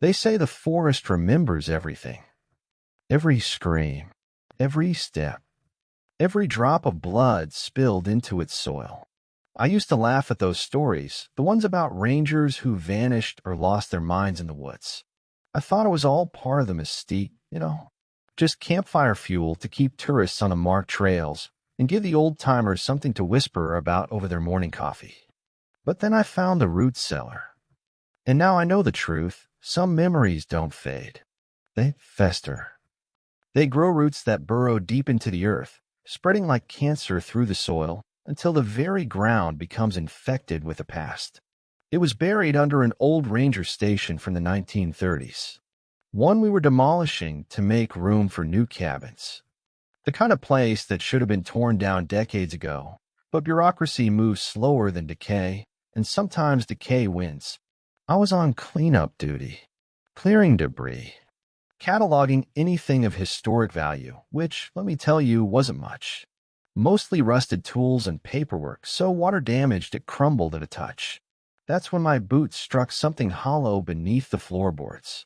They say the forest remembers everything. Every scream, every step, every drop of blood spilled into its soil. I used to laugh at those stories, the ones about rangers who vanished or lost their minds in the woods. I thought it was all part of the mystique, just campfire fuel to keep tourists on the marked trails and give the old-timers something to whisper about over their morning coffee. But then I found the root cellar. And now I know the truth. Some memories don't fade. They fester. They grow roots that burrow deep into the earth, spreading like cancer through the soil until the very ground becomes infected with the past. It was buried under an old ranger station from the 1930s, one we were demolishing to make room for new cabins. The kind of place that should have been torn down decades ago, but bureaucracy moves slower than decay, and sometimes decay wins. I was on cleanup duty, clearing debris, cataloging anything of historic value, which, let me tell you, wasn't much. Mostly rusted tools and paperwork, so water-damaged it crumbled at a touch. That's when my boot struck something hollow beneath the floorboards.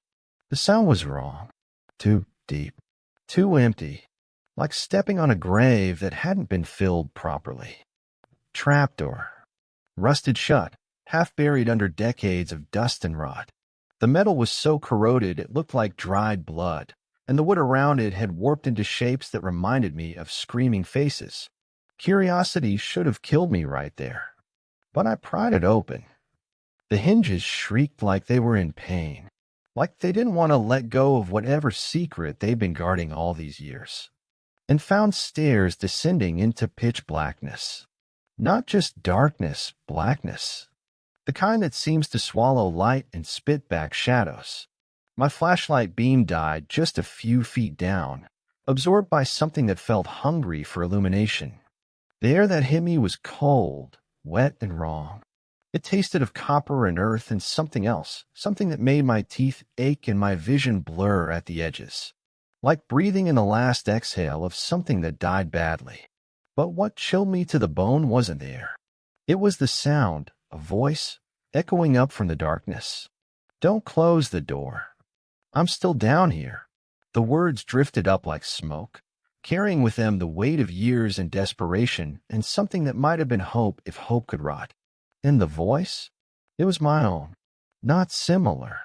The sound was wrong. Too deep. Too empty. Like stepping on a grave that hadn't been filled properly. Trapdoor. Rusted shut, half buried under decades of dust and rot. The metal was so corroded it looked like dried blood, and the wood around it had warped into shapes that reminded me of screaming faces. Curiosity should have killed me right there. But I pried it open. The hinges shrieked like they were in pain, like they didn't want to let go of whatever secret they'd been guarding all these years, and found stairs descending into pitch blackness. Not just darkness, blackness. The kind that seems to swallow light and spit back shadows. My flashlight beam died just a few feet down, absorbed by something that felt hungry for illumination. The air that hit me was cold, wet, and wrong. It tasted of copper and earth and something else, something that made my teeth ache and my vision blur at the edges. Like breathing in the last exhale of something that died badly. But what chilled me to the bone wasn't there. It was the sound, a voice, echoing up from the darkness. Don't close the door. I'm still down here. The words drifted up like smoke, carrying with them the weight of years and desperation and something that might have been hope if hope could rot. And the voice? It was my own. Not similar.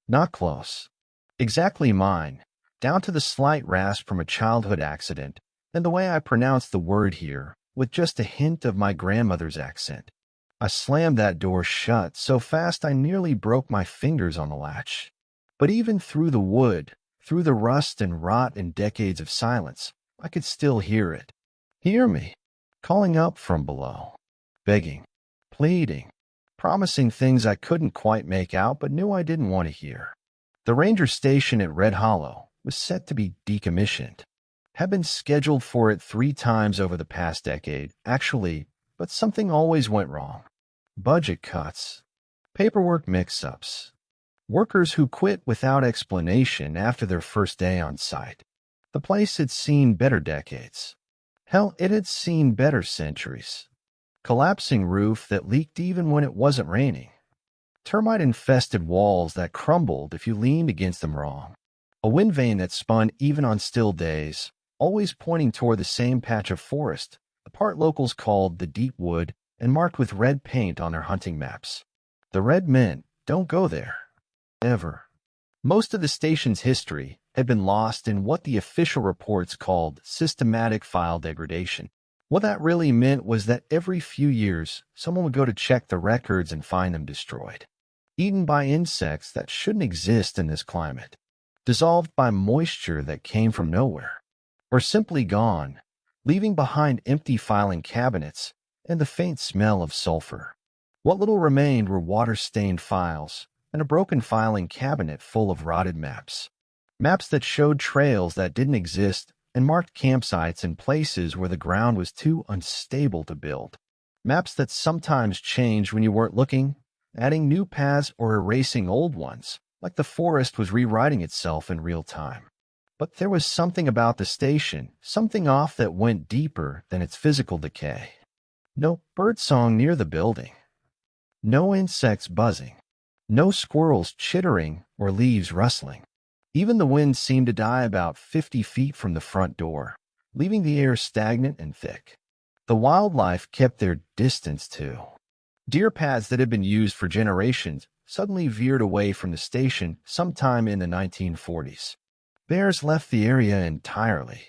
Not close. Exactly mine, down to the slight rasp from a childhood accident, and the way I pronounced the word here, with just a hint of my grandmother's accent. I slammed that door shut so fast I nearly broke my fingers on the latch. But even through the wood, through the rust and rot and decades of silence, I could still hear it. Hear me, calling up from below, begging, pleading, promising things I couldn't quite make out but knew I didn't want to hear. The ranger station at Red Hollow was set to be decommissioned. Had been scheduled for it 3 times over the past decade, actually, but something always went wrong. Budget cuts, paperwork mix-ups, workers who quit without explanation after their first day on site. The place had seen better decades. Hell, it had seen better centuries. Collapsing roof that leaked even when it wasn't raining. Termite-infested walls that crumbled if you leaned against them wrong. A wind vane that spun even on still days, always pointing toward the same patch of forest, the part locals called the Deep Wood and marked with red paint on their hunting maps. The red meant, don't go there. Ever. Most of the station's history had been lost in what the official reports called systematic file degradation. What that really meant was that every few years, someone would go to check the records and find them destroyed. Eaten by insects that shouldn't exist in this climate. Dissolved by moisture that came from nowhere. Or simply gone, leaving behind empty filing cabinets and the faint smell of sulfur. What little remained were water-stained files and a broken filing cabinet full of rotted maps. Maps that showed trails that didn't exist and marked campsites in places where the ground was too unstable to build. Maps that sometimes changed when you weren't looking, adding new paths or erasing old ones, like the forest was rewriting itself in real time. But there was something about the station, something off that went deeper than its physical decay. No birdsong near the building. No insects buzzing. No squirrels chittering or leaves rustling. Even the wind seemed to die about 50 feet from the front door, leaving the air stagnant and thick. The wildlife kept their distance too. Deer paths that had been used for generations suddenly veered away from the station sometime in the 1940s. Bears left the area entirely.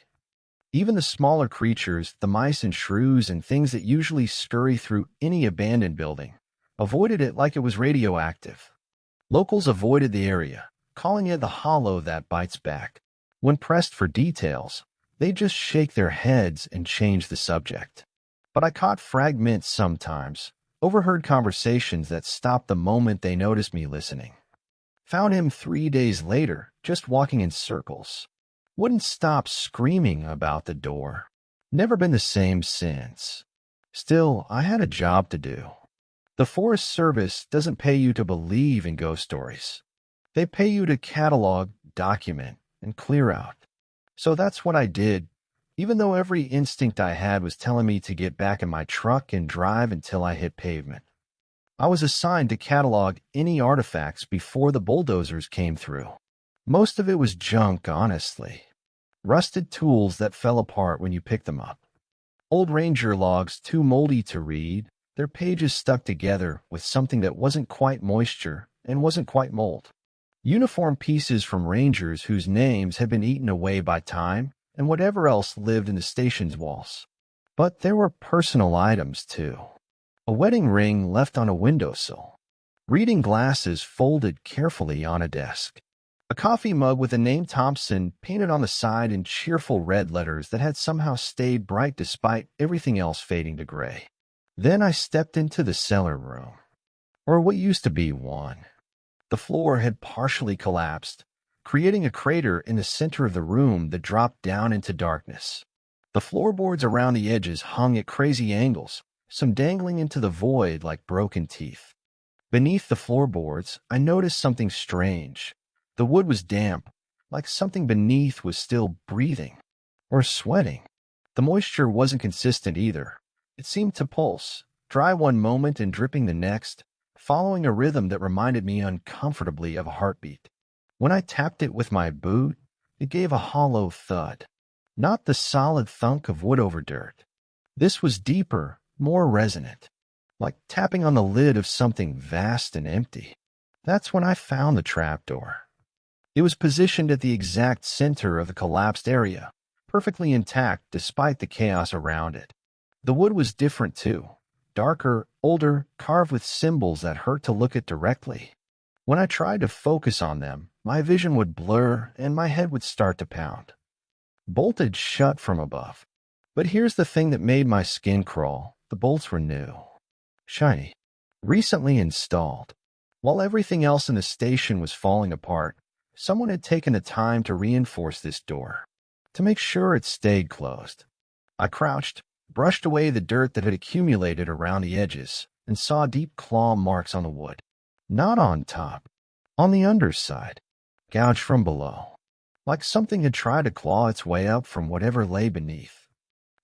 Even the smaller creatures, the mice and shrews and things that usually scurry through any abandoned building, avoided it like it was radioactive. Locals avoided the area, calling it the hollow that bites back. When pressed for details, they just shake their heads and change the subject. But I caught fragments sometimes, overheard conversations that stopped the moment they noticed me listening. Found him 3 days later, just walking in circles. Wouldn't stop screaming about the door. Never been the same since. Still, I had a job to do. The Forest Service doesn't pay you to believe in ghost stories. They pay you to catalog, document, and clear out. So that's what I did, even though every instinct I had was telling me to get back in my truck and drive until I hit pavement. I was assigned to catalog any artifacts before the bulldozers came through. Most of it was junk, honestly. Rusted tools that fell apart when you picked them up. Old ranger logs too moldy to read, their pages stuck together with something that wasn't quite moisture and wasn't quite mold. Uniform pieces from rangers whose names had been eaten away by time and whatever else lived in the station's walls. But there were personal items, too. A wedding ring left on a windowsill. Reading glasses folded carefully on a desk. A coffee mug with the name Thompson painted on the side in cheerful red letters that had somehow stayed bright despite everything else fading to gray. Then I stepped into the cellar room, or what used to be one. The floor had partially collapsed, creating a crater in the center of the room that dropped down into darkness. The floorboards around the edges hung at crazy angles, some dangling into the void like broken teeth. Beneath the floorboards, I noticed something strange. The wood was damp, like something beneath was still breathing or sweating. The moisture wasn't consistent either. It seemed to pulse, dry one moment and dripping the next, following a rhythm that reminded me uncomfortably of a heartbeat. When I tapped it with my boot, it gave a hollow thud, not the solid thunk of wood over dirt. This was deeper, more resonant, like tapping on the lid of something vast and empty. That's when I found the trapdoor. It was positioned at the exact center of the collapsed area, perfectly intact despite the chaos around it. The wood was different too, darker, older, carved with symbols that hurt to look at directly. When I tried to focus on them, my vision would blur and my head would start to pound. Bolted shut from above. But here's the thing that made my skin crawl. The bolts were new, shiny, recently installed. While everything else in the station was falling apart, someone had taken the time to reinforce this door, to make sure it stayed closed. I crouched, brushed away the dirt that had accumulated around the edges, and saw deep claw marks on the wood. Not on top, on the underside, gouged from below, like something had tried to claw its way up from whatever lay beneath.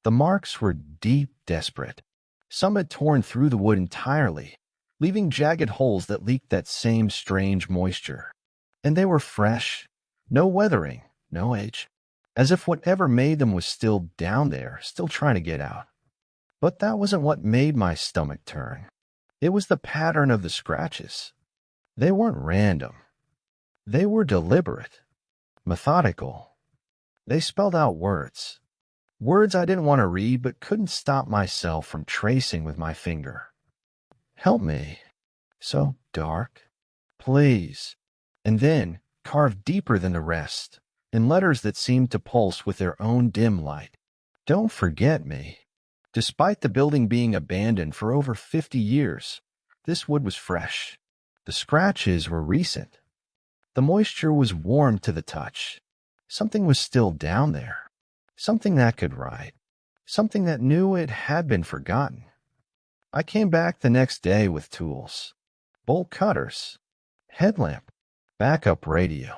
The marks were deep, desperate. Some had torn through the wood entirely, leaving jagged holes that leaked that same strange moisture. And they were fresh, no weathering, no age, as if whatever made them was still down there, still trying to get out. But that wasn't what made my stomach turn. It was the pattern of the scratches. They weren't random. They were deliberate, methodical. They spelled out words. Words I didn't want to read but couldn't stop myself from tracing with my finger. Help me. So dark. Please. And then, carved deeper than the rest, in letters that seemed to pulse with their own dim light. Don't forget me. Despite the building being abandoned for over 50 years, this wood was fresh. The scratches were recent. The moisture was warm to the touch. Something was still down there. Something that could write. Something that knew it had been forgotten. I came back the next day with tools. Bolt cutters. Headlamp. Backup radio.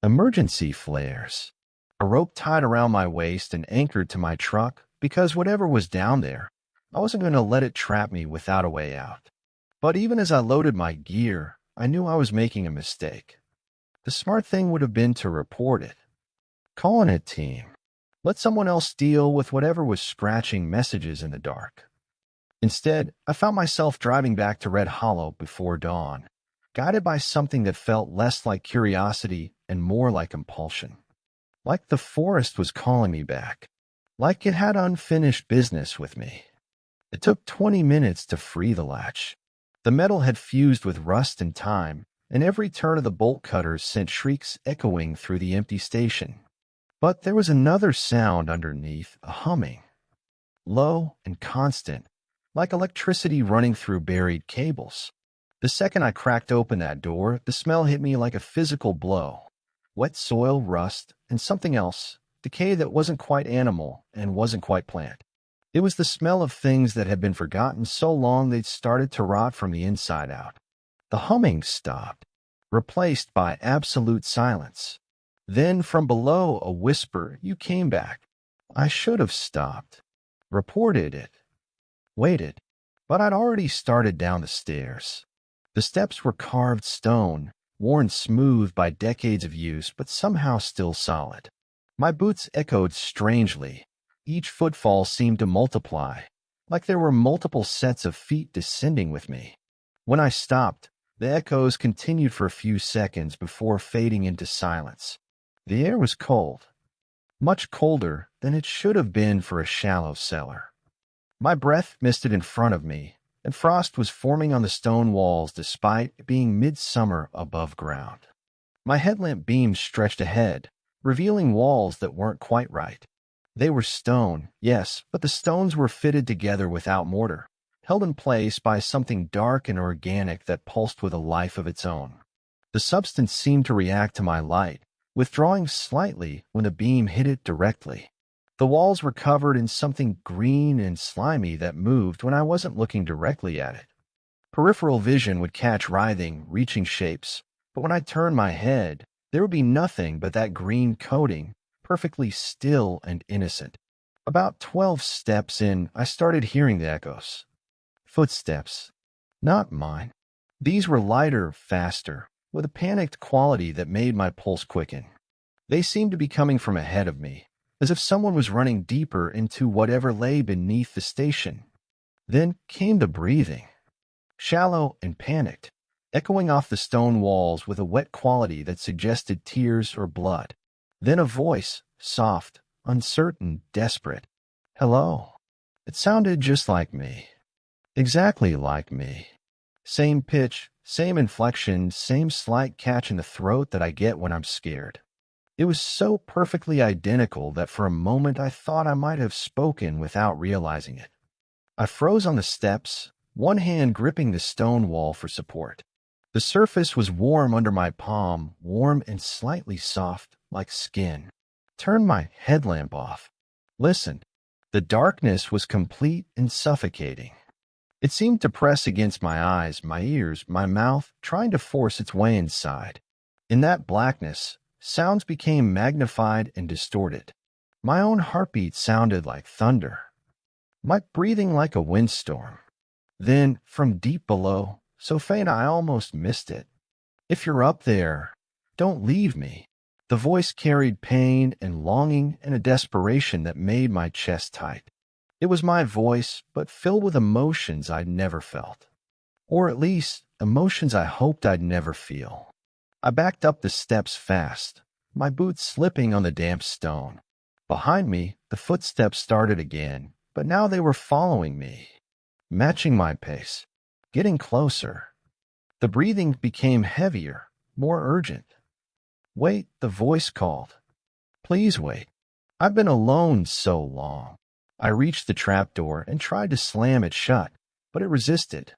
Emergency flares. A rope tied around my waist and anchored to my truck because whatever was down there, I wasn't going to let it trap me without a way out. But even as I loaded my gear, I knew I was making a mistake. The smart thing would have been to report it. Call in a team. Let someone else deal with whatever was scratching messages in the dark. Instead, I found myself driving back to Red Hollow before dawn, guided by something that felt less like curiosity and more like compulsion. Like the forest was calling me back. Like it had unfinished business with me. It took 20 minutes to free the latch. The metal had fused with rust and time, and every turn of the bolt cutters sent shrieks echoing through the empty station. But there was another sound underneath, a humming. Low and constant, like electricity running through buried cables. The second I cracked open that door, the smell hit me like a physical blow. Wet soil, rust, and something else, decay that wasn't quite animal and wasn't quite plant. It was the smell of things that had been forgotten so long they'd started to rot from the inside out. The humming stopped, replaced by absolute silence. Then from below, a whisper, "You came back." I should have stopped, reported it, waited, but I'd already started down the stairs. The steps were carved stone, worn smooth by decades of use, but somehow still solid. My boots echoed strangely. Each footfall seemed to multiply, like there were multiple sets of feet descending with me. When I stopped, the echoes continued for a few seconds before fading into silence. The air was cold, much colder than it should have been for a shallow cellar. My breath misted in front of me, and frost was forming on the stone walls despite it being midsummer above ground. My headlamp beams stretched ahead, revealing walls that weren't quite right. They were stone, yes, but the stones were fitted together without mortar, held in place by something dark and organic that pulsed with a life of its own. The substance seemed to react to my light, withdrawing slightly when the beam hit it directly. The walls were covered in something green and slimy that moved when I wasn't looking directly at it. Peripheral vision would catch writhing, reaching shapes, but when I turned my head, there would be nothing but that green coating, perfectly still and innocent. About 12 steps in, I started hearing the echoes. Footsteps. Not mine. These were lighter, faster, with a panicked quality that made my pulse quicken. They seemed to be coming from ahead of me, as if someone was running deeper into whatever lay beneath the station. Then came the breathing. Shallow and panicked, echoing off the stone walls with a wet quality that suggested tears or blood. Then a voice, soft, uncertain, desperate. "Hello." It sounded just like me. Exactly like me. Same pitch, same inflection, same slight catch in the throat that I get when I'm scared. It was so perfectly identical that for a moment I thought I might have spoken without realizing it. I froze on the steps, one hand gripping the stone wall for support. The surface was warm under my palm, warm and slightly soft, like skin. Turned my headlamp off. Listened. The darkness was complete and suffocating. It seemed to press against my eyes, my ears, my mouth, trying to force its way inside. In that blackness, sounds became magnified and distorted. My own heartbeat sounded like thunder. My breathing like a windstorm. Then, from deep below, so faint I almost missed it. "If you're up there, don't leave me." The voice carried pain and longing and a desperation that made my chest tight. It was my voice, but filled with emotions I'd never felt. Or at least, emotions I hoped I'd never feel. I backed up the steps fast, my boots slipping on the damp stone. Behind me, the footsteps started again, but now they were following me, matching my pace, getting closer. The breathing became heavier, more urgent. "Wait," the voice called. "Please wait. I've been alone so long." I reached the trapdoor and tried to slam it shut, but it resisted.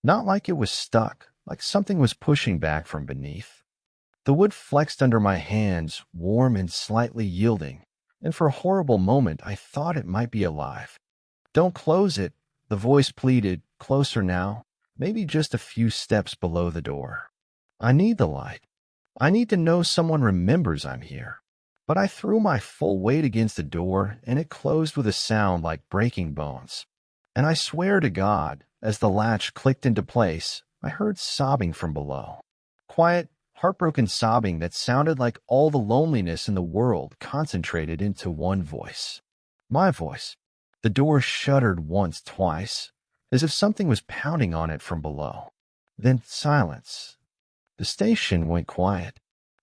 Not like it was stuck, like something was pushing back from beneath. The wood flexed under my hands, warm and slightly yielding, and for a horrible moment I thought it might be alive. "Don't close it," the voice pleaded, closer now, maybe just a few steps below the door. "I need the light. I need to know someone remembers I'm here." But I threw my full weight against the door, and it closed with a sound like breaking bones. And I swear to God, as the latch clicked into place, I heard sobbing from below. Quiet, heartbroken sobbing that sounded like all the loneliness in the world concentrated into one voice. My voice. The door shuddered once, twice, as if something was pounding on it from below. Then silence. The station went quiet.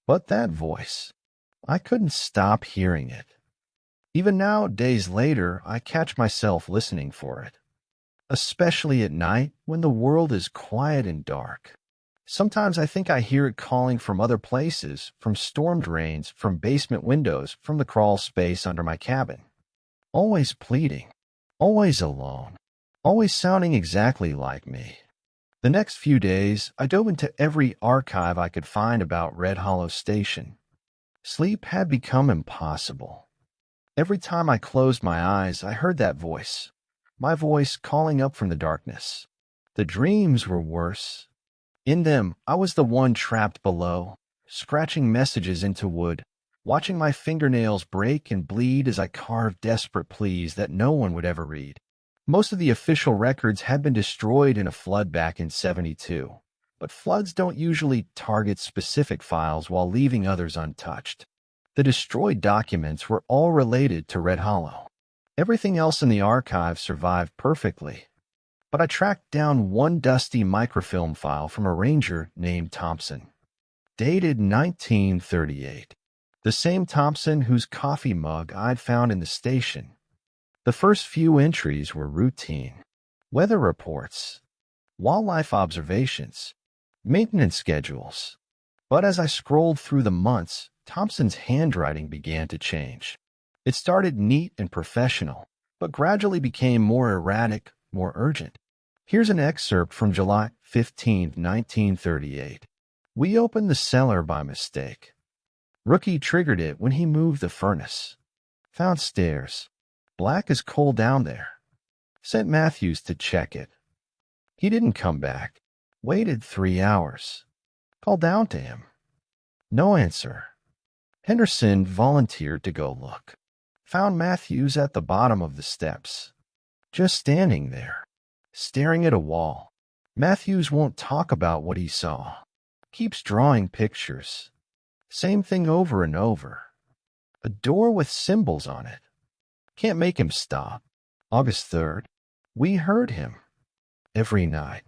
But that voice, I couldn't stop hearing it. Even now, days later, I catch myself listening for it, especially at night when the world is quiet and dark. Sometimes I think I hear it calling from other places, from storm drains, from basement windows, from the crawl space under my cabin. Always pleading, always alone, always sounding exactly like me. The next few days, I dove into every archive I could find about Red Hollow Station. Sleep had become impossible. Every time I closed my eyes, I heard that voice, my voice calling up from the darkness. The dreams were worse. In them, I was the one trapped below, scratching messages into wood, watching my fingernails break and bleed as I carved desperate pleas that no one would ever read. Most of the official records had been destroyed in a flood back in '72, but floods don't usually target specific files while leaving others untouched. The destroyed documents were all related to Red Hollow. Everything else in the archive survived perfectly, but I tracked down one dusty microfilm file from a ranger named Thompson, dated 1938, the same Thompson whose coffee mug I'd found in the station. The first few entries were routine: weather reports, wildlife observations, maintenance schedules. But as I scrolled through the months, Thompson's handwriting began to change. It started neat and professional, but gradually became more erratic, more urgent. Here's an excerpt from July 15, 1938. We opened the cellar by mistake. Rookie triggered it when he moved the furnace. Found stairs. Black as coal down there. Sent Matthews to check it. He didn't come back. Waited 3 hours. Called down to him. No answer. Henderson volunteered to go look. Found Matthews at the bottom of the steps. Just standing there, staring at a wall. Matthews won't talk about what he saw. Keeps drawing pictures. Same thing over and over. A door with symbols on it. Can't make him stop. August 3rd. We heard him. Every night.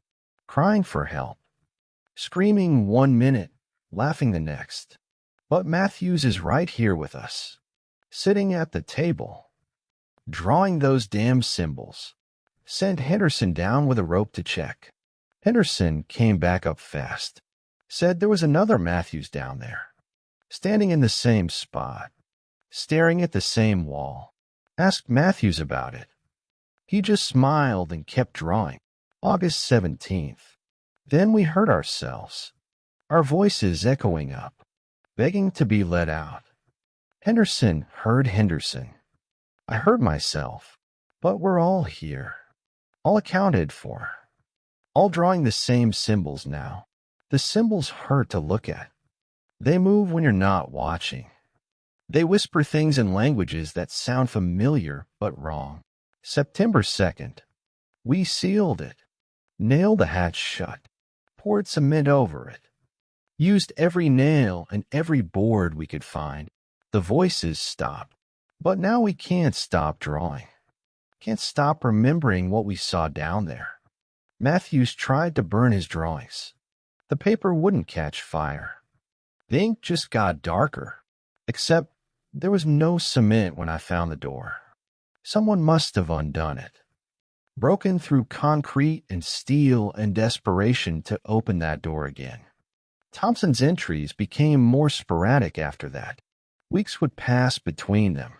Crying for help. Screaming 1 minute, laughing the next. But Matthews is right here with us. Sitting at the table. Drawing those damn symbols. Sent Henderson down with a rope to check. Henderson came back up fast. Said there was another Matthews down there. Standing in the same spot. Staring at the same wall. Asked Matthews about it. He just smiled and kept drawing. August 17th. Then we heard ourselves. Our voices echoing up. Begging to be let out. Henderson heard Henderson. I heard myself. But we're all here. All accounted for. All drawing the same symbols now. The symbols hurt to look at. They move when you're not watching. They whisper things in languages that sound familiar but wrong. September 2nd. We sealed it. Nailed the hatch shut. Poured cement over it. Used every nail and every board we could find. The voices stopped. But now we can't stop drawing. Can't stop remembering what we saw down there. Matthews tried to burn his drawings. The paper wouldn't catch fire. The ink just got darker. Except there was no cement when I found the door. Someone must have undone it. Broken through concrete and steel and desperation to open that door again. Thompson's entries became more sporadic after that. Weeks would pass between them.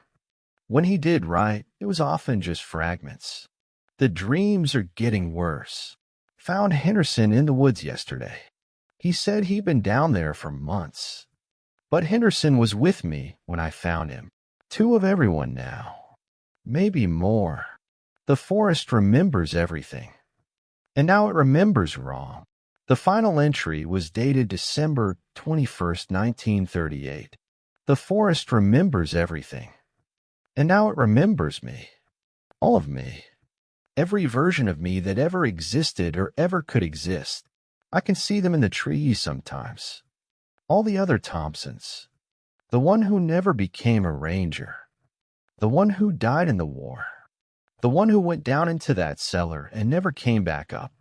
When he did write, it was often just fragments. The dreams are getting worse. Found Henderson in the woods yesterday. He said he'd been down there for months. But Henderson was with me when I found him. 2 of everyone now. Maybe more. The forest remembers everything. And now it remembers wrong. The final entry was dated December 21st, 1938. The forest remembers everything. And now it remembers me. All of me. Every version of me that ever existed or ever could exist. I can see them in the trees sometimes. All the other Thompsons. The one who never became a ranger. The one who died in the war. The one who went down into that cellar and never came back up.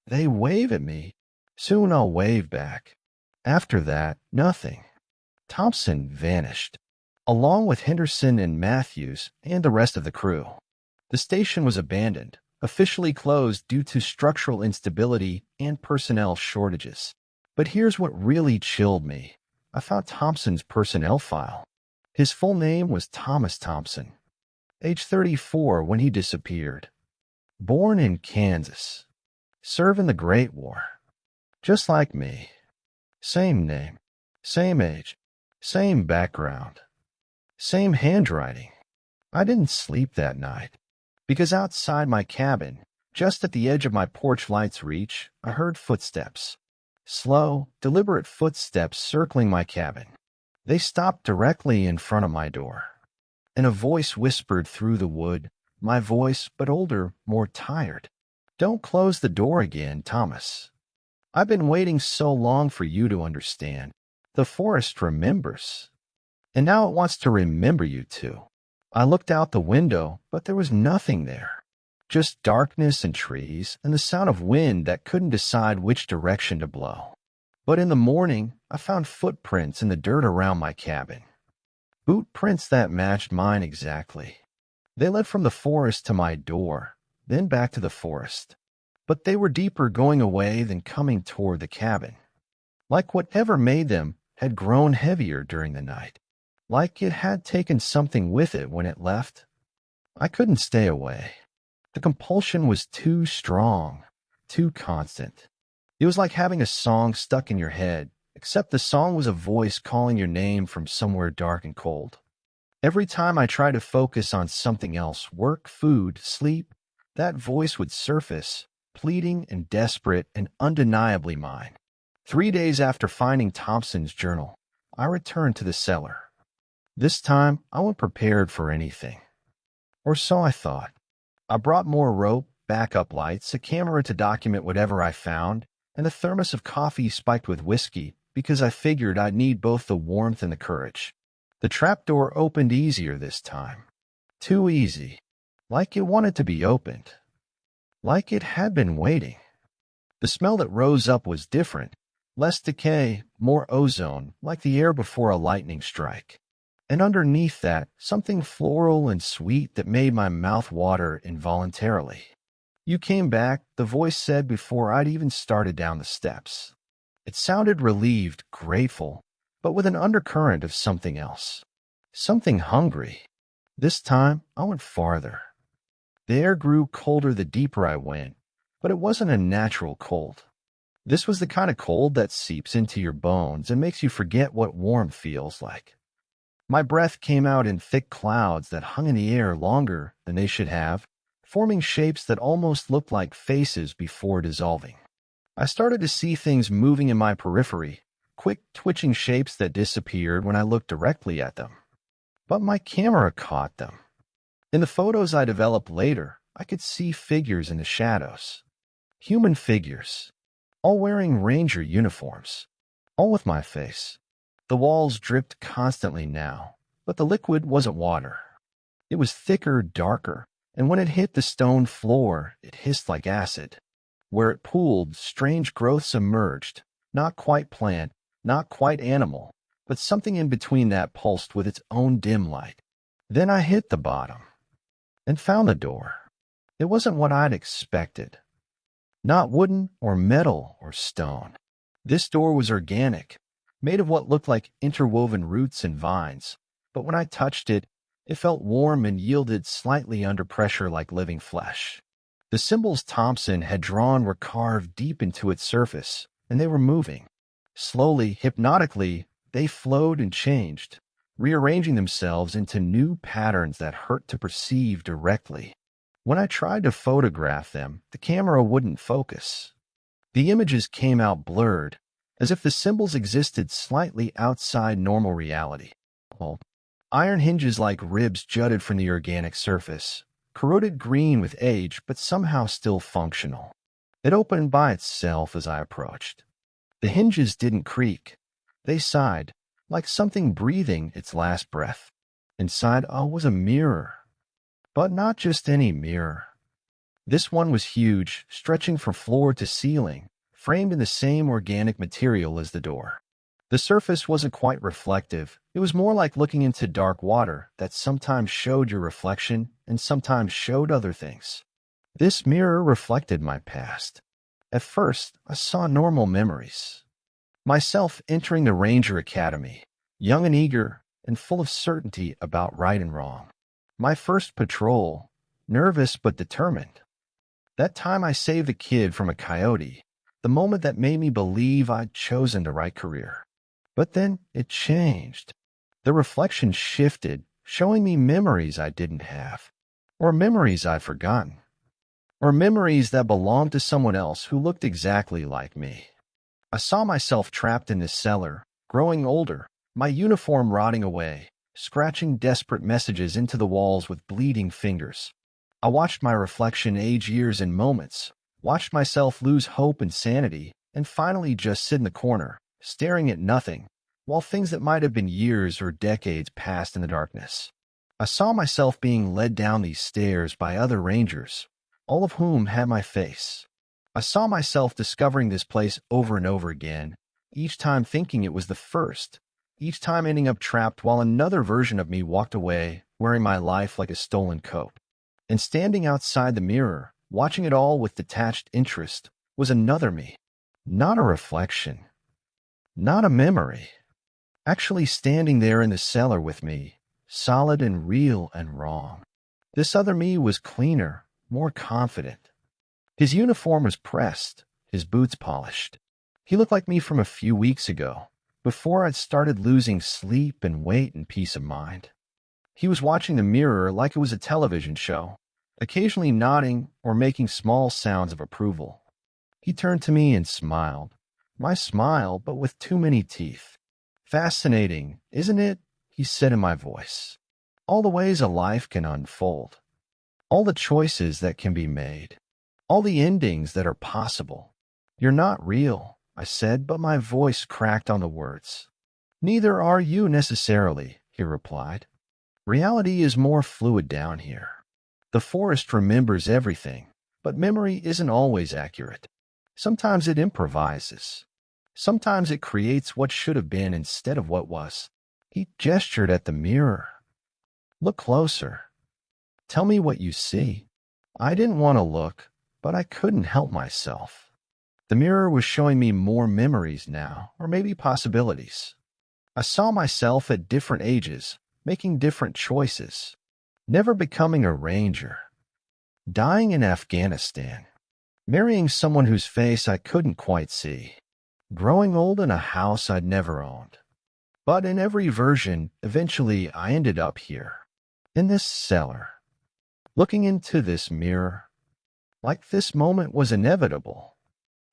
They wave at me. Soon I'll wave back. After that, nothing. Thompson vanished, along with Henderson and Matthews and the rest of the crew. The station was abandoned, officially closed due to structural instability and personnel shortages. But here's what really chilled me. I found Thompson's personnel file. His full name was Thomas Thompson, age 34 when he disappeared. Born in Kansas. Served in the Great War. Just like me. Same name, same age, same background, same handwriting. I didn't sleep that night, because outside my cabin, just at the edge of my porch light's reach, I heard footsteps. Slow, deliberate footsteps circling my cabin. They stopped directly in front of my door, and a voice whispered through the wood, my voice, but older, more tired. "Don't close the door again, Thomas. I've been waiting so long for you to understand. The forest remembers. And now it wants to remember you too." I looked out the window, but there was nothing there. Just darkness and trees and the sound of wind that couldn't decide which direction to blow. But in the morning, I found footprints in the dirt around my cabin. Boot prints that matched mine exactly. They led from the forest to my door, then back to the forest. But they were deeper going away than coming toward the cabin. Like whatever made them had grown heavier during the night. Like it had taken something with it when it left. I couldn't stay away. The compulsion was too strong, too constant. It was like having a song stuck in your head, except the song was a voice calling your name from somewhere dark and cold. Every time I tried to focus on something else, work, food, sleep, that voice would surface, pleading and desperate and undeniably mine. 3 days after finding Thompson's journal, I returned to the cellar. This time, I wasn't prepared for anything. Or so I thought. I brought more rope, backup lights, a camera to document whatever I found, and a thermos of coffee spiked with whiskey because I figured I'd need both the warmth and the courage. The trapdoor opened easier this time. Too easy. Like it wanted to be opened. Like it had been waiting. The smell that rose up was different. Less decay, more ozone, like the air before a lightning strike. And underneath that, something floral and sweet that made my mouth water involuntarily. "You came back," the voice said before I'd even started down the steps. It sounded relieved, grateful, but with an undercurrent of something else. Something hungry. This time, I went farther. The air grew colder the deeper I went, but it wasn't a natural cold. This was the kind of cold that seeps into your bones and makes you forget what warmth feels like. My breath came out in thick clouds that hung in the air longer than they should have, forming shapes that almost looked like faces before dissolving. I started to see things moving in my periphery, quick twitching shapes that disappeared when I looked directly at them. But my camera caught them. In the photos I developed later, I could see figures in the shadows. Human figures, all wearing ranger uniforms, all with my face. The walls dripped constantly now, but the liquid wasn't water. It was thicker, darker, and when it hit the stone floor, it hissed like acid. Where it pooled, strange growths emerged, not quite plant, not quite animal, but something in between that pulsed with its own dim light. Then I hit the bottom and found the door. It wasn't what I'd expected. Not wooden or metal or stone. This door was organic, made of what looked like interwoven roots and vines, but when I touched it, it felt warm and yielded slightly under pressure like living flesh. The symbols Thompson had drawn were carved deep into its surface, and they were moving. Slowly, hypnotically, they flowed and changed, rearranging themselves into new patterns that hurt to perceive directly. When I tried to photograph them, the camera wouldn't focus. The images came out blurred, as if the symbols existed slightly outside normal reality. Well, iron hinges like ribs jutted from the organic surface, corroded green with age but somehow still functional. It opened by itself as I approached. The hinges didn't creak. They sighed, like something breathing its last breath. Inside, was a mirror. But not just any mirror. This one was huge, stretching from floor to ceiling, framed in the same organic material as the door. The surface wasn't quite reflective. It was more like looking into dark water that sometimes showed your reflection and sometimes showed other things. This mirror reflected my past. At first, I saw normal memories. Myself entering the Ranger Academy, young and eager, and full of certainty about right and wrong. My first patrol, nervous but determined. That time I saved a kid from a coyote, the moment that made me believe I'd chosen the right career. But then it changed. The reflection shifted, showing me memories I didn't have, or memories I'd forgotten, or memories that belonged to someone else who looked exactly like me. I saw myself trapped in this cellar, growing older, my uniform rotting away, scratching desperate messages into the walls with bleeding fingers. I watched my reflection age years in moments, watched myself lose hope and sanity, and finally just sit in the corner, staring at nothing, while things that might have been years or decades passed in the darkness. I saw myself being led down these stairs by other rangers, all of whom had my face. I saw myself discovering this place over and over again, each time thinking it was the first, each time ending up trapped while another version of me walked away, wearing my life like a stolen coat. And standing outside the mirror, watching it all with detached interest, was another me. Not a reflection. Not a memory. Actually standing there in the cellar with me, solid and real and wrong. This other me was cleaner, more confident. His uniform was pressed, his boots polished. He looked like me from a few weeks ago, before I'd started losing sleep and weight and peace of mind. He was watching the mirror like it was a television show, occasionally nodding or making small sounds of approval. He turned to me and smiled. My smile, but with too many teeth. Fascinating, isn't it? He said in my voice. All the ways a life can unfold. All the choices that can be made. All the endings that are possible. You're not real, I said, but my voice cracked on the words. Neither are you necessarily, he replied. Reality is more fluid down here. The forest remembers everything, but memory isn't always accurate. Sometimes it improvises. Sometimes it creates what should have been instead of what was. He gestured at the mirror. Look closer. Tell me what you see. I didn't want to look, but I couldn't help myself. The mirror was showing me more memories now, or maybe possibilities. I saw myself at different ages, making different choices, never becoming a ranger, dying in Afghanistan, marrying someone whose face I couldn't quite see, growing old in a house I'd never owned. But in every version, eventually I ended up here, in this cellar, looking into this mirror, like this moment was inevitable,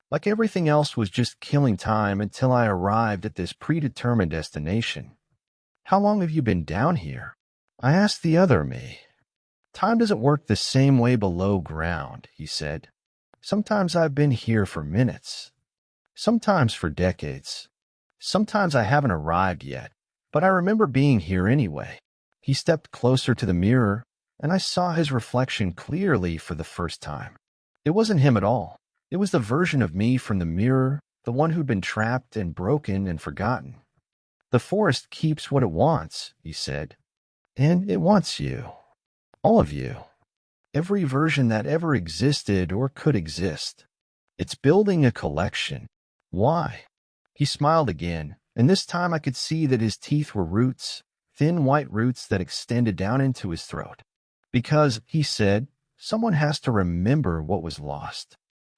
like everything else was just killing time until I arrived at this predetermined destination. How long have you been down here? I asked the other me. Time doesn't work the same way below ground, he said. Sometimes I've been here for minutes, sometimes for decades. Sometimes I haven't arrived yet, but I remember being here anyway. He stepped closer to the mirror, and I saw his reflection clearly for the first time. It wasn't him at all. It was the version of me from the mirror, the one who'd been trapped and broken and forgotten. The forest keeps what it wants, he said. And it wants you. All of you. Every version that ever existed or could exist. It's building a collection. Why? He smiled again, and this time I could see that his teeth were roots, thin white roots that extended down into his throat. Because, he said, someone has to remember what was lost.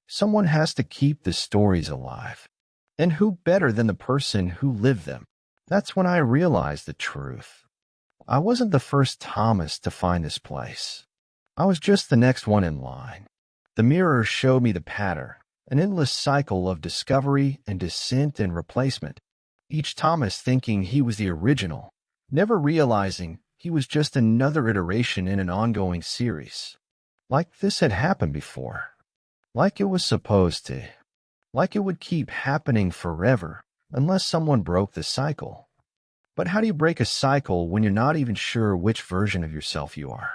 Someone has to keep the stories alive. And who better than the person who lived them? That's when I realized the truth. I wasn't the first Thomas to find this place. I was just the next one in line. The mirror showed me the pattern, an endless cycle of discovery and descent and replacement. Each Thomas thinking he was the original, never realizing he was just another iteration in an ongoing series. Like this had happened before. like it was supposed to, like it would keep happening forever unless someone broke the cycle. But how do you break a cycle when you're not even sure which version of yourself you are?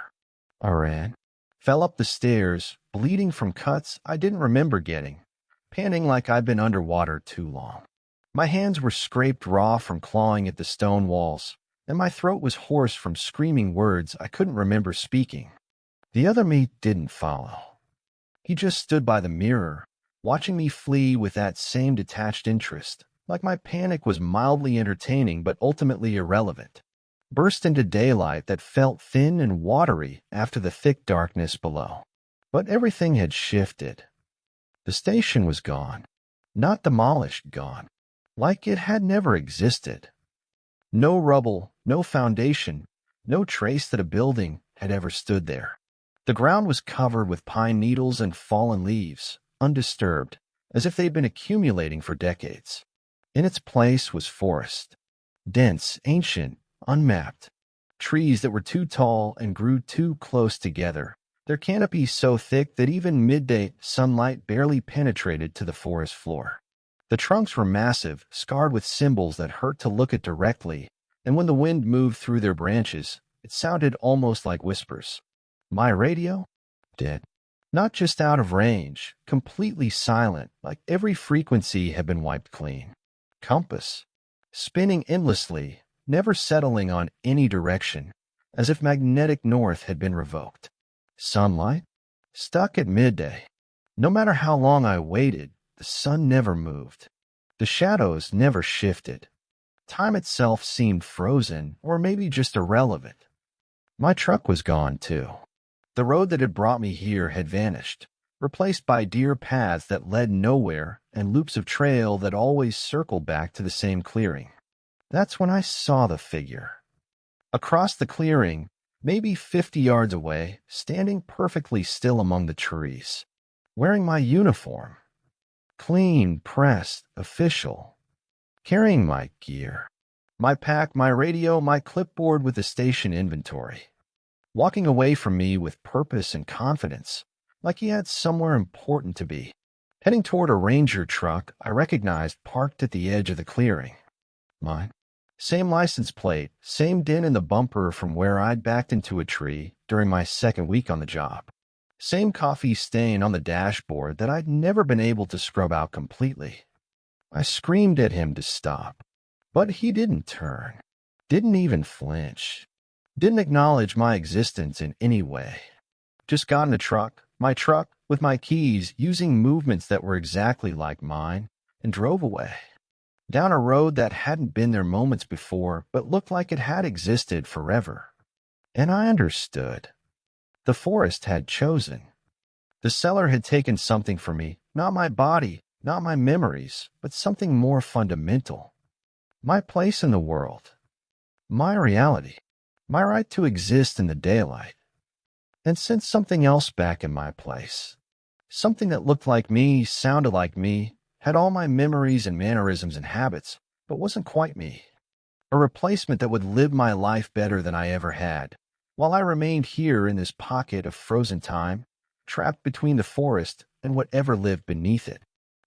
I ran, fell up the stairs, bleeding from cuts I didn't remember getting, panting like I'd been underwater too long. My hands were scraped raw from clawing at the stone walls, and my throat was hoarse from screaming words I couldn't remember speaking. The other me didn't follow. He just stood by the mirror, watching me flee with that same detached interest, like my panic was mildly entertaining but ultimately irrelevant. Burst into daylight that felt thin and watery after the thick darkness below. But everything had shifted. The station was gone. Not demolished, gone. Like it had never existed. No rubble, no foundation, no trace that a building had ever stood there. The ground was covered with pine needles and fallen leaves, undisturbed, as if they'd been accumulating for decades. In its place was forest. Dense, ancient, unmapped. Trees that were too tall and grew too close together, their canopies so thick that even midday sunlight barely penetrated to the forest floor. The trunks were massive, scarred with symbols that hurt to look at directly, and when the wind moved through their branches, it sounded almost like whispers. My radio? Dead. Not just out of range, completely silent, like every frequency had been wiped clean. Compass. Spinning endlessly, never settling on any direction, as if magnetic north had been revoked. Sunlight? Stuck at midday. No matter how long I waited, the sun never moved. The shadows never shifted. Time itself seemed frozen, or maybe just irrelevant. My truck was gone, too. The road that had brought me here had vanished, replaced by deer paths that led nowhere and loops of trail that always circled back to the same clearing. That's when I saw the figure. Across the clearing, maybe 50 yards away, standing perfectly still among the trees, wearing my uniform. Clean, pressed, official. Carrying my gear. My pack, my radio, my clipboard with the station inventory. Walking away from me with purpose and confidence, like he had somewhere important to be. Heading toward a ranger truck I recognized parked at the edge of the clearing. Mine. Same license plate, same dent in the bumper from where I'd backed into a tree during my second week on the job. Same coffee stain on the dashboard that I'd never been able to scrub out completely. I screamed at him to stop, but he didn't turn, didn't even flinch, didn't acknowledge my existence in any way. Just got in the truck, my truck, with my keys, using movements that were exactly like mine, and drove away. Down a road that hadn't been there moments before, but looked like it had existed forever. And I understood. The forest had chosen. The seller had taken something from me, not my body, not my memories, but something more fundamental. My place in the world. My reality. My right to exist in the daylight. And sent something else back in my place. Something that looked like me, sounded like me, had all my memories and mannerisms and habits, but wasn't quite me. A replacement that would live my life better than I ever had, while I remained here in this pocket of frozen time, trapped between the forest and whatever lived beneath it.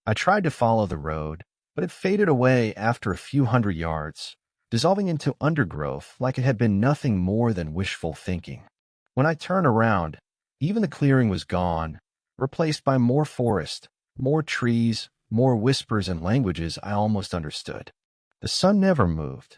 I tried to follow the road, but it faded away after a few hundred yards, dissolving into undergrowth like it had been nothing more than wishful thinking. When I turned around, even the clearing was gone, replaced by more forest, more trees, more whispers and languages I almost understood. The sun never moved.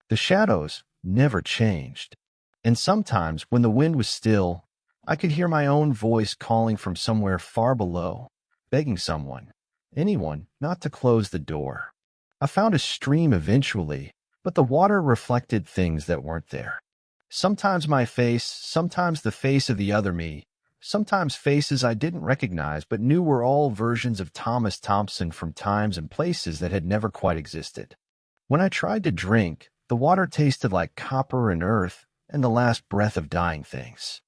The shadows never changed. And sometimes, when the wind was still, I could hear my own voice calling from somewhere far below, begging someone, anyone, not to close the door. I found a stream eventually, but the water reflected things that weren't there. Sometimes my face, sometimes the face of the other me, sometimes faces I didn't recognize but knew were all versions of Thomas Thompson from times and places that had never quite existed. When I tried to drink, the water tasted like copper and earth and the last breath of dying things.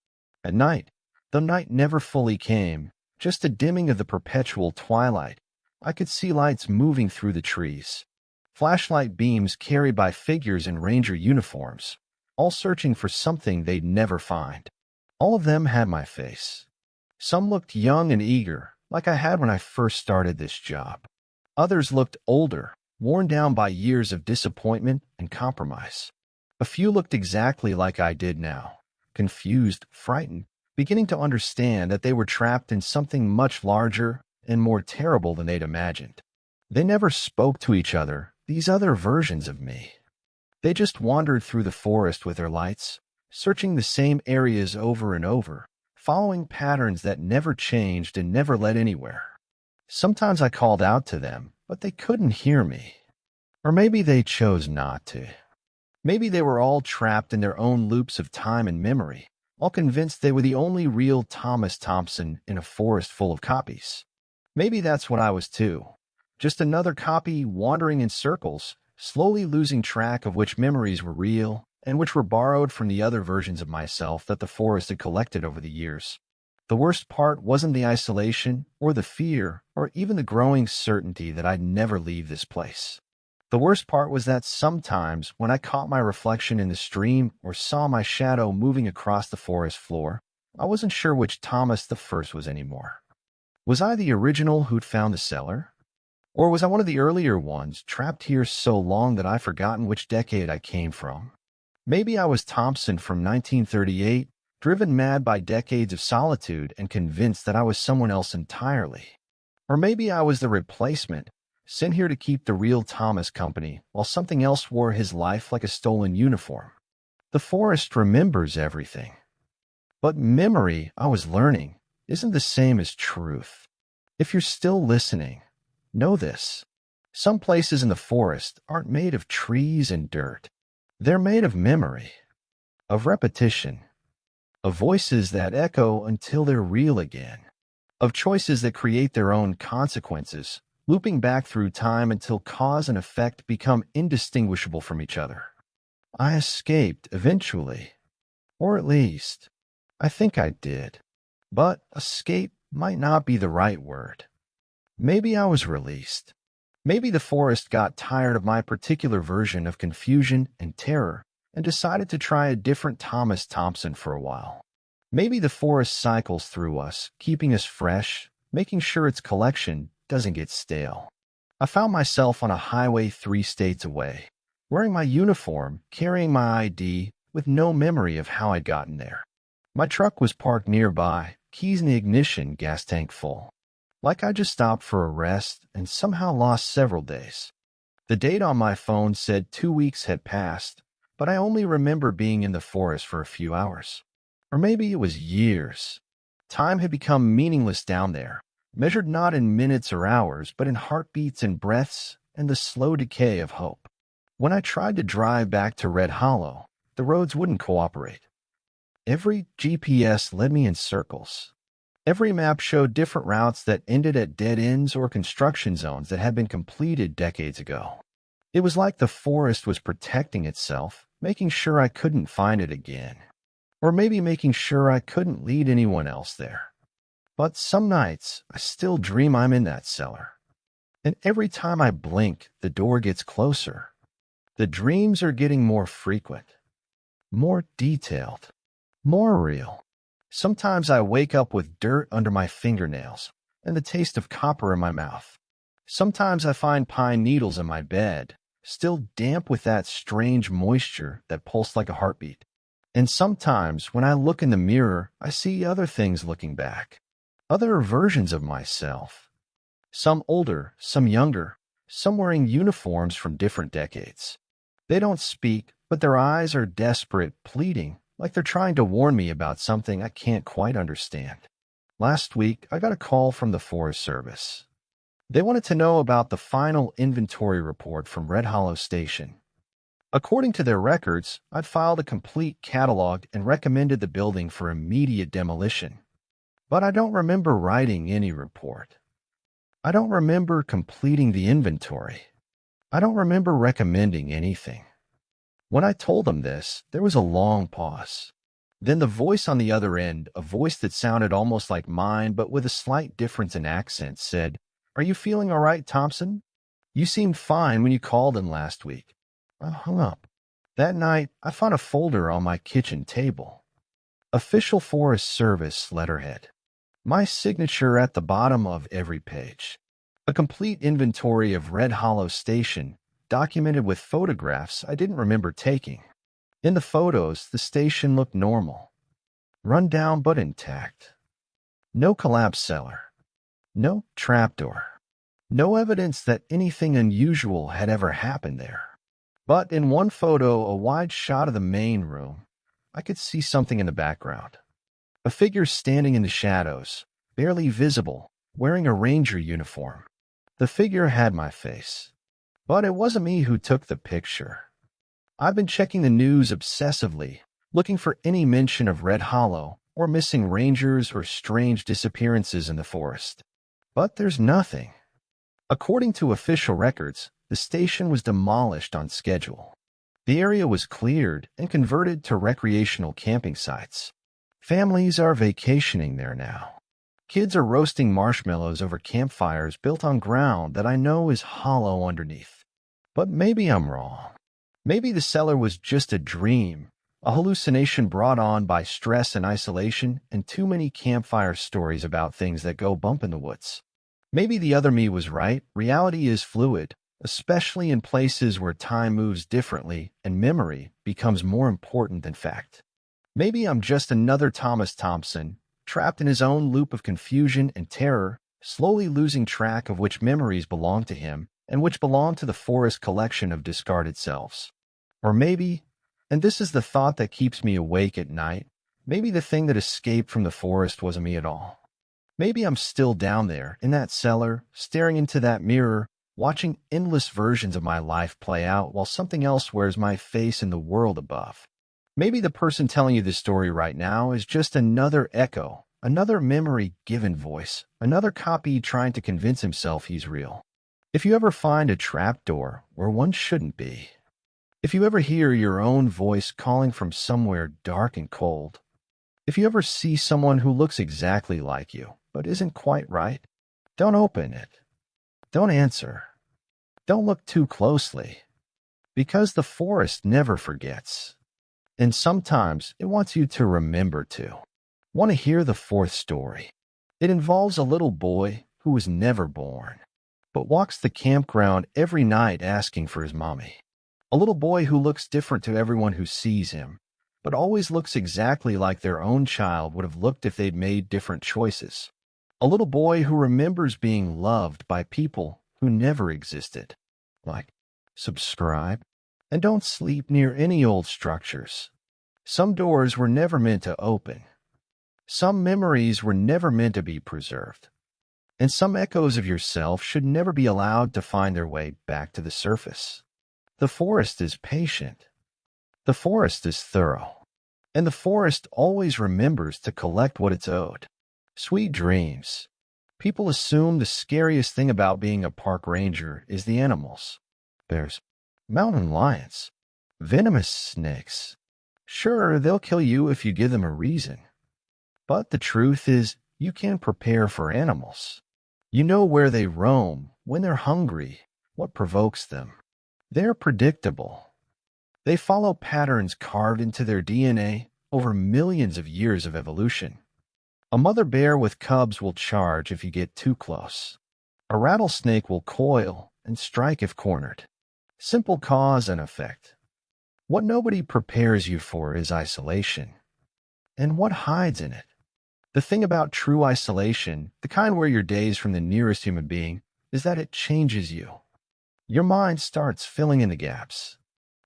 At night, though night never fully came, just a dimming of the perpetual twilight, I could see lights moving through the trees. Flashlight beams carried by figures in ranger uniforms, all searching for something they'd never find. All of them had my face. Some looked young and eager, like I had when I first started this job. Others looked older, worn down by years of disappointment and compromise. A few looked exactly like I did now, confused, frightened, beginning to understand that they were trapped in something much larger and more terrible than they'd imagined. They never spoke to each other, these other versions of me. They just wandered through the forest with their lights, searching the same areas over and over, following patterns that never changed and never led anywhere. Sometimes I called out to them, but they couldn't hear me. Or maybe they chose not to. Maybe they were all trapped in their own loops of time and memory, all convinced they were the only real Thomas Thompson in a forest full of copies. Maybe that's what I was too. Just another copy wandering in circles, slowly losing track of which memories were real and which were borrowed from the other versions of myself that the forest had collected over the years. The worst part wasn't the isolation or the fear or even the growing certainty that I'd never leave this place. The worst part was that sometimes when I caught my reflection in the stream or saw my shadow moving across the forest floor, I wasn't sure which Thomas the First was anymore. Was I the original who'd found the cellar? Or was I one of the earlier ones, trapped here so long that I've forgotten which decade I came from? Maybe I was Thompson from 1938, driven mad by decades of solitude and convinced that I was someone else entirely. Or maybe I was the replacement, sent here to keep the real Thomas company while something else wore his life like a stolen uniform. The forest remembers everything. But memory, I was learning, isn't the same as truth. If you're still listening, know this. Some places in the forest aren't made of trees and dirt. They're made of memory, of repetition, of voices that echo until they're real again, of choices that create their own consequences, looping back through time until cause and effect become indistinguishable from each other. I escaped eventually, or at least, I think I did. But escape might not be the right word. Maybe I was released. Maybe the forest got tired of my particular version of confusion and terror and decided to try a different Thomas Thompson for a while. Maybe the forest cycles through us, keeping us fresh, making sure its collection doesn't get stale. I found myself on a highway 3 states away, wearing my uniform, carrying my ID, with no memory of how I'd gotten there. My truck was parked nearby, keys in the ignition, gas tank full. Like I just stopped for a rest and somehow lost several days. The date on my phone said 2 weeks had passed, but I only remember being in the forest for a few hours. Or maybe it was years. Time had become meaningless down there, measured not in minutes or hours, but in heartbeats and breaths and the slow decay of hope. When I tried to drive back to Red Hollow, the roads wouldn't cooperate. Every GPS led me in circles. Every map showed different routes that ended at dead ends or construction zones that had been completed decades ago. It was like the forest was protecting itself, making sure I couldn't find it again. Or maybe making sure I couldn't lead anyone else there. But some nights, I still dream I'm in that cellar. And every time I blink, the door gets closer. The dreams are getting more frequent, more detailed, more real. Sometimes I wake up with dirt under my fingernails and the taste of copper in my mouth. Sometimes I find pine needles in my bed, still damp with that strange moisture that pulsed like a heartbeat. And sometimes when I look in the mirror, I see other things looking back, other versions of myself. Some older, some younger, some wearing uniforms from different decades. They don't speak, but their eyes are desperate, pleading, like they're trying to warn me about something I can't quite understand. Last week, I got a call from the Forest Service. They wanted to know about the final inventory report from Red Hollow Station. According to their records, I'd filed a complete catalog and recommended the building for immediate demolition. But I don't remember writing any report. I don't remember completing the inventory. I don't remember recommending anything. When I told them this, there was a long pause. Then the voice on the other end, a voice that sounded almost like mine but with a slight difference in accent, said, "Are you feeling all right, Thompson? You seemed fine when you called in last week." I hung up. That night, I found a folder on my kitchen table. Official Forest Service letterhead. My signature at the bottom of every page. A complete inventory of Red Hollow Station, documented with photographs I didn't remember taking. In the photos, the station looked normal, run down but intact. No collapsed cellar, no trapdoor, no evidence that anything unusual had ever happened there. But in one photo, a wide shot of the main room, I could see something in the background. A figure standing in the shadows, barely visible, wearing a ranger uniform. The figure had my face. But it wasn't me who took the picture. I've been checking the news obsessively, looking for any mention of Red Hollow or missing rangers or strange disappearances in the forest. But there's nothing. According to official records, the station was demolished on schedule. The area was cleared and converted to recreational camping sites. Families are vacationing there now. Kids are roasting marshmallows over campfires built on ground that I know is hollow underneath. But maybe I'm wrong. Maybe the cellar was just a dream, a hallucination brought on by stress and isolation and too many campfire stories about things that go bump in the woods. Maybe the other me was right. Reality is fluid, especially in places where time moves differently and memory becomes more important than fact. Maybe I'm just another Thomas Thompson, trapped in his own loop of confusion and terror, slowly losing track of which memories belong to him and which belong to the forest collection of discarded selves. Or maybe, and this is the thought that keeps me awake at night, maybe the thing that escaped from the forest wasn't me at all. Maybe I'm still down there, in that cellar, staring into that mirror, watching endless versions of my life play out while something else wears my face in the world above. Maybe the person telling you this story right now is just another echo, another memory-given voice, another copy trying to convince himself he's real. If you ever find a trapdoor where one shouldn't be, if you ever hear your own voice calling from somewhere dark and cold, if you ever see someone who looks exactly like you but isn't quite right, don't open it. Don't answer. Don't look too closely. Because the forest never forgets. And sometimes it wants you to remember to. Want to hear the fourth story? It involves a little boy who was never born, but walks the campground every night asking for his mommy. A little boy who looks different to everyone who sees him, but always looks exactly like their own child would have looked if they'd made different choices. A little boy who remembers being loved by people who never existed. Like, subscribe, and don't sleep near any old structures. Some doors were never meant to open. Some memories were never meant to be preserved. And some echoes of yourself should never be allowed to find their way back to the surface. The forest is patient. The forest is thorough. And the forest always remembers to collect what it's owed. Sweet dreams. People assume the scariest thing about being a park ranger is the animals. Bears, mountain lions, venomous snakes. Sure, they'll kill you if you give them a reason. But the truth is, you can prepare for animals. You know where they roam, when they're hungry, what provokes them. They're predictable. They follow patterns carved into their DNA over millions of years of evolution. A mother bear with cubs will charge if you get too close. A rattlesnake will coil and strike if cornered. Simple cause and effect. What nobody prepares you for is isolation. And what hides in it? The thing about true isolation, the kind where you're dazed from the nearest human being, is that it changes you. Your mind starts filling in the gaps.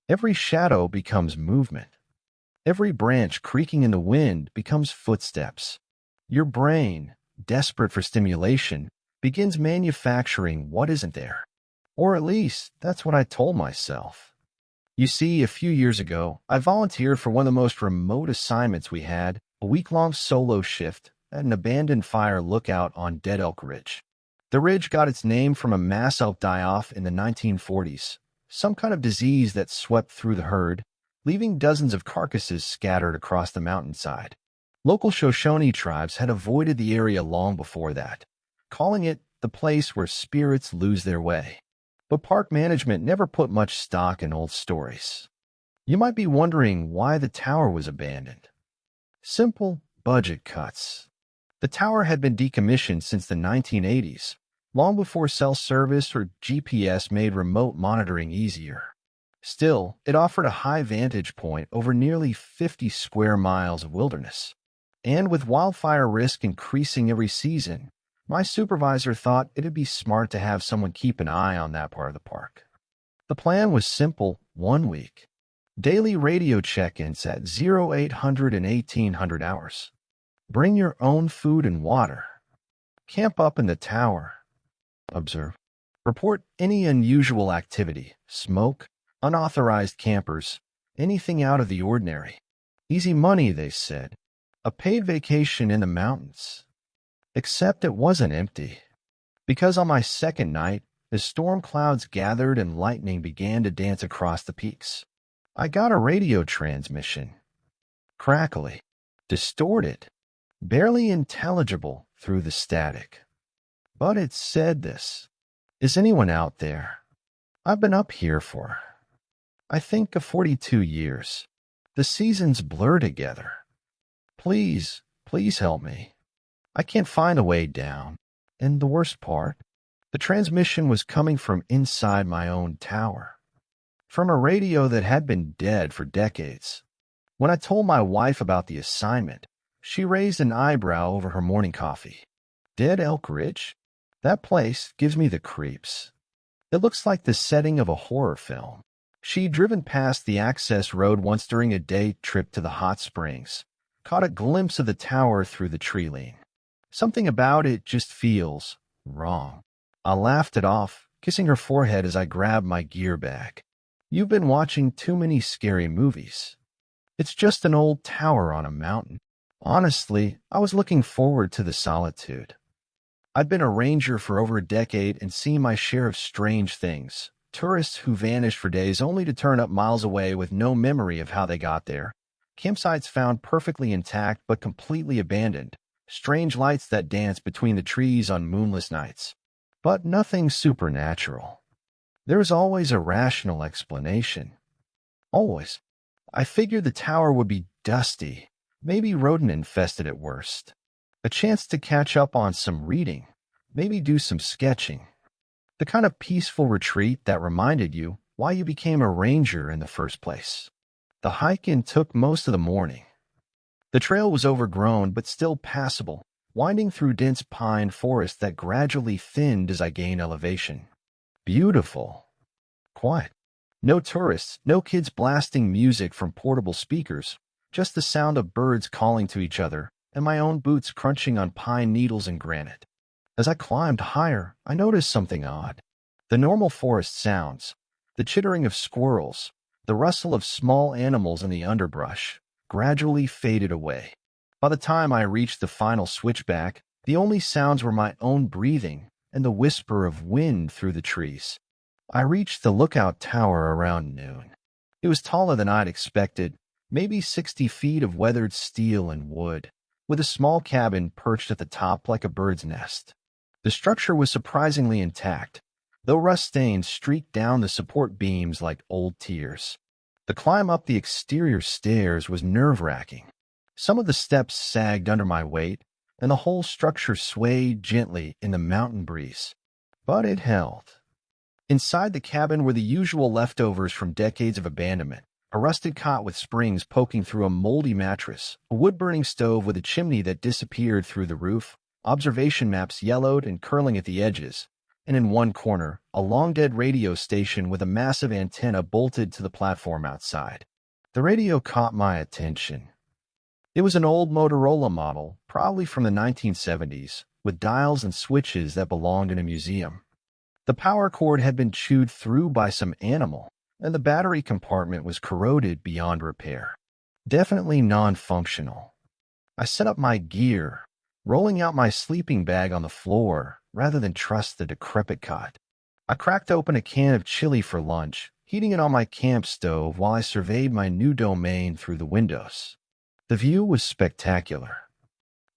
Every shadow becomes movement. Every branch creaking in the wind becomes footsteps. Your brain, desperate for stimulation, begins manufacturing what isn't there. Or at least, that's what I told myself. You see, a few years ago, I volunteered for one of the most remote assignments we had, a week-long solo shift at an abandoned fire lookout on Dead Elk Ridge. The ridge got its name from a mass elk die-off in the 1940s, some kind of disease that swept through the herd, leaving dozens of carcasses scattered across the mountainside. Local Shoshone tribes had avoided the area long before that, calling it the place where spirits lose their way. But park management never put much stock in old stories. You might be wondering why the tower was abandoned. Simple budget cuts. The tower had been decommissioned since the 1980s, long before cell service or GPS made remote monitoring easier. Still, it offered a high vantage point over nearly 50 square miles of wilderness. And with wildfire risk increasing every season, my supervisor thought it'd be smart to have someone keep an eye on that part of the park. The plan was simple: 1 week. Daily radio check-ins at 0800 and 1800 hours. Bring your own food and water. Camp up in the tower. Observe. Report any unusual activity: smoke, unauthorized campers, anything out of the ordinary. Easy money, they said. A paid vacation in the mountains. Except it wasn't empty. Because on my second night, as storm clouds gathered and lightning began to dance across the peaks, I got a radio transmission. Crackly, distorted, barely intelligible through the static. But it said this: "Is anyone out there? I've been up here for, I think, 42 years. The seasons blur together. Please, please help me. I can't find a way down." And the worst part, the transmission was coming from inside my own tower, from a radio that had been dead for decades. When I told my wife about the assignment, she raised an eyebrow over her morning coffee. Dead Elk Ridge? That place gives me the creeps. It looks like the setting of a horror film. She'd driven past the access road once during a day trip to the hot springs, caught a glimpse of the tower through the tree lean. Something about it just feels wrong. I laughed it off, kissing her forehead as I grabbed my gear bag. You've been watching too many scary movies. It's just an old tower on a mountain. Honestly, I was looking forward to the solitude. I'd been a ranger for over a decade and seen my share of strange things. Tourists who vanished for days only to turn up miles away with no memory of how they got there. Campsites found perfectly intact but completely abandoned. Strange lights that dance between the trees on moonless nights. But nothing supernatural. There was always a rational explanation. Always. I figured the tower would be dusty, maybe rodent-infested at worst. A chance to catch up on some reading, maybe do some sketching. The kind of peaceful retreat that reminded you why you became a ranger in the first place. The hike-in took most of the morning. The trail was overgrown but still passable, winding through dense pine forest that gradually thinned as I gained elevation. Beautiful. Quiet. No tourists, no kids blasting music from portable speakers, just the sound of birds calling to each other and my own boots crunching on pine needles and granite. As I climbed higher, I noticed something odd. The normal forest sounds, the chittering of squirrels, the rustle of small animals in the underbrush, gradually faded away. By the time I reached the final switchback, the only sounds were my own breathing and the whisper of wind through the trees. I reached the lookout tower around noon. It was taller than I'd expected, maybe 60 feet of weathered steel and wood, with a small cabin perched at the top like a bird's nest. The structure was surprisingly intact, though rust stains streaked down the support beams like old tears. The climb up the exterior stairs was nerve-wracking. Some of the steps sagged under my weight, and the whole structure swayed gently in the mountain breeze. But it held. Inside the cabin were the usual leftovers from decades of abandonment: a rusted cot with springs poking through a moldy mattress, a wood-burning stove with a chimney that disappeared through the roof, observation maps yellowed and curling at the edges, and in one corner, a long-dead radio station with a massive antenna bolted to the platform outside. The radio caught my attention. It was an old Motorola model, probably from the 1970s, with dials and switches that belonged in a museum. The power cord had been chewed through by some animal, and the battery compartment was corroded beyond repair. Definitely non-functional. I set up my gear, rolling out my sleeping bag on the floor rather than trust the decrepit cot. I cracked open a can of chili for lunch, heating it on my camp stove while I surveyed my new domain through the windows. The view was spectacular.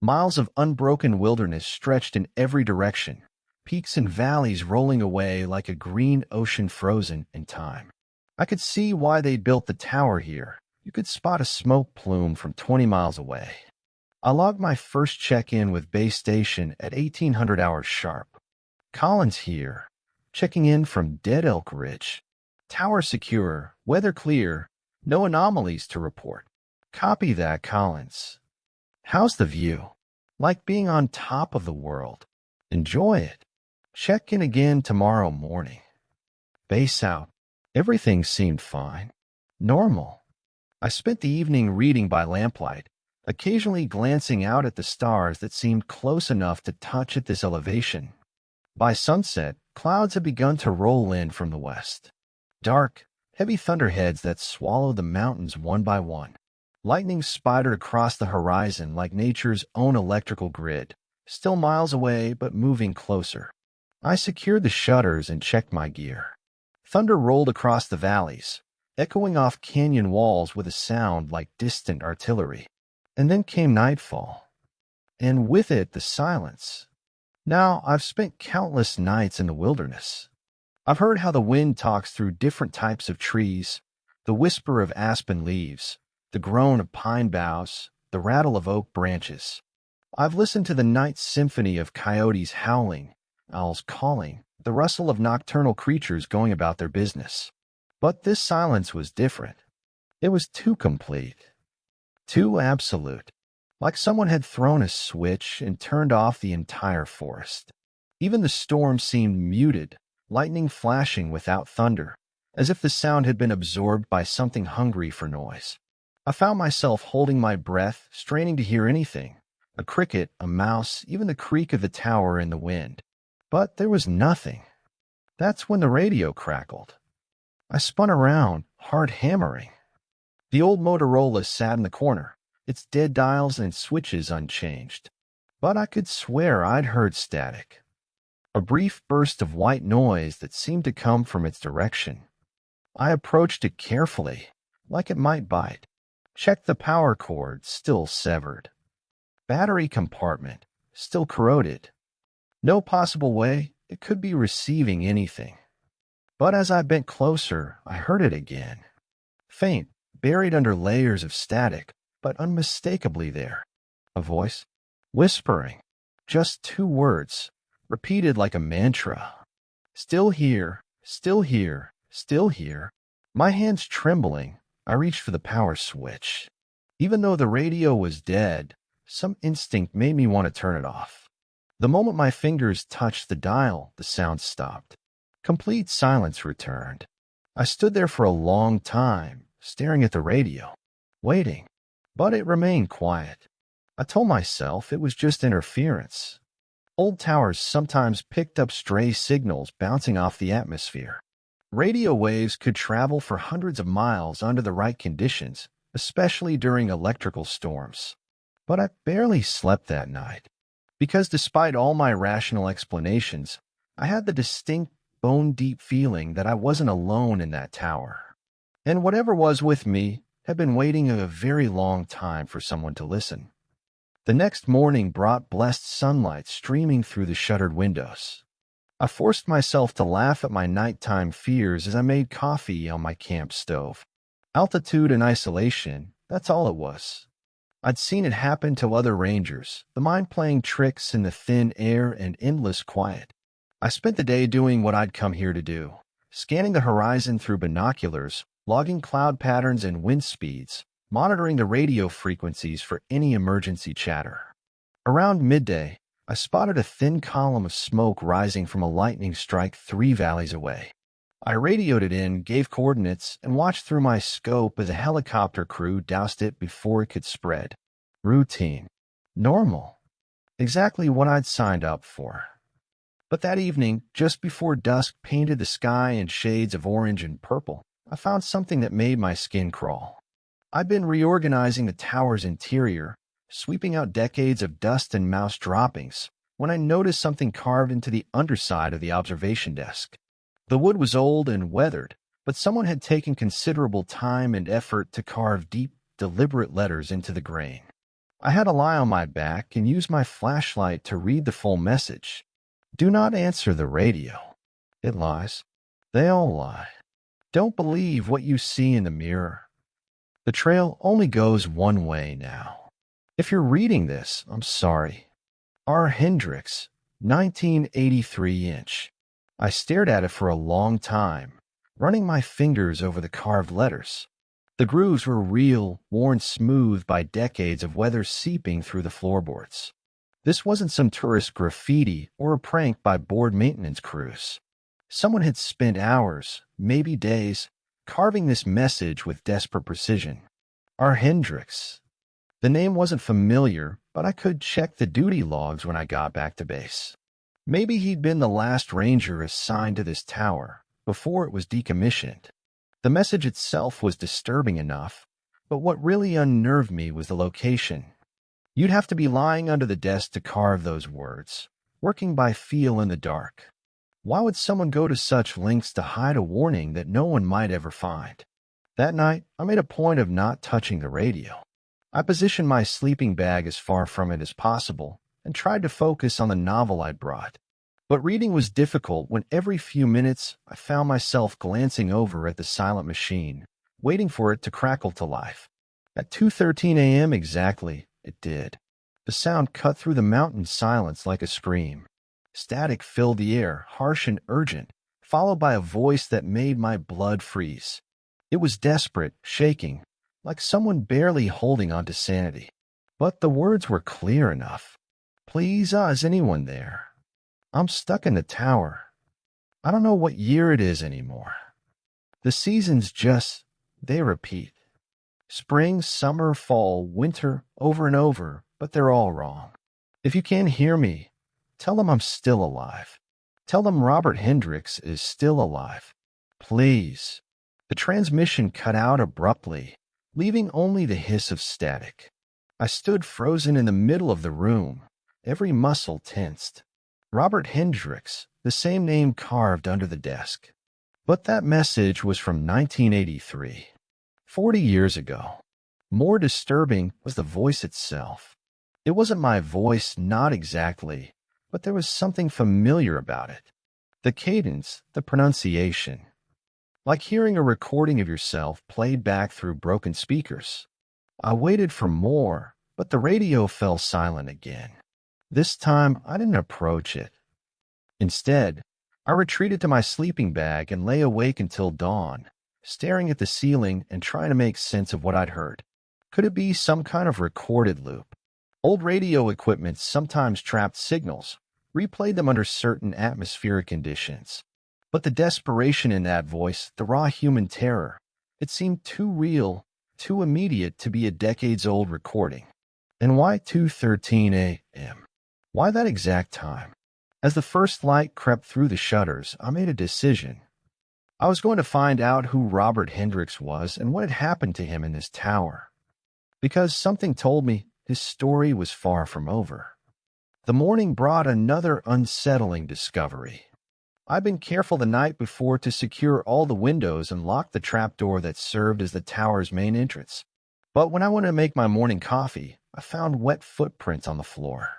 Miles of unbroken wilderness stretched in every direction, peaks and valleys rolling away like a green ocean frozen in time. I could see why they'd built the tower here. You could spot a smoke plume from 20 miles away. I logged my first check-in with base station at 1800 hours sharp. Collins here, checking in from Dead Elk Ridge. Tower secure, weather clear, no anomalies to report. Copy that, Collins. How's the view? Like being on top of the world. Enjoy it. Check in again tomorrow morning. Base out. Everything seemed fine. Normal. I spent the evening reading by lamplight, occasionally glancing out at the stars that seemed close enough to touch at this elevation. By sunset, clouds had begun to roll in from the west. Dark, heavy thunderheads that swallowed the mountains one by one. Lightning spidered across the horizon like nature's own electrical grid, still miles away but moving closer. I secured the shutters and checked my gear. Thunder rolled across the valleys, echoing off canyon walls with a sound like distant artillery. And then came nightfall, and with it the silence. Now, I've spent countless nights in the wilderness. I've heard how the wind talks through different types of trees, the whisper of aspen leaves, the groan of pine boughs, the rattle of oak branches. I've listened to the night symphony of coyotes howling, owls calling, the rustle of nocturnal creatures going about their business. But this silence was different. It was too complete, too absolute, like someone had thrown a switch and turned off the entire forest. Even the storm seemed muted, lightning flashing without thunder, as if the sound had been absorbed by something hungry for noise. I found myself holding my breath, straining to hear anything, a cricket, a mouse, even the creak of the tower in the wind. But there was nothing. That's when the radio crackled. I spun around, hard hammering. The old Motorola sat in the corner, its dead dials and switches unchanged. But I could swear I'd heard static. A brief burst of white noise that seemed to come from its direction. I approached it carefully, like it might bite. Checked the power cord, still severed. Battery compartment, still corroded. No possible way it could be receiving anything. But as I bent closer, I heard it again. Faint, buried under layers of static, but unmistakably there. A voice, whispering, just 2 words, repeated like a mantra. Still here, still here, still here. My hands trembling, I reached for the power switch. Even though the radio was dead, some instinct made me want to turn it off. The moment my fingers touched the dial, the sound stopped. Complete silence returned. I stood there for a long time, staring at the radio, waiting, but it remained quiet. I told myself it was just interference. Old towers sometimes picked up stray signals bouncing off the atmosphere. Radio waves could travel for hundreds of miles under the right conditions, especially during electrical storms. But I barely slept that night, because despite all my rational explanations, I had the distinct, bone-deep feeling that I wasn't alone in that tower. And whatever was with me had been waiting a very long time for someone to listen. The next morning brought blessed sunlight streaming through the shuttered windows. I forced myself to laugh at my nighttime fears as I made coffee on my camp stove. Altitude and isolation, that's all it was. I'd seen it happen to other rangers, the mind playing tricks in the thin air and endless quiet. I spent the day doing what I'd come here to do, scanning the horizon through binoculars, logging cloud patterns and wind speeds, monitoring the radio frequencies for any emergency chatter. Around midday, I spotted a thin column of smoke rising from a lightning strike 3 valleys away. I radioed it in, gave coordinates, and watched through my scope as a helicopter crew doused it before it could spread. Routine. Normal. Exactly what I'd signed up for. But that evening, just before dusk painted the sky in shades of orange and purple, I found something that made my skin crawl. I'd been reorganizing the tower's interior, sweeping out decades of dust and mouse droppings, when I noticed something carved into the underside of the observation desk. The wood was old and weathered, but someone had taken considerable time and effort to carve deep, deliberate letters into the grain. I had a lie on my back and used my flashlight to read the full message. Do not answer the radio. It lies. They all lie. Don't believe what you see in the mirror. The trail only goes one way now. If you're reading this, I'm sorry. R. Hendricks, 1983-inch. I stared at it for a long time, running my fingers over the carved letters. The grooves were real, worn smooth by decades of weather seeping through the floorboards. This wasn't some tourist graffiti or a prank by bored maintenance crews. Someone had spent hours, maybe days, carving this message with desperate precision. R. Hendricks. The name wasn't familiar, but I could check the duty logs when I got back to base. Maybe he'd been the last ranger assigned to this tower, before it was decommissioned. The message itself was disturbing enough, but what really unnerved me was the location. You'd have to be lying under the desk to carve those words, working by feel in the dark. Why would someone go to such lengths to hide a warning that no one might ever find? That night, I made a point of not touching the radio. I positioned my sleeping bag as far from it as possible and tried to focus on the novel I'd brought. But reading was difficult when every few minutes I found myself glancing over at the silent machine, waiting for it to crackle to life. At 2:13 a.m. exactly, it did. The sound cut through the mountain silence like a scream. Static filled the air, harsh and urgent, followed by a voice that made my blood freeze. It was desperate, shaking, like someone barely holding on to sanity. But the words were clear enough. Please, is anyone there? I'm stuck in the tower. I don't know what year it is anymore. The seasons they repeat. Spring, summer, fall, winter, over and over, but they're all wrong. If you can't hear me, tell them I'm still alive. Tell them Robert Hendricks is still alive. Please. The transmission cut out abruptly, leaving only the hiss of static. I stood frozen in the middle of the room, every muscle tensed. Robert Hendricks, the same name carved under the desk. But that message was from 1983, 40 years ago. More disturbing was the voice itself. It wasn't my voice, not exactly, but there was something familiar about it. The cadence, the pronunciation. Like hearing a recording of yourself played back through broken speakers. I waited for more, but the radio fell silent again. This time, I didn't approach it. Instead, I retreated to my sleeping bag and lay awake until dawn, staring at the ceiling and trying to make sense of what I'd heard. Could it be some kind of recorded loop? Old radio equipment sometimes trapped signals, replayed them under certain atmospheric conditions. But the desperation in that voice, the raw human terror, it seemed too real, too immediate to be a decades-old recording. And why 2:13 a.m.? Why that exact time? As the first light crept through the shutters, I made a decision. I was going to find out who Robert Hendricks was and what had happened to him in this tower. Because something told me his story was far from over. The morning brought another unsettling discovery. I'd been careful the night before to secure all the windows and lock the trapdoor that served as the tower's main entrance. But when I went to make my morning coffee, I found wet footprints on the floor.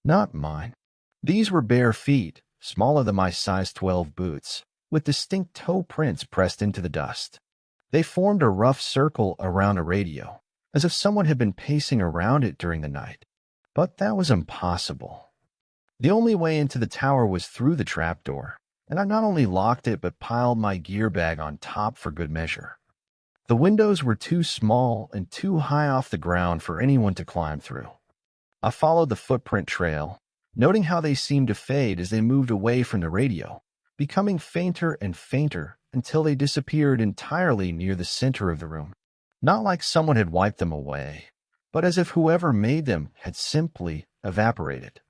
Not mine. These were bare feet, smaller than my size 12 boots, with distinct toe prints pressed into the dust. They formed a rough circle around a radio, as if someone had been pacing around it during the night. But that was impossible. The only way into the tower was through the trapdoor, and I not only locked it but piled my gear bag on top for good measure. The windows were too small and too high off the ground for anyone to climb through. I followed the footprint trail, noting how they seemed to fade as they moved away from the radio, becoming fainter and fainter until they disappeared entirely near the center of the room. Not like someone had wiped them away, but as if whoever made them had simply evaporated.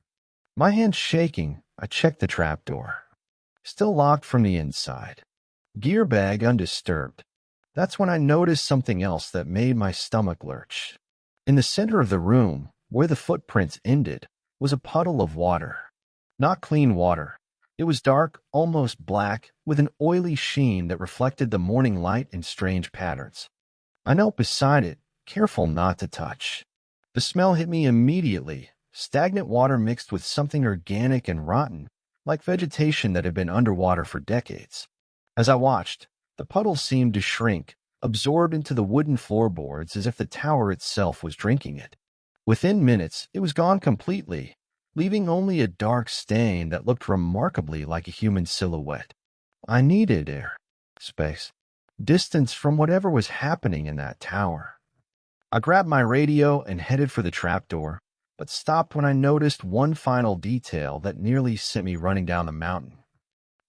My hands shaking, I checked the trapdoor. Still locked from the inside. Gear bag undisturbed. That's when I noticed something else that made my stomach lurch. In the center of the room, where the footprints ended, was a puddle of water. Not clean water. It was dark, almost black, with an oily sheen that reflected the morning light in strange patterns. I knelt beside it, careful not to touch. The smell hit me immediately, stagnant water mixed with something organic and rotten, like vegetation that had been underwater for decades. As I watched, the puddle seemed to shrink, absorbed into the wooden floorboards as if the tower itself was drinking it. Within minutes, it was gone completely, leaving only a dark stain that looked remarkably like a human silhouette. I needed air, space, distance from whatever was happening in that tower. I grabbed my radio and headed for the trapdoor, but stopped when I noticed one final detail that nearly sent me running down the mountain.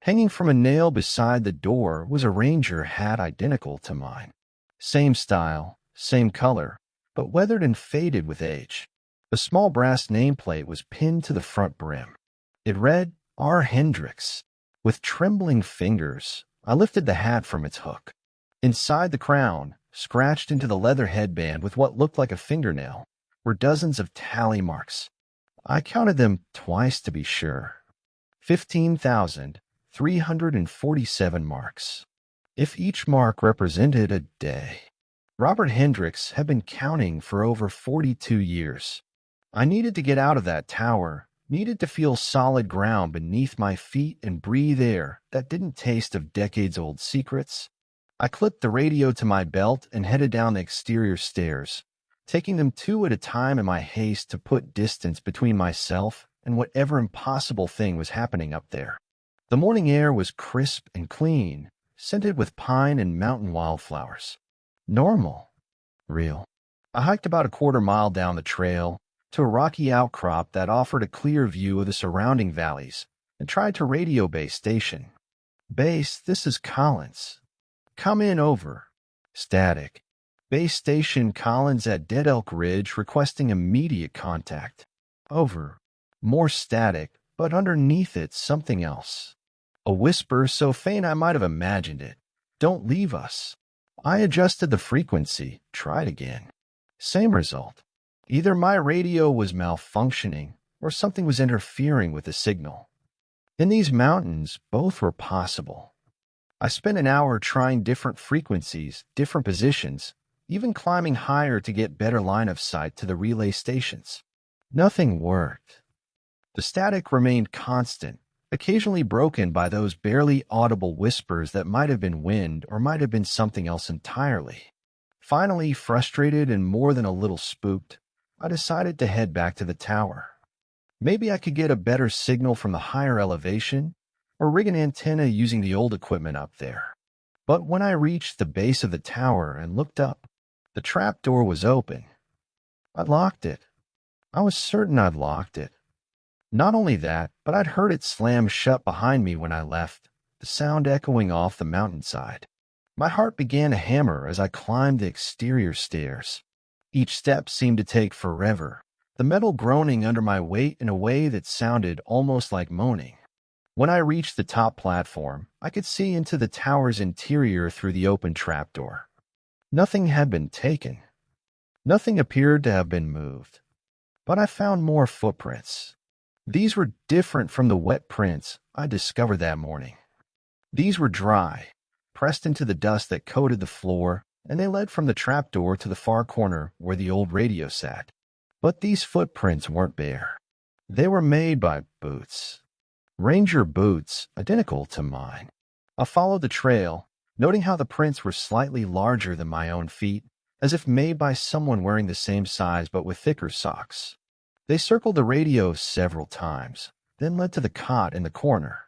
Hanging from a nail beside the door was a ranger hat identical to mine. Same style, same color, but weathered and faded with age. A small brass nameplate was pinned to the front brim. It read, R. Hendricks. With trembling fingers, I lifted the hat from its hook. Inside the crown, scratched into the leather headband with what looked like a fingernail, were dozens of tally marks. I counted them twice to be sure. 15,347 marks. If each mark represented a day. Robert Hendricks had been counting for over 42 years. I needed to get out of that tower, needed to feel solid ground beneath my feet and breathe air that didn't taste of decades-old secrets. I clipped the radio to my belt and headed down the exterior stairs, taking them two at a time in my haste to put distance between myself and whatever impossible thing was happening up there. The morning air was crisp and clean, scented with pine and mountain wildflowers. Normal. Real. I hiked about a quarter-mile down the trail to a rocky outcrop that offered a clear view of the surrounding valleys and tried to radio base station. Base, this is Collins. Come in over. Static. Base station Collins at Dead Elk Ridge requesting immediate contact. Over. More static, but underneath it something else. A whisper so faint I might have imagined it. Don't leave us. I adjusted the frequency, tried again. Same result. Either my radio was malfunctioning or something was interfering with the signal. In these mountains, both were possible. I spent an hour trying different frequencies, different positions, even climbing higher to get better line of sight to the relay stations. Nothing worked. The static remained constant, occasionally broken by those barely audible whispers that might have been wind or might have been something else entirely. Finally, frustrated and more than a little spooked, I decided to head back to the tower. Maybe I could get a better signal from the higher elevation, or rig an antenna using the old equipment up there. But when I reached the base of the tower and looked up, the trapdoor was open. I'd locked it. I was certain I'd locked it. Not only that, but I'd heard it slam shut behind me when I left, the sound echoing off the mountainside. My heart began to hammer as I climbed the exterior stairs. Each step seemed to take forever, the metal groaning under my weight in a way that sounded almost like moaning. When I reached the top platform, I could see into the tower's interior through the open trapdoor. Nothing had been taken. Nothing appeared to have been moved. But I found more footprints. These were different from the wet prints I discovered that morning. These were dry, pressed into the dust that coated the floor, and they led from the trapdoor to the far corner where the old radio sat. But these footprints weren't bare. They were made by boots. Ranger boots, identical to mine. I followed the trail, noting how the prints were slightly larger than my own feet, as if made by someone wearing the same size but with thicker socks. They circled the radio several times, then led to the cot in the corner.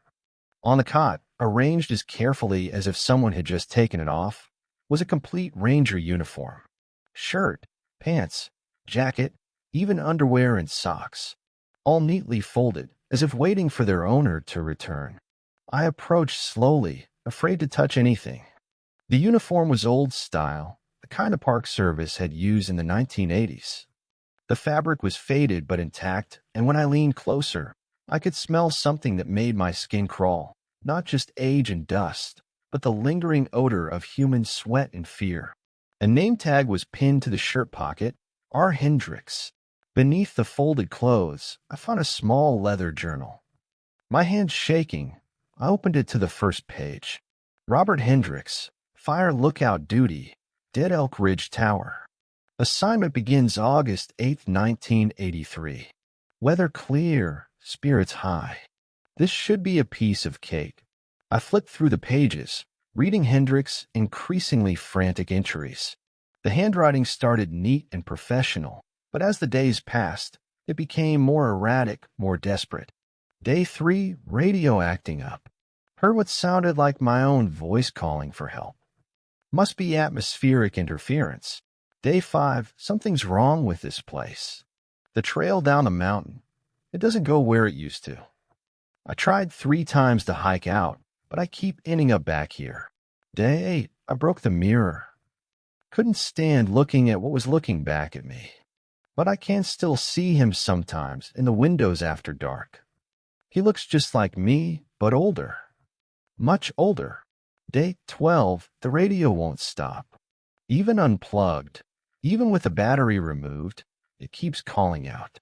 On the cot, arranged as carefully as if someone had just taken it off, was a complete ranger uniform. Shirt, pants, jacket, even underwear and socks, all neatly folded, as if waiting for their owner to return. I approached slowly, afraid to touch anything. The uniform was old style, the kind of Park Service had used in the 1980s. The fabric was faded but intact, and when I leaned closer, I could smell something that made my skin crawl, not just age and dust, but the lingering odor of human sweat and fear. A name tag was pinned to the shirt pocket, R. Hendricks. Beneath the folded clothes, I found a small leather journal. My hands shaking, I opened it to the first page. Robert Hendricks, Fire Lookout Duty, Dead Elk Ridge Tower. Assignment begins August 8, 1983. Weather clear, spirits high. This should be a piece of cake. I flipped through the pages, reading Hendricks' increasingly frantic entries. The handwriting started neat and professional, But as the days passed, it became more erratic, more desperate. Day 3, radio acting up. Heard what sounded like my own voice calling for help. Must be atmospheric interference. Day 5, something's wrong with this place. The trail down the mountain, it doesn't go where it used to. I tried 3 times to hike out, but I keep ending up back here. Day 8, I broke the mirror. Couldn't stand looking at what was looking back at me. But I can still see him sometimes in the windows after dark. He looks just like me, but older. Much older. Day 12, the radio won't stop. Even unplugged, even with the battery removed, it keeps calling out.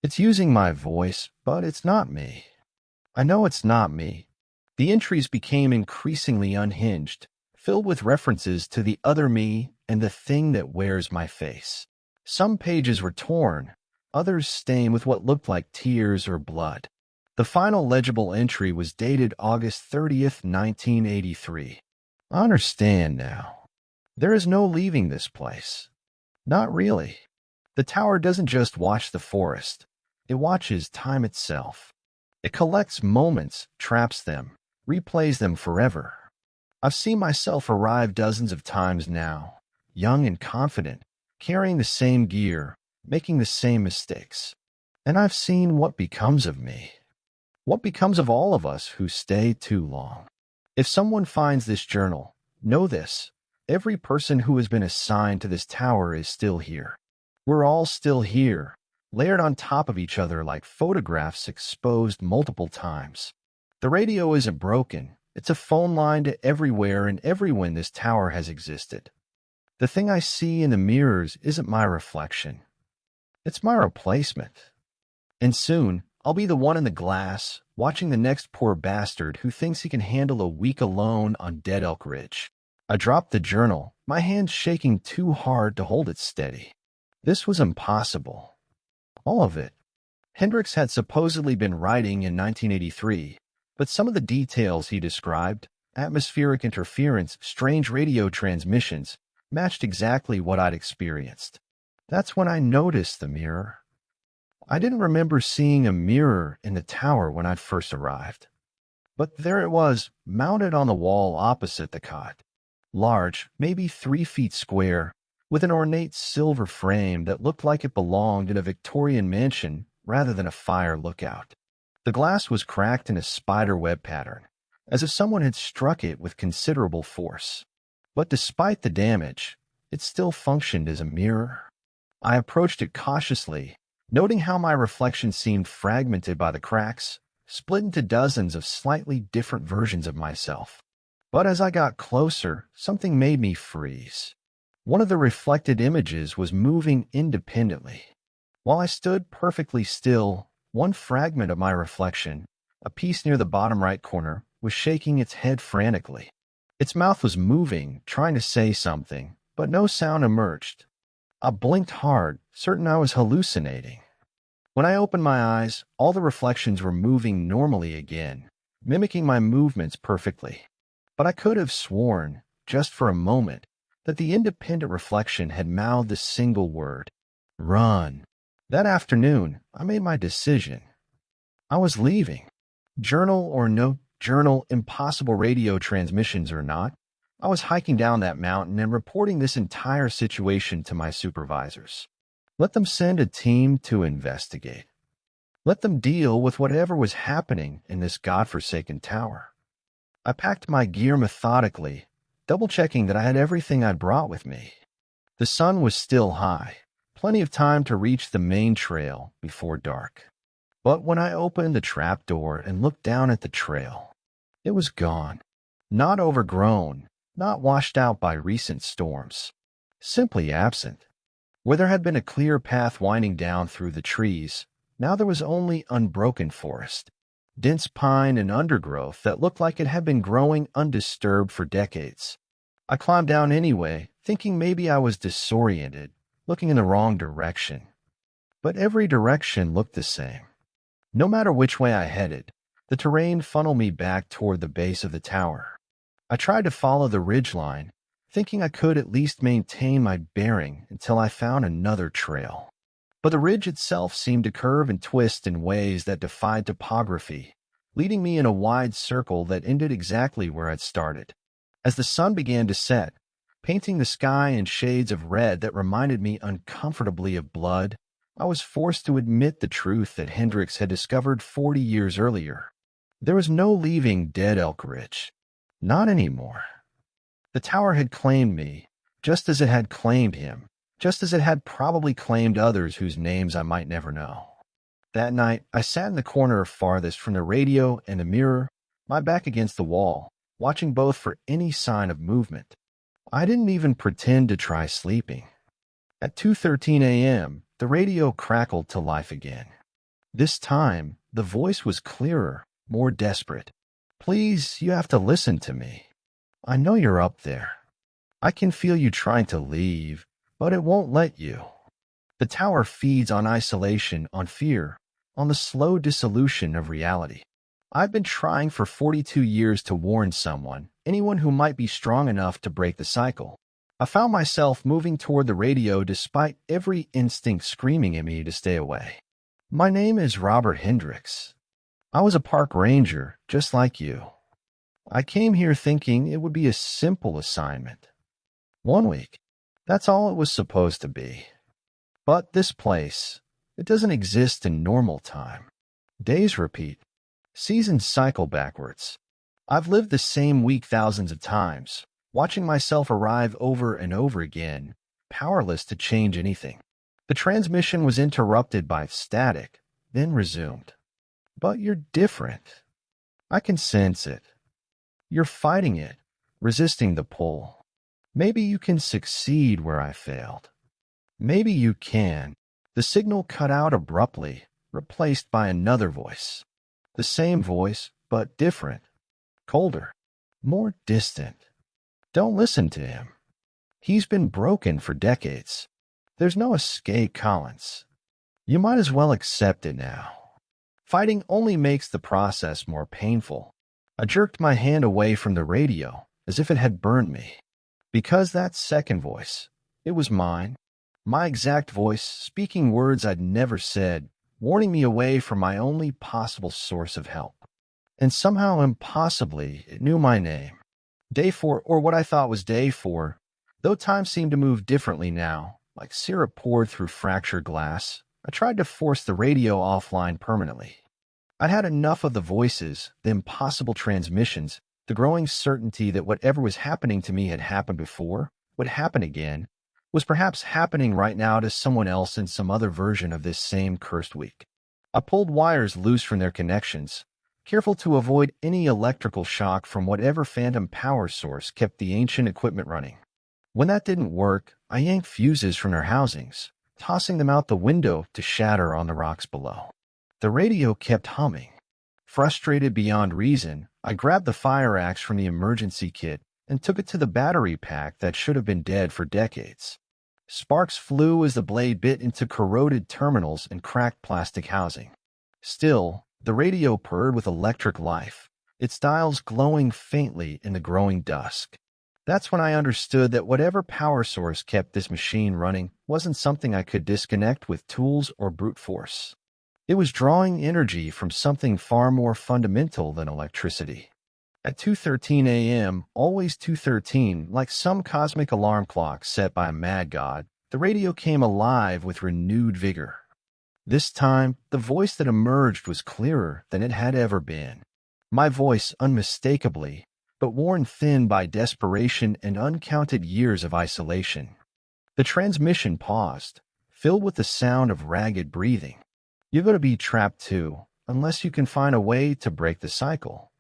It's using my voice, but it's not me. I know it's not me. The entries became increasingly unhinged, filled with references to the other me and the thing that wears my face. Some pages were torn, others stained with what looked like tears or blood. The final legible entry was dated August 30th, 1983. I understand now. There is no leaving this place. Not really. The tower doesn't just watch the forest. It watches time itself. It collects moments, traps them, replays them forever. I've seen myself arrive dozens of times now, young and confident, carrying the same gear, making the same mistakes. And I've seen what becomes of me. What becomes of all of us who stay too long. If someone finds this journal, know this. Every person who has been assigned to this tower is still here. We're all still here, layered on top of each other like photographs exposed multiple times. The radio isn't broken. It's a phone line to everywhere and everyone this tower has existed. The thing I see in the mirrors isn't my reflection. It's my replacement. And soon, I'll be the one in the glass, watching the next poor bastard who thinks he can handle a week alone on Dead Elk Ridge. I dropped the journal, my hands shaking too hard to hold it steady. This was impossible. All of it. Hendricks had supposedly been writing in 1983, but some of the details he described, atmospheric interference, strange radio transmissions, matched exactly what I'd experienced. That's when I noticed the mirror. I didn't remember seeing a mirror in the tower when I'd first arrived. But there it was, mounted on the wall opposite the cot. Large, maybe 3 feet square, with an ornate silver frame that looked like it belonged in a Victorian mansion rather than a fire lookout. The glass was cracked in a spiderweb pattern, as if someone had struck it with considerable force. But despite the damage, it still functioned as a mirror. I approached it cautiously, noting how my reflection seemed fragmented by the cracks, split into dozens of slightly different versions of myself. But as I got closer, something made me freeze. One of the reflected images was moving independently. While I stood perfectly still, one fragment of my reflection, a piece near the bottom right corner, was shaking its head frantically. Its mouth was moving, trying to say something, but no sound emerged. I blinked hard, certain I was hallucinating. When I opened my eyes, all the reflections were moving normally again, mimicking my movements perfectly. But I could have sworn, just for a moment, that the independent reflection had mouthed a single word: run. That afternoon, I made my decision. I was leaving. Journal or no journal, impossible radio transmissions or not, I was hiking down that mountain and reporting this entire situation to my supervisors. Let them send a team to investigate. Let them deal with whatever was happening in this godforsaken tower. I packed my gear methodically, double-checking that I had everything I'd brought with me. The sun was still high, plenty of time to reach the main trail before dark. But when I opened the trap door and looked down at the trail, it was gone. Not overgrown, not washed out by recent storms. Simply absent. Where there had been a clear path winding down through the trees, now there was only unbroken forest. Dense pine and undergrowth that looked like it had been growing undisturbed for decades. I climbed down anyway, thinking maybe I was disoriented, looking in the wrong direction. But every direction looked the same. No matter which way I headed, the terrain funneled me back toward the base of the tower. I tried to follow the ridgeline, thinking I could at least maintain my bearing until I found another trail. But the ridge itself seemed to curve and twist in ways that defied topography, leading me in a wide circle that ended exactly where I'd started. As the sun began to set, painting the sky in shades of red that reminded me uncomfortably of blood, I was forced to admit the truth that Hendrix had discovered 40 years earlier. There was no leaving Dead Elk Ridge. Not anymore. The tower had claimed me, just as it had claimed him, just as it had probably claimed others whose names I might never know. That night, I sat in the corner farthest from the radio and the mirror, my back against the wall, watching both for any sign of movement. I didn't even pretend to try sleeping. At 2:13 a.m., the radio crackled to life again. This time, the voice was clearer, more desperate. "Please, you have to listen to me. I know you're up there. I can feel you trying to leave, but it won't let you." The tower feeds on isolation, on fear, on the slow dissolution of reality. I've been trying for 42 years to warn someone, anyone who might be strong enough to break the cycle. I found myself moving toward the radio despite every instinct screaming at me to stay away. "My name is Robert Hendricks. I was a park ranger, just like you. I came here thinking it would be a simple assignment. 1 week. That's all it was supposed to be. But this place, it doesn't exist in normal time. Days repeat. Seasons cycle backwards. I've lived the same week thousands of times, watching myself arrive over and over again, powerless to change anything." The transmission was interrupted by static, then resumed. "But you're different. I can sense it. You're fighting it, resisting the pull. Maybe you can succeed where I failed. Maybe you can." The signal cut out abruptly, replaced by another voice. The same voice, but different. Colder. More distant. "Don't listen to him. He's been broken for decades. There's no escape, Collins. You might as well accept it now. Fighting only makes the process more painful." I jerked my hand away from the radio, as if it had burned me. Because that second voice, it was mine. My exact voice, speaking words I'd never said, warning me away from my only possible source of help. And somehow, impossibly, it knew my name. Day 4, or what I thought was day 4, though time seemed to move differently now, like syrup poured through fractured glass, I tried to force the radio offline permanently. I'd had enough of the voices, the impossible transmissions, the growing certainty that whatever was happening to me had happened before, would happen again, was perhaps happening right now to someone else in some other version of this same cursed week. I pulled wires loose from their connections, careful to avoid any electrical shock from whatever phantom power source kept the ancient equipment running. When that didn't work, I yanked fuses from their housings, tossing them out the window to shatter on the rocks below. The radio kept humming. Frustrated beyond reason, I grabbed the fire axe from the emergency kit and took it to the battery pack that should have been dead for decades. Sparks flew as the blade bit into corroded terminals and cracked plastic housing. Still, the radio purred with electric life, its dials glowing faintly in the growing dusk. That's when I understood that whatever power source kept this machine running wasn't something I could disconnect with tools or brute force. It was drawing energy from something far more fundamental than electricity. At 2:13 a.m., always 2:13, like some cosmic alarm clock set by a mad god, the radio came alive with renewed vigor. This time, the voice that emerged was clearer than it had ever been. My voice, unmistakably, but worn thin by desperation and uncounted years of isolation. The transmission paused, filled with the sound of ragged breathing. "You're going to be trapped too, unless you can find a way to break the cycle.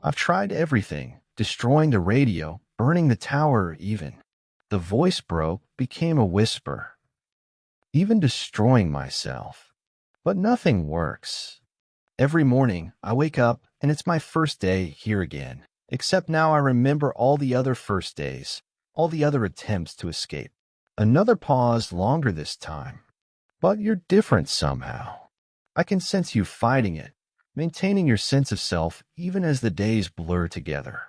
I've tried everything, destroying the radio, burning the tower even." The voice broke, became a whisper. "Even destroying myself. But nothing works. Every morning, I wake up, and it's my first day here again. Except now I remember all the other first days, all the other attempts to escape." Another pause, longer this time. "But you're different somehow. I can sense you fighting it, maintaining your sense of self even as the days blur together.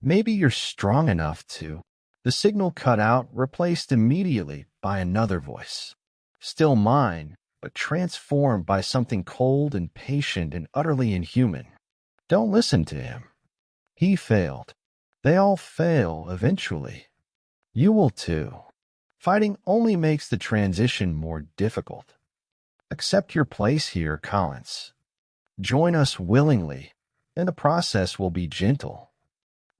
Maybe you're strong enough to." The signal cut out, replaced immediately by another voice. Still mine, but transformed by something cold and patient and utterly inhuman. Don't listen to him. He failed. They all fail eventually. You will too. Fighting only makes the transition more difficult. Accept your place here, Collins. Join us willingly, and the process will be gentle.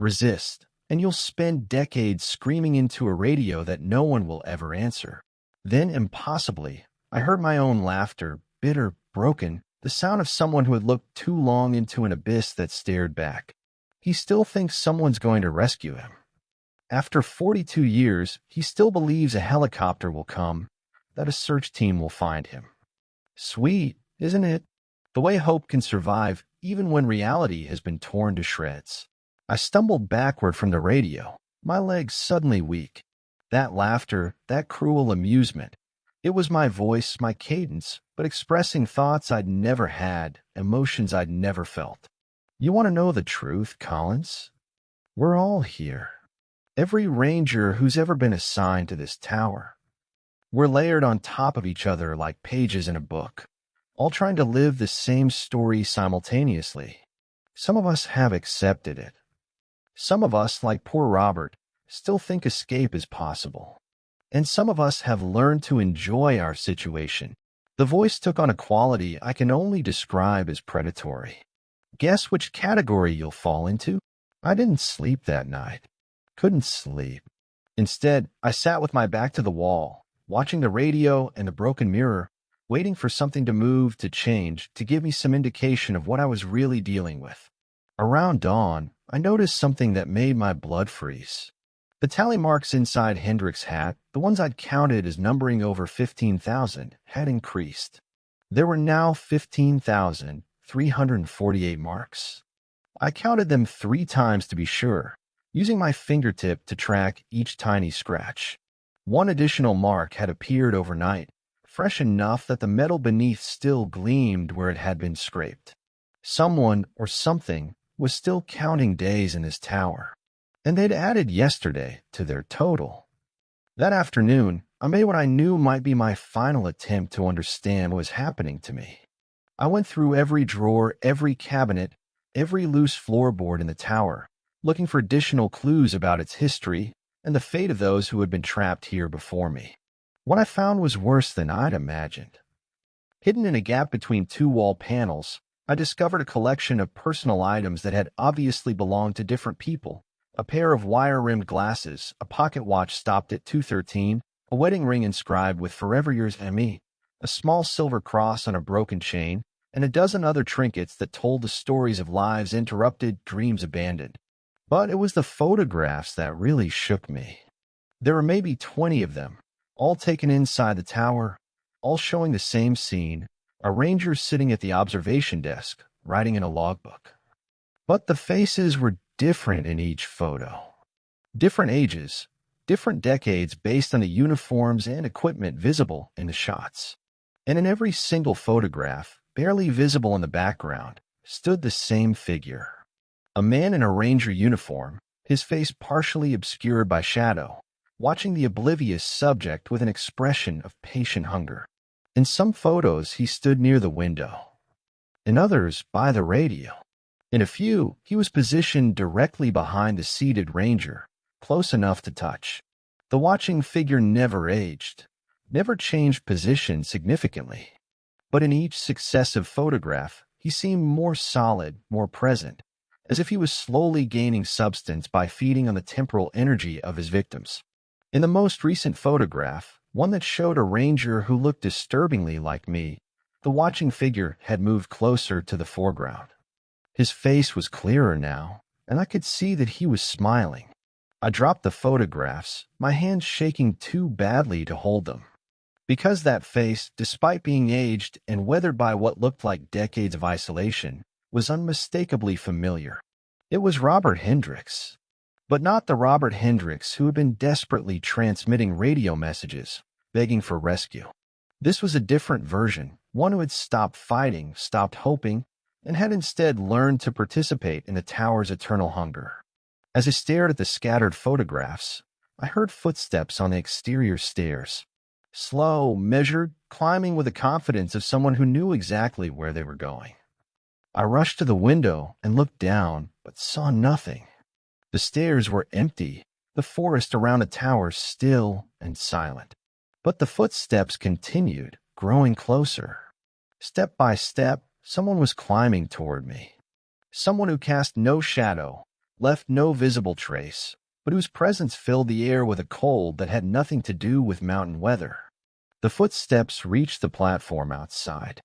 Resist, and you'll spend decades screaming into a radio that no one will ever answer. Then, impossibly, I heard my own laughter, bitter, broken, the sound of someone who had looked too long into an abyss that stared back. He still thinks someone's going to rescue him. After 42 years, he still believes a helicopter will come, that a search team will find him. Sweet, isn't it? The way hope can survive even when reality has been torn to shreds. I stumbled backward from the radio, my legs suddenly weak. That laughter, that cruel amusement. It was my voice, my cadence, but expressing thoughts I'd never had, emotions I'd never felt. You want to know the truth, Collins? We're all here. Every ranger who's ever been assigned to this tower. We're layered on top of each other like pages in a book, all trying to live the same story simultaneously. Some of us have accepted it. Some of us, like poor Robert, still think escape is possible. And some of us have learned to enjoy our situation. The voice took on a quality I can only describe as predatory. Guess which category you'll fall into? I didn't sleep that night. Couldn't sleep. Instead, I sat with my back to the wall, watching the radio and the broken mirror, waiting for something to move, to change, to give me some indication of what I was really dealing with. Around dawn, I noticed something that made my blood freeze. The tally marks inside Hendrick's hat, the ones I'd counted as numbering over 15,000, had increased. There were now 15,348 marks. I counted them 3 times to be sure, using my fingertip to track each tiny scratch. One additional mark had appeared overnight, fresh enough that the metal beneath still gleamed where it had been scraped. Someone or something was still counting days in this tower, and they'd added yesterday to their total. That afternoon, I made what I knew might be my final attempt to understand what was happening to me. I went through every drawer, every cabinet, every loose floorboard in the tower, looking for additional clues about its history and the fate of those who had been trapped here before me. What I found was worse than I'd imagined. Hidden in a gap between 2 wall panels, I discovered a collection of personal items that had obviously belonged to different people. A pair of wire-rimmed glasses, a pocket watch stopped at 213, a wedding ring inscribed with "Forever Yours Amy," a small silver cross on a broken chain, and a dozen other trinkets that told the stories of lives interrupted, dreams abandoned. But it was the photographs that really shook me. There were maybe 20 of them, all taken inside the tower, all showing the same scene, a ranger sitting at the observation desk, writing in a logbook. But the faces were different in each photo. Different ages, different decades based on the uniforms and equipment visible in the shots. And in every single photograph, barely visible in the background, stood the same figure. A man in a ranger uniform, his face partially obscured by shadow, watching the oblivious subject with an expression of patient hunger. In some photos, he stood near the window. In others, by the radio. In a few, he was positioned directly behind the seated ranger, close enough to touch. The watching figure never aged, never changed position significantly. But in each successive photograph, he seemed more solid, more present, as if he was slowly gaining substance by feeding on the temporal energy of his victims. In the most recent photograph, one that showed a ranger who looked disturbingly like me, the watching figure had moved closer to the foreground. His face was clearer now, and I could see that he was smiling. I dropped the photographs, my hands shaking too badly to hold them. Because that face, despite being aged and weathered by what looked like decades of isolation, was unmistakably familiar. It was Robert Hendricks. But not the Robert Hendricks who had been desperately transmitting radio messages, begging for rescue. This was a different version, one who had stopped fighting, stopped hoping, and had instead learned to participate in the tower's eternal hunger. As I stared at the scattered photographs, I heard footsteps on the exterior stairs. Slow, measured, climbing with the confidence of someone who knew exactly where they were going. I rushed to the window and looked down, but saw nothing. The stairs were empty, the forest around the tower still and silent. But the footsteps continued, growing closer. Step by step, someone was climbing toward me. Someone who cast no shadow, left no visible trace, but whose presence filled the air with a cold that had nothing to do with mountain weather. The footsteps reached the platform outside.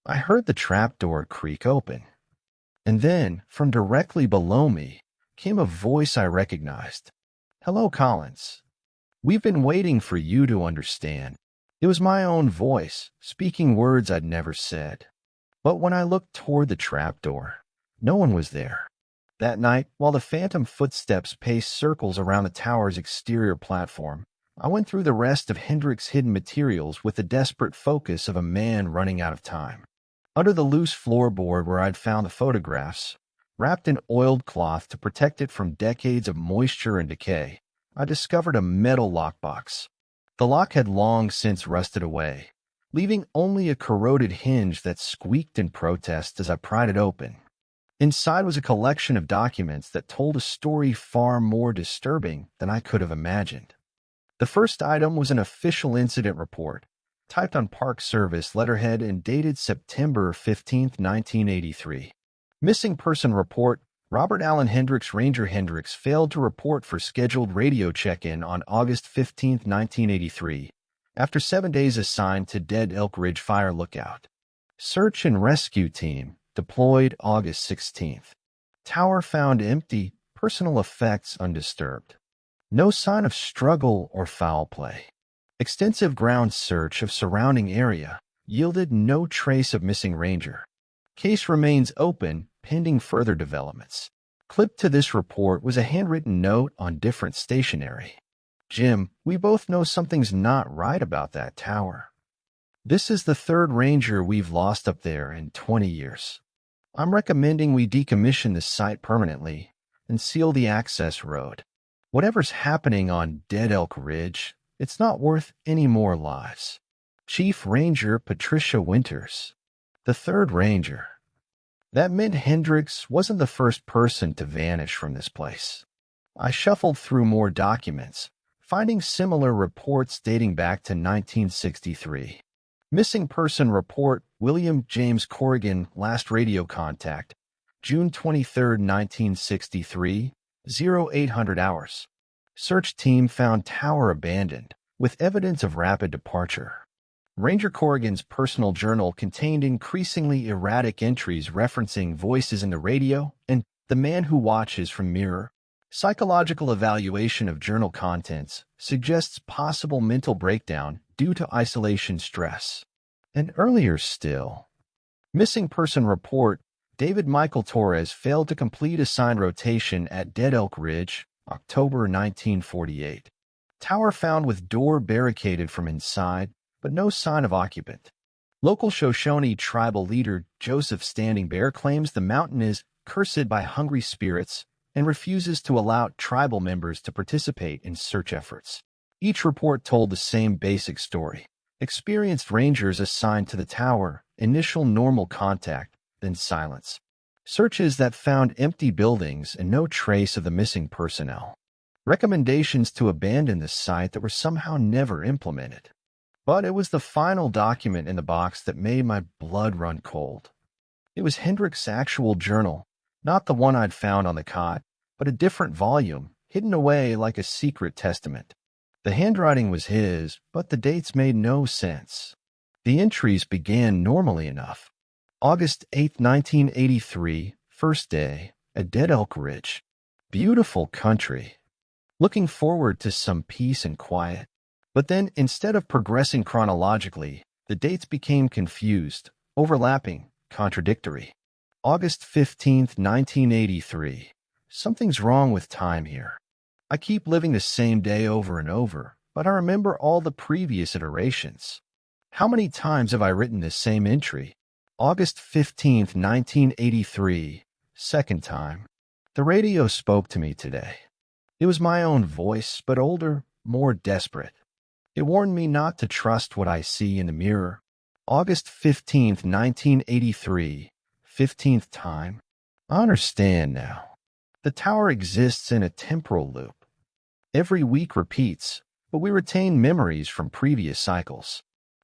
I heard the trapdoor creak open. And then, from directly below me, came a voice I recognized. "Hello, Collins. We've been waiting for you to understand." It was my own voice, speaking words I'd never said. But when I looked toward the trapdoor, no one was there. That night, while the phantom footsteps paced circles around the tower's exterior platform, I went through the rest of Hendrik's hidden materials with the desperate focus of a man running out of time. Under the loose floorboard where I'd found the photographs, wrapped in oiled cloth to protect it from decades of moisture and decay, I discovered a metal lockbox. The lock had long since rusted away, leaving only a corroded hinge that squeaked in protest as I pried it open. Inside was a collection of documents that told a story far more disturbing than I could have imagined. The first item was an official incident report, typed on Park Service letterhead and dated September 15, 1983. Missing person report: Robert Allen Hendricks. Ranger Hendricks failed to report for scheduled radio check-in on August 15, 1983, after 7 days assigned to Dead Elk Ridge Fire Lookout. Search and rescue team deployed August 16th. Tower found empty, personal effects undisturbed. No sign of struggle or foul play. Extensive ground search of surrounding area yielded no trace of missing ranger. Case remains open, pending further developments. Clipped to this report was a handwritten note on different stationery. "Jim, we both know something's not right about that tower. This is the third ranger we've lost up there in 20 years. I'm recommending we decommission the site permanently and seal the access road. Whatever's happening on Dead Elk Ridge, it's not worth any more lives. Chief Ranger Patricia Winters." The third ranger. That meant Hendricks wasn't the first person to vanish from this place. I shuffled through more documents, finding similar reports dating back to 1963. Missing person report: William James Corrigan, last radio contact, June 23, 1963, 0800 hours. Search team found tower abandoned, with evidence of rapid departure. Ranger Corrigan's personal journal contained increasingly erratic entries referencing voices in the radio and the man who watches from mirror. Psychological evaluation of journal contents suggests possible mental breakdown due to isolation stress. And earlier still, missing person report: David Michael Torres failed to complete assigned rotation at Dead Elk Ridge, October 1948. Tower found with door barricaded from inside, but no sign of occupant. Local Shoshone tribal leader Joseph Standing Bear claims the mountain is cursed by hungry spirits and refuses to allow tribal members to participate in search efforts. Each report told the same basic story. Experienced rangers assigned to the tower, initial normal contact, then silence. Searches that found empty buildings and no trace of the missing personnel. Recommendations to abandon the site that were somehow never implemented. But it was the final document in the box that made my blood run cold. It was Hendricks' actual journal, not the one I'd found on the cot, but a different volume, hidden away like a secret testament. The handwriting was his, but the dates made no sense. The entries began normally enough. August 8, 1983, first day, at Dead Elk Ridge. Beautiful country. Looking forward to some peace and quiet. But then, instead of progressing chronologically, the dates became confused, overlapping, contradictory. August 15, 1983. Something's wrong with time here. I keep living the same day over and over, but I remember all the previous iterations. How many times have I written this same entry? August 15, 1983. Second time. The radio spoke to me today. It was my own voice, but older, more desperate. It warned me not to trust what I see in the mirror. August 15th, 1983. 15th time. I understand now. The tower exists in a temporal loop. Every week repeats, but we retain memories from previous cycles.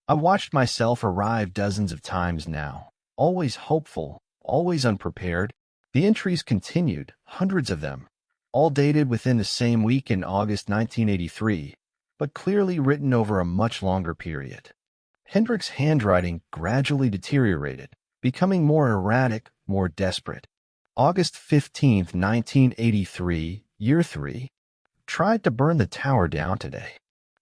I've watched myself arrive dozens of times now, always hopeful, always unprepared. The entries continued, hundreds of them, all dated within the same week in August 1983, but clearly written over a much longer period. Hendrik's handwriting gradually deteriorated, becoming more erratic, more desperate. August 15th, 1983, Year 3. Tried to burn the tower down today.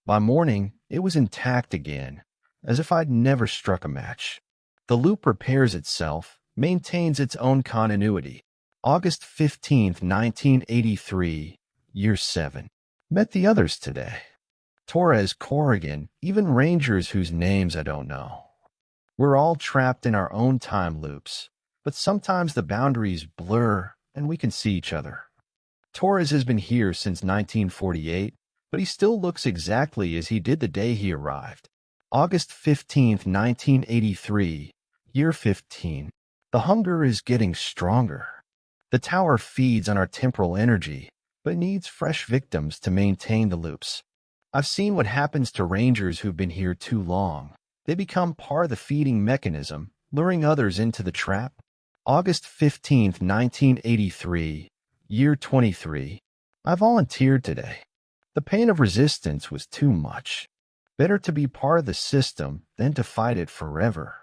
By morning, it was intact again, as if I'd never struck a match. The loop repairs itself, maintains its own continuity. August 15th, 1983, Year 7. Met the others today. Torres, Corrigan, even rangers whose names I don't know. We're all trapped in our own time loops, but sometimes the boundaries blur and we can see each other. Torres has been here since 1948, but he still looks exactly as he did the day he arrived. August 15th, 1983, Year 15. The hunger is getting stronger. The tower feeds on our temporal energy, but needs fresh victims to maintain the loops. I've seen what happens to rangers who've been here too long. They become part of the feeding mechanism, luring others into the trap. August 15th, 1983, Year 23. I volunteered today. The pain of resistance was too much. Better to be part of the system than to fight it forever.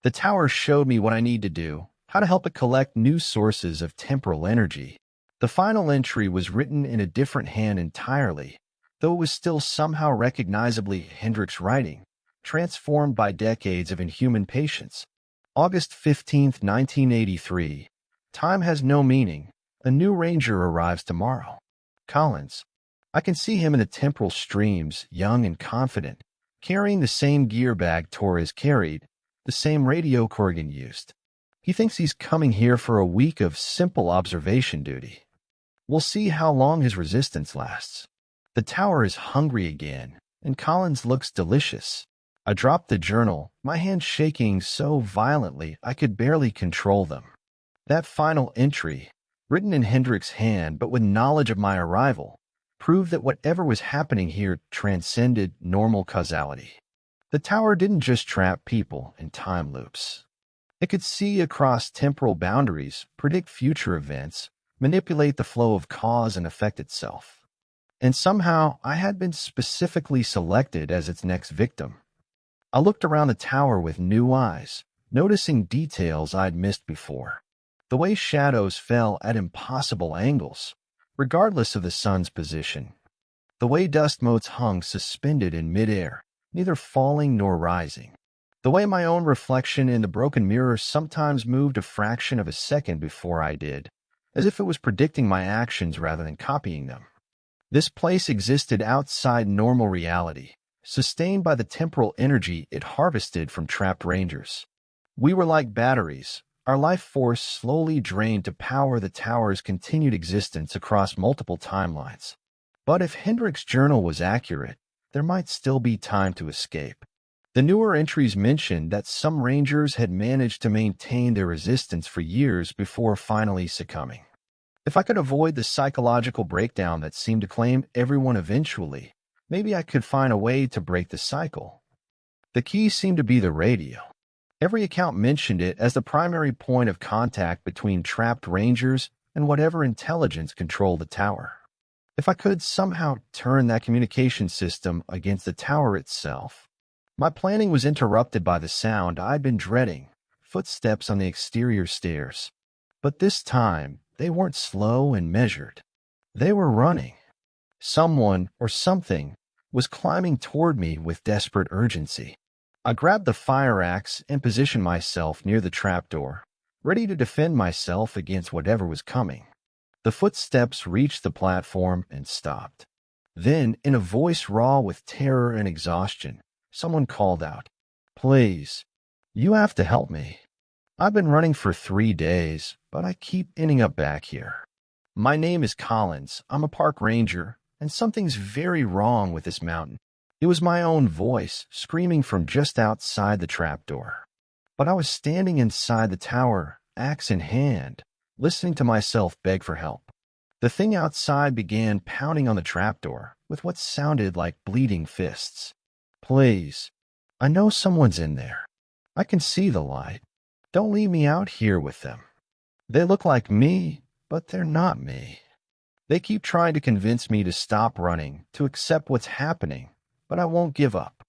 The tower showed me what I need to do, how to help it collect new sources of temporal energy. The final entry was written in a different hand entirely, though it was still somehow recognizably Hendrik's writing, transformed by decades of inhuman patience. August 15th, 1983. Time has no meaning. A new ranger arrives tomorrow. Collins. I can see him in the temporal streams, young and confident, carrying the same gear bag Torres carried, the same radio Corrigan used. He thinks he's coming here for a week of simple observation duty. We'll see how long his resistance lasts. The tower is hungry again, and Collins looks delicious. I dropped the journal, my hands shaking so violently I could barely control them. That final entry, written in Hendrik's hand but with knowledge of my arrival, proved that whatever was happening here transcended normal causality. The tower didn't just trap people in time loops. It could see across temporal boundaries, predict future events, manipulate the flow of cause and effect itself. And somehow I had been specifically selected as its next victim. I looked around the tower with new eyes, noticing details I'd missed before. The way shadows fell at impossible angles, regardless of the sun's position. The way dust motes hung suspended in midair, neither falling nor rising. The way my own reflection in the broken mirror sometimes moved a fraction of a second before I did, as if it was predicting my actions rather than copying them. This place existed outside normal reality, sustained by the temporal energy it harvested from trapped rangers. We were like batteries, our life force slowly drained to power the tower's continued existence across multiple timelines. But if Hendrik's journal was accurate, there might still be time to escape. The newer entries mentioned that some rangers had managed to maintain their resistance for years before finally succumbing. If I could avoid the psychological breakdown that seemed to claim everyone eventually, maybe I could find a way to break the cycle. The key seemed to be the radio. Every account mentioned it as the primary point of contact between trapped rangers and whatever intelligence controlled the tower. If I could somehow turn that communication system against the tower itself. My planning was interrupted by the sound I'd been dreading, footsteps on the exterior stairs. But this time, they weren't slow and measured. They were running. Someone or something was climbing toward me with desperate urgency. I grabbed the fire axe and positioned myself near the trapdoor, ready to defend myself against whatever was coming. The footsteps reached the platform and stopped. Then, in a voice raw with terror and exhaustion, someone called out, "Please, you have to help me. I've been running for 3 days, but I keep ending up back here. My name is Collins. I'm a park ranger, and something's very wrong with this mountain. It was my own voice screaming from just outside the trapdoor. But I was standing inside the tower, axe in hand, listening to myself beg for help. The thing outside began pounding on the trapdoor with what sounded like bleeding fists. Please, I know someone's in there. I can see the light. Don't leave me out here with them. They look like me, but they're not me. They keep trying to convince me to stop running, to accept what's happening, but I won't give up.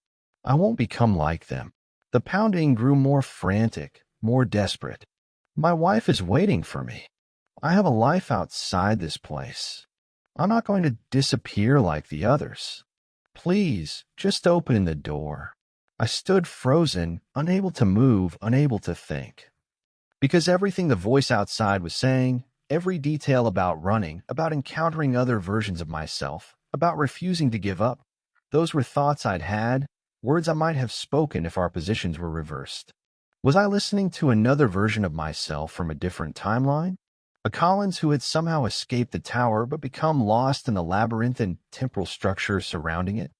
I won't become like them. The pounding grew more frantic, more desperate. My wife is waiting for me. I have a life outside this place. I'm not going to disappear like the others. Please, just open the door. I stood frozen, unable to move, unable to think. Because everything the voice outside was saying, every detail about running, about encountering other versions of myself, about refusing to give up, those were thoughts I'd had, words I might have spoken if our positions were reversed. Was I listening to another version of myself from a different timeline? A Collins who had somehow escaped the tower but become lost in the labyrinth and temporal structure surrounding it?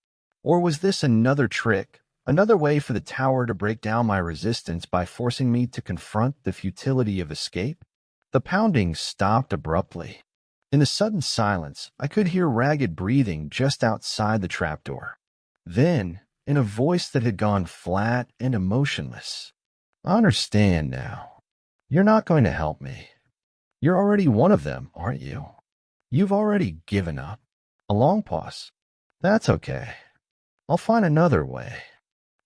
Or was this another trick, another way for the tower to break down my resistance by forcing me to confront the futility of escape? The pounding stopped abruptly. In the sudden silence, I could hear ragged breathing just outside the trapdoor. Then, in a voice that had gone flat and emotionless, I understand now. You're not going to help me. You're already one of them, aren't you? You've already given up. A long pause. That's okay. I'll find another way.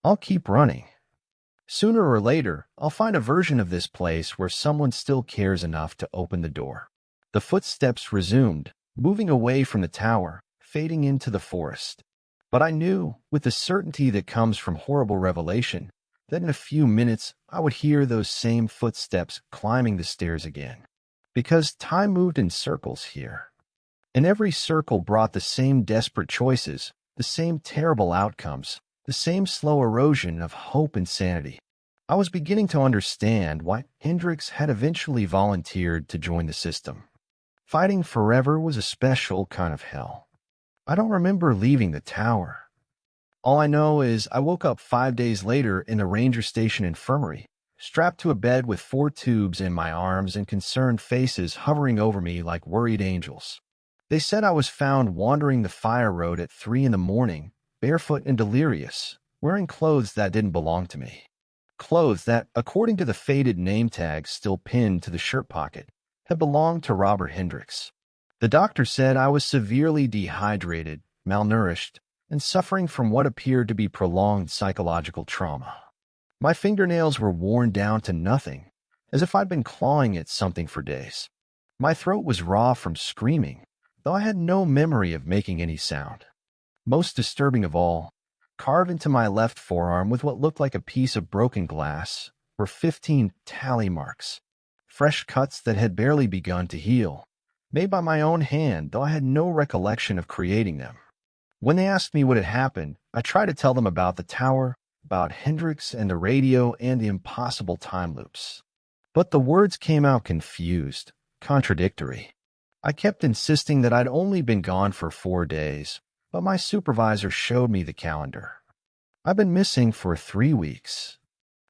I'll keep running. Sooner or later, I'll find a version of this place where someone still cares enough to open the door. The footsteps resumed, moving away from the tower, fading into the forest. But I knew, with the certainty that comes from horrible revelation, that in a few minutes I would hear those same footsteps climbing the stairs again. Because time moved in circles here. And every circle brought the same desperate choices, the same terrible outcomes, the same slow erosion of hope and sanity. I was beginning to understand why Hendricks had eventually volunteered to join the system. Fighting forever was a special kind of hell. I don't remember leaving the tower. All I know is I woke up 5 days later in the ranger station infirmary, strapped to a bed with 4 tubes in my arms and concerned faces hovering over me like worried angels. They said I was found wandering the fire road at 3 in the morning, barefoot and delirious, wearing clothes that didn't belong to me. Clothes that, according to the faded name tag still pinned to the shirt pocket, had belonged to Robert Hendricks. The doctor said I was severely dehydrated, malnourished, and suffering from what appeared to be prolonged psychological trauma. My fingernails were worn down to nothing, as if I'd been clawing at something for days. My throat was raw from screaming, though I had no memory of making any sound. Most disturbing of all, carved into my left forearm with what looked like a piece of broken glass were 15 tally marks, fresh cuts that had barely begun to heal, made by my own hand, though I had no recollection of creating them. When they asked me what had happened, I tried to tell them about the tower, about Hendricks and the radio and the impossible time loops. But the words came out confused, contradictory. I kept insisting that I'd only been gone for 4 days, but my supervisor showed me the calendar. I've been missing for 3 weeks.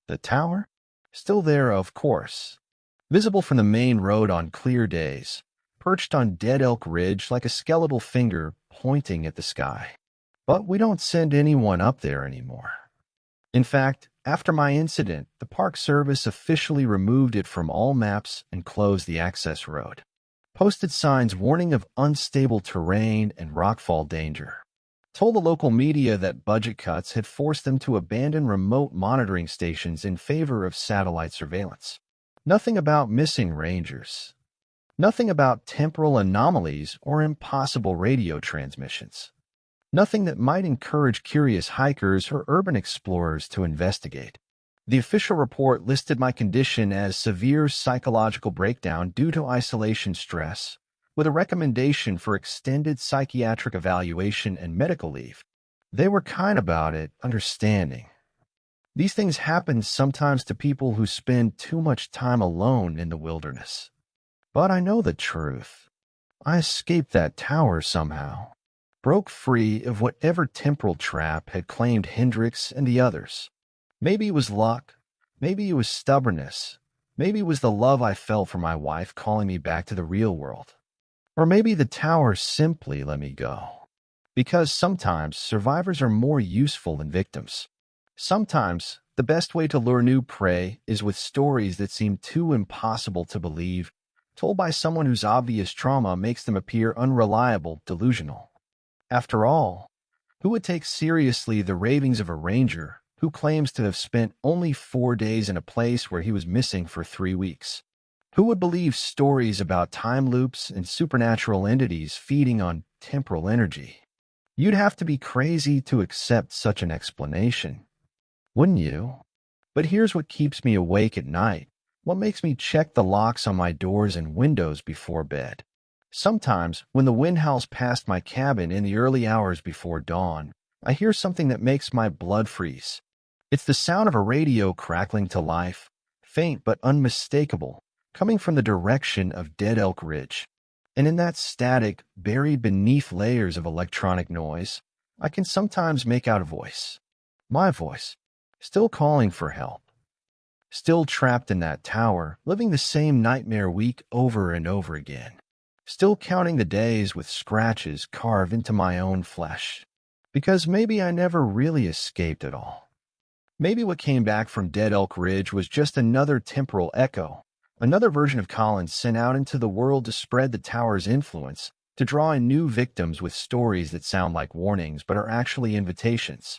The tower? Still there, of course. Visible from the main road on clear days, perched on Dead Elk Ridge like a skeletal finger pointing at the sky. But we don't send anyone up there anymore. In fact, after my incident, the Park Service officially removed it from all maps and closed the access road. Posted signs warning of unstable terrain and rockfall danger. Told the local media that budget cuts had forced them to abandon remote monitoring stations in favor of satellite surveillance. Nothing about missing rangers. Nothing about temporal anomalies or impossible radio transmissions. Nothing that might encourage curious hikers or urban explorers to investigate. The official report listed my condition as severe psychological breakdown due to isolation stress, with a recommendation for extended psychiatric evaluation and medical leave. They were kind about it, understanding. These things happen sometimes to people who spend too much time alone in the wilderness. But I know the truth. I escaped that tower somehow. broke free of whatever temporal trap had claimed Hendrix and the others. Maybe it was luck, maybe it was stubbornness, maybe it was the love I felt for my wife calling me back to the real world. Or maybe the tower simply let me go. Because sometimes survivors are more useful than victims. Sometimes the best way to lure new prey is with stories that seem too impossible to believe, told by someone whose obvious trauma makes them appear unreliable, delusional. After all, who would take seriously the ravings of a ranger who claims to have spent only 4 days in a place where he was missing for 3 weeks? Who would believe stories about time loops and supernatural entities feeding on temporal energy? You'd have to be crazy to accept such an explanation, wouldn't you? But here's what keeps me awake at night, what makes me check the locks on my doors and windows before bed. Sometimes, when the wind howls past my cabin in the early hours before dawn, I hear something that makes my blood freeze. It's the sound of a radio crackling to life, faint but unmistakable, coming from the direction of Dead Elk Ridge. And in that static, buried beneath layers of electronic noise, I can sometimes make out a voice. My voice, still calling for help. Still trapped in that tower, living the same nightmare week over and over again. Still counting the days with scratches carved into my own flesh. Because maybe I never really escaped at all. Maybe what came back from Dead Elk Ridge was just another temporal echo, another version of Collins sent out into the world to spread the tower's influence, to draw in new victims with stories that sound like warnings but are actually invitations.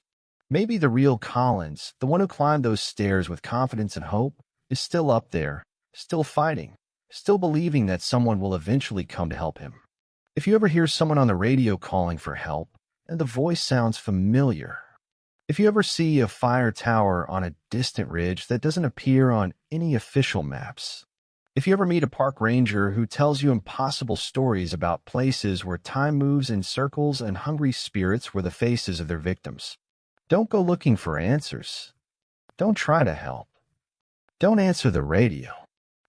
Maybe the real Collins, the one who climbed those stairs with confidence and hope, is still up there, still fighting, still believing that someone will eventually come to help him. If you ever hear someone on the radio calling for help, and the voice sounds familiar, if you ever see a fire tower on a distant ridge that doesn't appear on any official maps, if you ever meet a park ranger who tells you impossible stories about places where time moves in circles and hungry spirits were the faces of their victims, don't go looking for answers. Don't try to help. Don't answer the radio.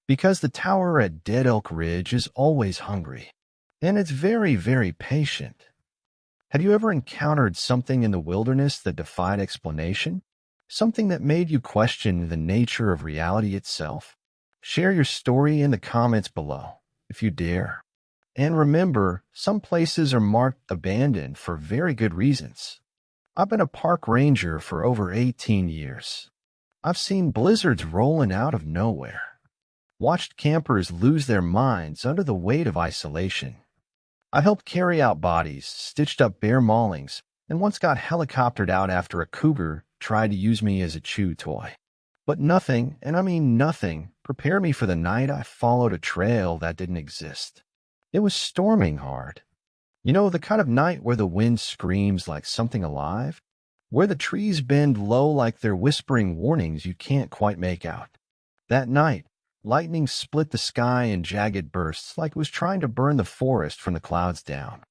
Because the tower at Dead Elk Ridge is always hungry. And it's very, very patient. Have you ever encountered something in the wilderness that defied explanation? Something that made you question the nature of reality itself? Share your story in the comments below, if you dare. And remember, some places are marked abandoned for very good reasons. I've been a park ranger for over 18 years. I've seen blizzards rolling out of nowhere. Watched campers lose their minds under the weight of isolation. I helped carry out bodies, stitched up bear maulings, and once got helicoptered out after a cougar tried to use me as a chew toy. But nothing, and I mean nothing, prepared me for the night I followed a trail that didn't exist. It was storming hard. You know, the kind of night where the wind screams like something alive, where the trees bend low like they're whispering warnings you can't quite make out. That night, lightning split the sky in jagged bursts like it was trying to burn the forest from the clouds down.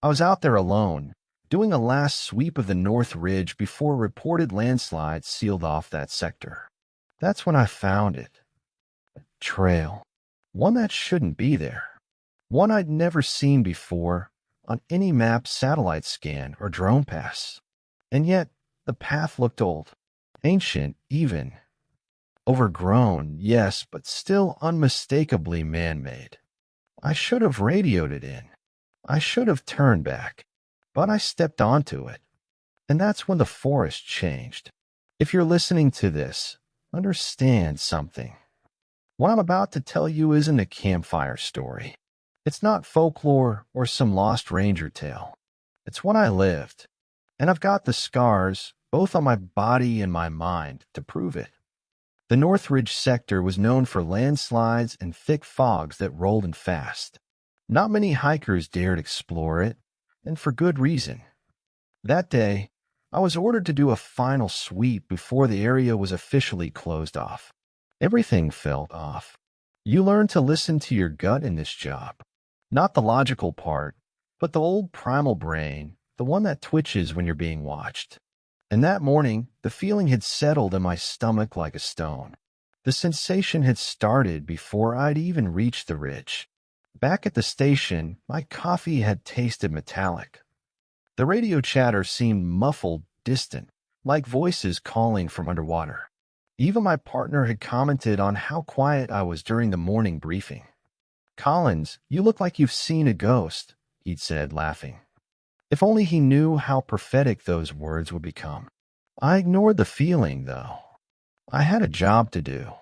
I was out there alone, doing a last sweep of the North Ridge before reported landslides sealed off that sector. That's when I found it. A trail. One that shouldn't be there. One I'd never seen before on any map, satellite scan, or drone pass. And yet, the path looked old. Ancient, even. Overgrown, yes, but still unmistakably man-made. I should have radioed it in. I should have turned back. But I stepped onto it. And that's when the forest changed. If you're listening to this, understand something. What I'm about to tell you isn't a campfire story. It's not folklore or some lost ranger tale. It's what I lived. And I've got the scars, both on my body and my mind, to prove it. The Northridge sector was known for landslides and thick fogs that rolled in fast. Not many hikers dared explore it, and for good reason. That day, I was ordered to do a final sweep before the area was officially closed off. Everything felt off. You learn to listen to your gut in this job. Not the logical part, but the old primal brain, the one that twitches when you're being watched. And that morning, the feeling had settled in my stomach like a stone. The sensation had started before I'd even reached the ridge. Back at the station, my coffee had tasted metallic. The radio chatter seemed muffled, distant, like voices calling from underwater. Even my partner had commented on how quiet I was during the morning briefing. "Collins, you look like you've seen a ghost," he'd said, laughing. If only he knew how prophetic those words would become. I ignored the feeling, though. I had a job to do.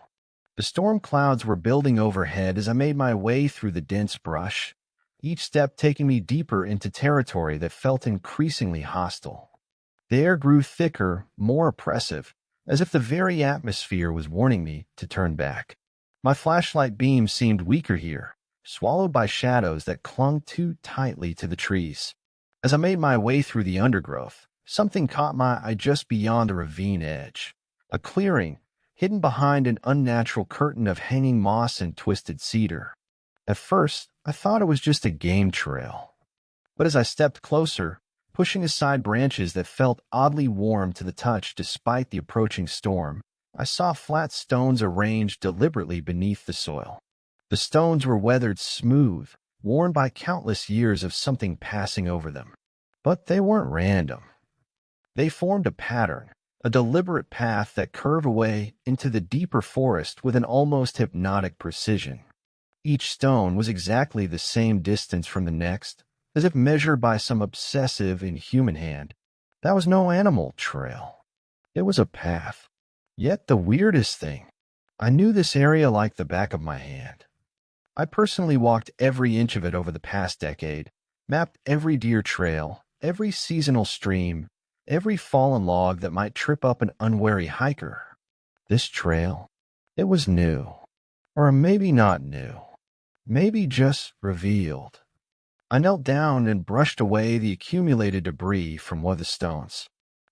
The storm clouds were building overhead as I made my way through the dense brush, each step taking me deeper into territory that felt increasingly hostile. The air grew thicker, more oppressive, as if the very atmosphere was warning me to turn back. My flashlight beam seemed weaker here, swallowed by shadows that clung too tightly to the trees. As I made my way through the undergrowth, something caught my eye just beyond the ravine edge. A clearing, hidden behind an unnatural curtain of hanging moss and twisted cedar. At first, I thought it was just a game trail. But as I stepped closer, pushing aside branches that felt oddly warm to the touch despite the approaching storm, I saw flat stones arranged deliberately beneath the soil. The stones were weathered smooth, worn by countless years of something passing over them. But they weren't random. They formed a pattern, a deliberate path that curved away into the deeper forest with an almost hypnotic precision. Each stone was exactly the same distance from the next, as if measured by some obsessive, inhuman hand. That was no animal trail. It was a path. Yet the weirdest thing, I knew this area like the back of my hand. I personally walked every inch of it over the past decade, mapped every deer trail, every seasonal stream, every fallen log that might trip up an unwary hiker. This trail, it was new. Or maybe not new. Maybe just revealed. I knelt down and brushed away the accumulated debris from one of the stones.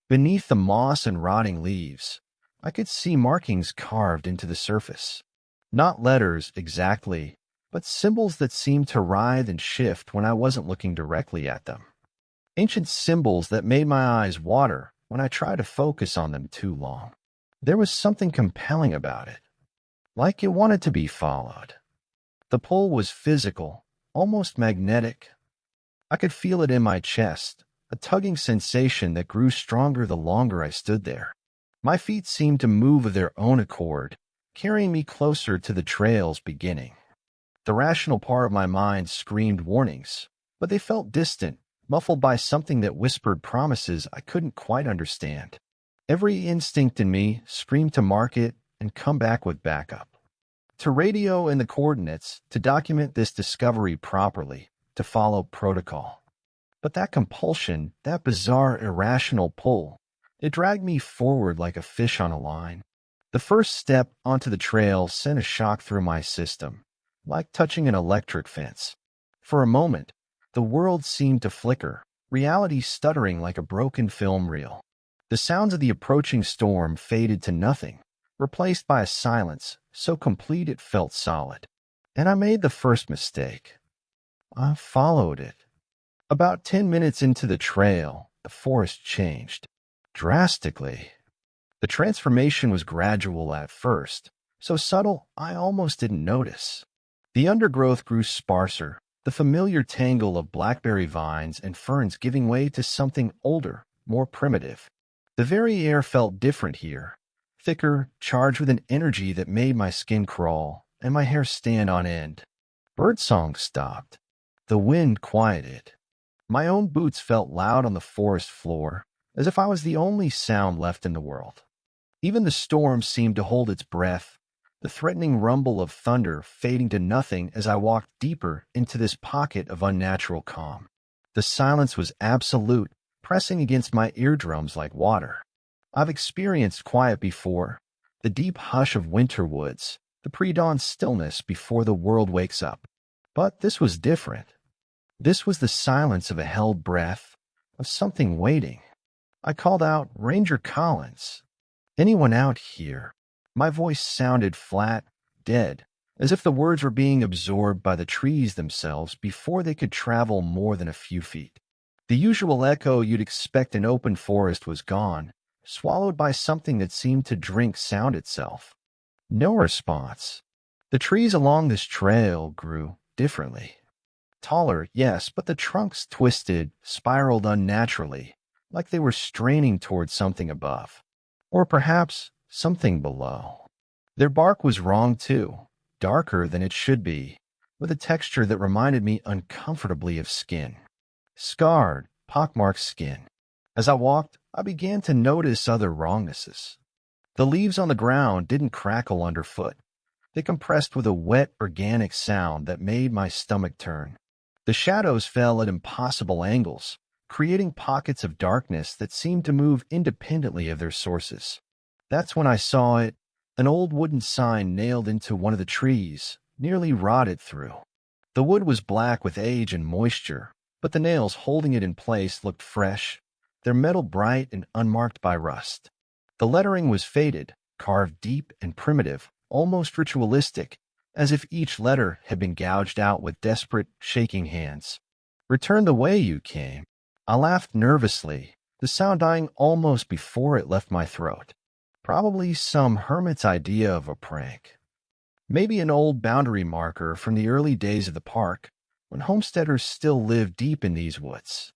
Beneath the moss and rotting leaves, I could see markings carved into the surface. Not letters exactly, but symbols that seemed to writhe and shift when I wasn't looking directly at them. Ancient symbols that made my eyes water when I tried to focus on them too long. There was something compelling about it, like it wanted to be followed. The pull was physical, almost magnetic. I could feel it in my chest, a tugging sensation that grew stronger the longer I stood there. My feet seemed to move of their own accord, carrying me closer to the trail's beginning. The rational part of my mind screamed warnings, but they felt distant, muffled by something that whispered promises I couldn't quite understand. Every instinct in me screamed to mark it and come back with backup. To radio in the coordinates, to document this discovery properly, to follow protocol. But that compulsion, that bizarre irrational pull, it dragged me forward like a fish on a line. The first step onto the trail sent a shock through my system, like touching an electric fence. For a moment, the world seemed to flicker, reality stuttering like a broken film reel. The sounds of the approaching storm faded to nothing, replaced by a silence so complete it felt solid. And I made the first mistake. I followed it. About 10 minutes into the trail, the forest changed. Drastically. The transformation was gradual at first, so subtle I almost didn't notice. The undergrowth grew sparser, the familiar tangle of blackberry vines and ferns giving way to something older, more primitive. The very air felt different here, thicker, charged with an energy that made my skin crawl and my hair stand on end. Birdsong stopped. The wind quieted. My own boots felt loud on the forest floor, as if I was the only sound left in the world. Even the storm seemed to hold its breath, the threatening rumble of thunder fading to nothing as I walked deeper into this pocket of unnatural calm. The silence was absolute, pressing against my eardrums like water. I've experienced quiet before, the deep hush of winter woods, the pre-dawn stillness before the world wakes up. But this was different. This was the silence of a held breath, of something waiting. I called out, "Ranger Collins. Anyone out here?" My voice sounded flat, dead, as if the words were being absorbed by the trees themselves before they could travel more than a few feet. The usual echo you'd expect in open forest was gone, swallowed by something that seemed to drink sound itself. No response. The trees along this trail grew differently. Taller, yes, but the trunks twisted, spiraled unnaturally, like they were straining towards something above. Or perhaps something below. Their bark was wrong too, darker than it should be, with a texture that reminded me uncomfortably of skin. Scarred, pockmarked skin. As I walked, I began to notice other wrongnesses. The leaves on the ground didn't crackle underfoot. They compressed with a wet, organic sound that made my stomach turn. The shadows fell at impossible angles, creating pockets of darkness that seemed to move independently of their sources. That's when I saw it, an old wooden sign nailed into one of the trees, nearly rotted through. The wood was black with age and moisture, but the nails holding it in place looked fresh, their metal bright and unmarked by rust. The lettering was faded, carved deep and primitive, almost ritualistic, as if each letter had been gouged out with desperate, shaking hands. "Return the way you came." I laughed nervously, the sound dying almost before it left my throat. Probably some hermit's idea of a prank. Maybe an old boundary marker from the early days of the park, when homesteaders still lived deep in these woods.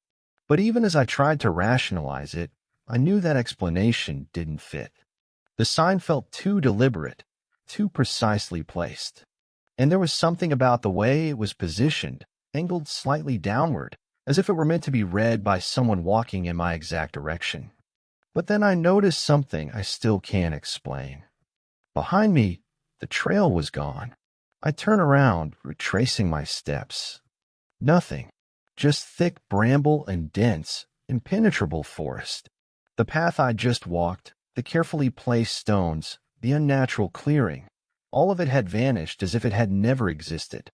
But even as I tried to rationalize it, I knew that explanation didn't fit. The sign felt too deliberate, too precisely placed. And there was something about the way it was positioned, angled slightly downward, as if it were meant to be read by someone walking in my exact direction. But then I noticed something I still can't explain. Behind me, the trail was gone. I turned around, retracing my steps. Nothing. Just thick bramble and dense, impenetrable forest. The path I'd just walked, the carefully placed stones, the unnatural clearing, all of it had vanished as if it had never existed.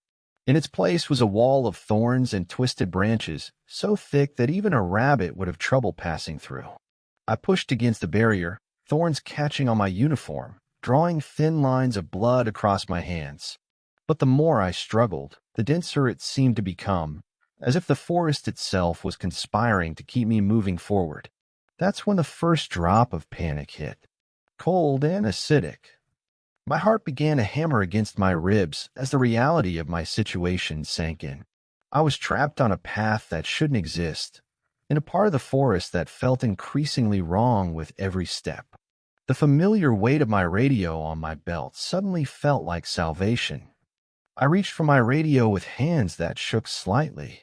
In its place was a wall of thorns and twisted branches, so thick that even a rabbit would have trouble passing through. I pushed against the barrier, thorns catching on my uniform, drawing thin lines of blood across my hands. But the more I struggled, the denser it seemed to become, as if the forest itself was conspiring to keep me moving forward. That's when the first drop of panic hit. Cold and acidic. My heart began to hammer against my ribs as the reality of my situation sank in. I was trapped on a path that shouldn't exist, in a part of the forest that felt increasingly wrong with every step. The familiar weight of my radio on my belt suddenly felt like salvation. I reached for my radio with hands that shook slightly.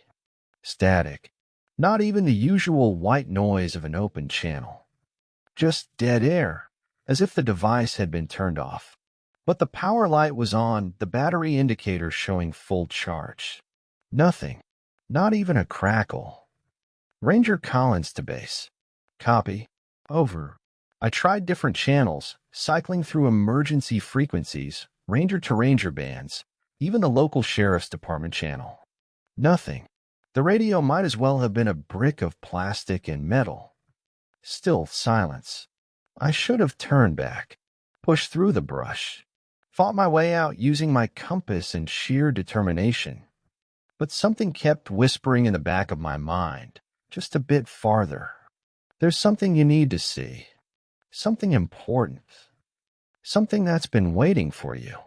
Static. Not even the usual white noise of an open channel. Just dead air, as if the device had been turned off. But the power light was on, the battery indicator showing full charge. Nothing. Not even a crackle. Ranger Collins to base. Copy. Over. I tried different channels, cycling through emergency frequencies, ranger to ranger bands, even the local sheriff's department channel. Nothing. The radio might as well have been a brick of plastic and metal. Still silence. I should have turned back, pushed through the brush, fought my way out using my compass and sheer determination. But something kept whispering in the back of my mind, just a bit farther. There's something you need to see. Something important. Something that's been waiting for you.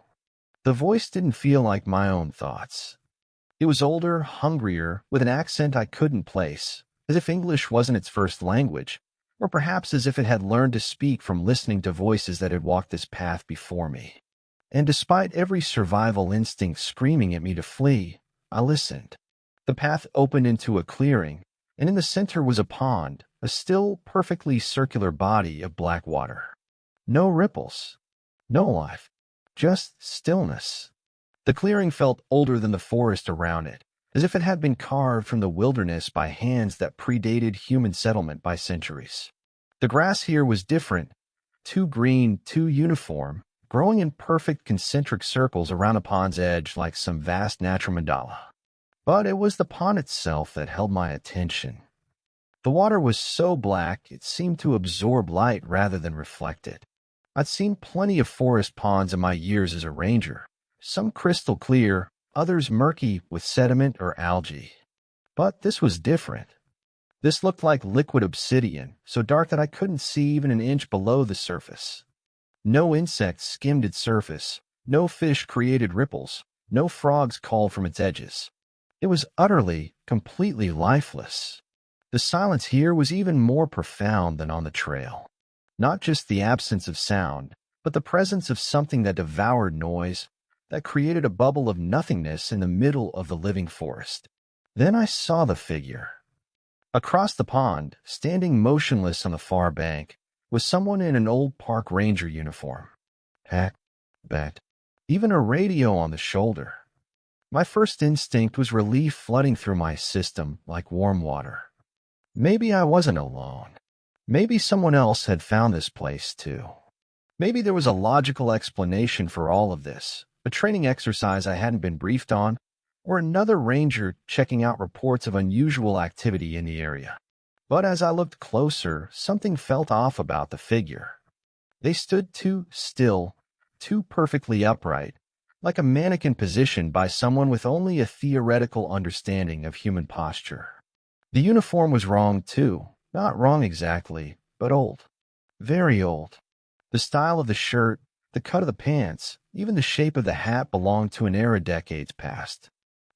The voice didn't feel like my own thoughts. It was older, hungrier, with an accent I couldn't place, as if English wasn't its first language, or perhaps as if it had learned to speak from listening to voices that had walked this path before me. And despite every survival instinct screaming at me to flee, I listened. The path opened into a clearing, and in the center was a pond, a still, perfectly circular body of black water. No ripples. No life. Just stillness. The clearing felt older than the forest around it, as if it had been carved from the wilderness by hands that predated human settlement by centuries. The grass here was different, too green, too uniform, growing in perfect concentric circles around the pond's edge like some vast natural mandala. But it was the pond itself that held my attention. The water was so black it seemed to absorb light rather than reflect it. I'd seen plenty of forest ponds in my years as a ranger, some crystal clear, others murky with sediment or algae. But this was different. This looked like liquid obsidian, so dark that I couldn't see even an inch below the surface. No insects skimmed its surface, no fish created ripples, no frogs called from its edges. It was utterly, completely lifeless. The silence here was even more profound than on the trail. Not just the absence of sound, but the presence of something that devoured noise, that created a bubble of nothingness in the middle of the living forest. Then I saw the figure. Across the pond, standing motionless on the far bank, was someone in an old park ranger uniform. Hat, bat, even a radio on the shoulder. My first instinct was relief flooding through my system like warm water. Maybe I wasn't alone. Maybe someone else had found this place too. Maybe there was a logical explanation for all of this, a training exercise I hadn't been briefed on, or another ranger checking out reports of unusual activity in the area. But as I looked closer, something felt off about the figure. They stood too still, too perfectly upright, like a mannequin positioned by someone with only a theoretical understanding of human posture. The uniform was wrong too. Not wrong exactly, but old. Very old. The style of the shirt, the cut of the pants, even the shape of the hat belonged to an era decades past.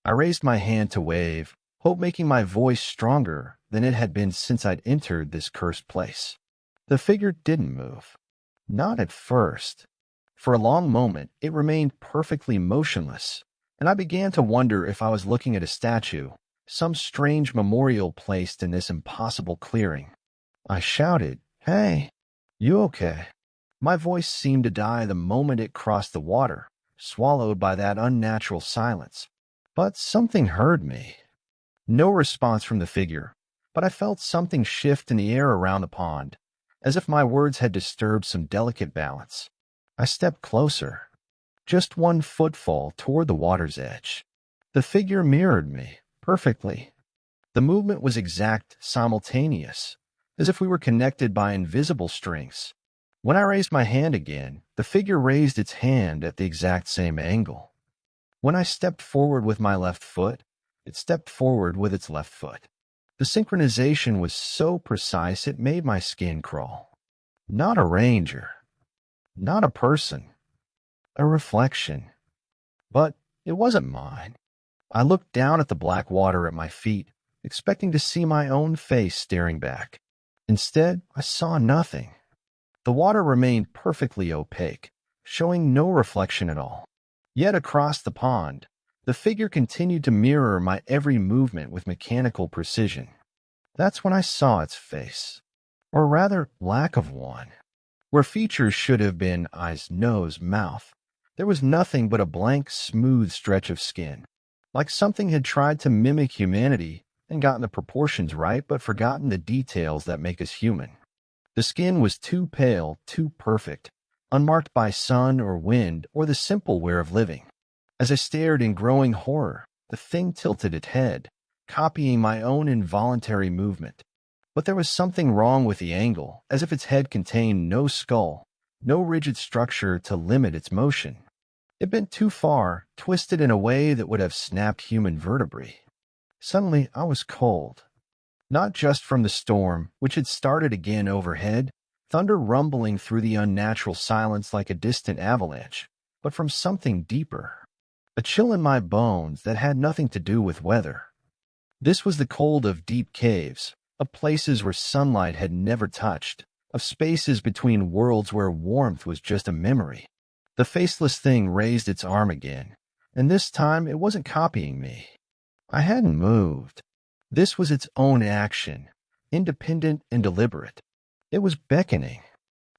I raised my hand to wave, hope making my voice stronger than it had been since I'd entered this cursed place. The figure didn't move. Not at first. For a long moment, it remained perfectly motionless, and I began to wonder if I was looking at a statue, some strange memorial placed in this impossible clearing. I shouted, "Hey, you okay?" My voice seemed to die the moment it crossed the water, swallowed by that unnatural silence. But something heard me. No response from the figure, but I felt something shift in the air around the pond, as if my words had disturbed some delicate balance. I stepped closer, just one footfall toward the water's edge. The figure mirrored me, perfectly. The movement was exact, simultaneous, as if we were connected by invisible strings. When I raised my hand again, the figure raised its hand at the exact same angle. When I stepped forward with my left foot, it stepped forward with its left foot. The synchronization was so precise it made my skin crawl. Not a ranger. Not a person. A reflection. But it wasn't mine. I looked down at the black water at my feet, expecting to see my own face staring back. Instead, I saw nothing. The water remained perfectly opaque, showing no reflection at all. Yet across the pond, the figure continued to mirror my every movement with mechanical precision. That's when I saw its face, or rather, lack of one. Where features should have been eyes, nose, mouth, there was nothing but a blank, smooth stretch of skin. Like something had tried to mimic humanity and gotten the proportions right, but forgotten the details that make us human. The skin was too pale, too perfect, unmarked by sun or wind or the simple wear of living. As I stared in growing horror, the thing tilted its head, copying my own involuntary movement. But there was something wrong with the angle, as if its head contained no skull, no rigid structure to limit its motion. It bent too far, twisted in a way that would have snapped human vertebrae. Suddenly, I was cold. Not just from the storm, which had started again overhead, thunder rumbling through the unnatural silence like a distant avalanche, but from something deeper. A chill in my bones that had nothing to do with weather. This was the cold of deep caves, of places where sunlight had never touched, of spaces between worlds where warmth was just a memory. The faceless thing raised its arm again, and this time it wasn't copying me. I hadn't moved. This was its own action, independent and deliberate. It was beckoning.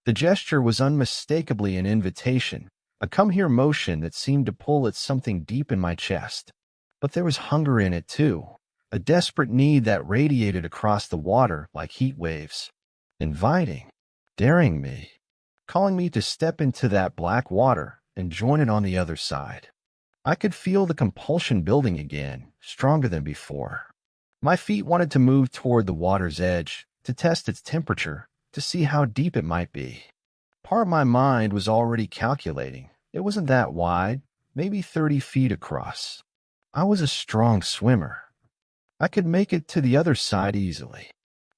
The gesture was unmistakably an invitation, a come-here motion that seemed to pull at something deep in my chest. But there was hunger in it too, a desperate need that radiated across the water like heat waves, inviting, daring me, calling me to step into that black water and join it on the other side. I could feel the compulsion building again, stronger than before. My feet wanted to move toward the water's edge, to test its temperature, to see how deep it might be. Part of my mind was already calculating. It wasn't that wide, maybe 30 feet across. I was a strong swimmer. I could make it to the other side easily.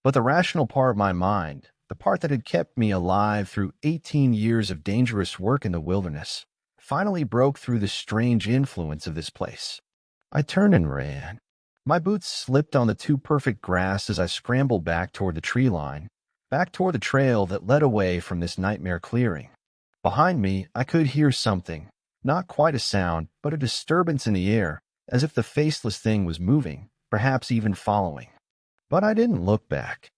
But the rational part of my mind, the part that had kept me alive through 18 years of dangerous work in the wilderness, finally broke through the strange influence of this place. I turned and ran. My boots slipped on the too perfect grass as I scrambled back toward the tree line, back toward the trail that led away from this nightmare clearing. Behind me, I could hear something, not quite a sound, but a disturbance in the air, as if the faceless thing was moving, perhaps even following. But I didn't look back.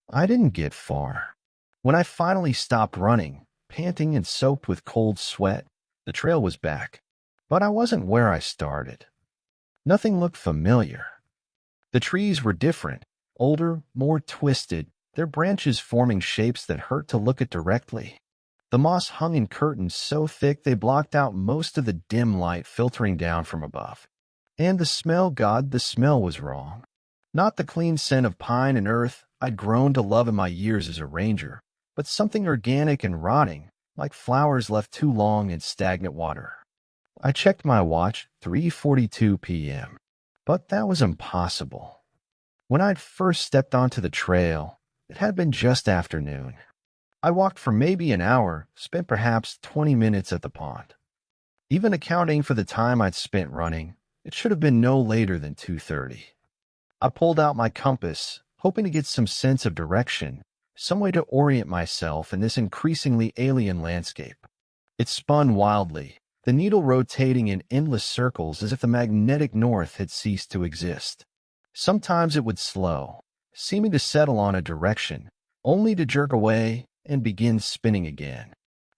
I didn't get far. When I finally stopped running, panting and soaked with cold sweat, the trail was back. But I wasn't where I started. Nothing looked familiar. The trees were different, older, more twisted, their branches forming shapes that hurt to look at directly. The moss hung in curtains so thick they blocked out most of the dim light filtering down from above. And the smell, God, the smell was wrong. Not the clean scent of pine and earth I'd grown to love in my years as a ranger, but something organic and rotting, like flowers left too long in stagnant water. I checked my watch, 3:42 p.m. But that was impossible. When I'd first stepped onto the trail, it had been just afternoon. I walked for maybe an hour, spent perhaps 20 minutes at the pond. Even accounting for the time I'd spent running, it should have been no later than 2:30. I pulled out my compass, hoping to get some sense of direction, some way to orient myself in this increasingly alien landscape. It spun wildly, the needle rotating in endless circles as if the magnetic north had ceased to exist. Sometimes it would slow, seeming to settle on a direction, only to jerk away and begin spinning again.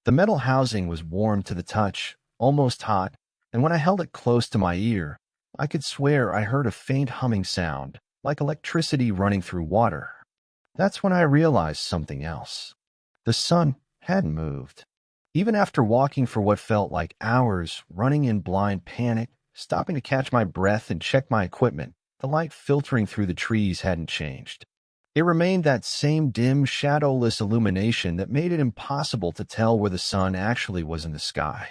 The metal housing was warm to the touch, almost hot, and when I held it close to my ear, I could swear I heard a faint humming sound, like electricity running through water. That's when I realized something else. The sun hadn't moved. Even after walking for what felt like hours, running in blind panic, stopping to catch my breath and check my equipment, the light filtering through the trees hadn't changed. It remained that same dim, shadowless illumination that made it impossible to tell where the sun actually was in the sky.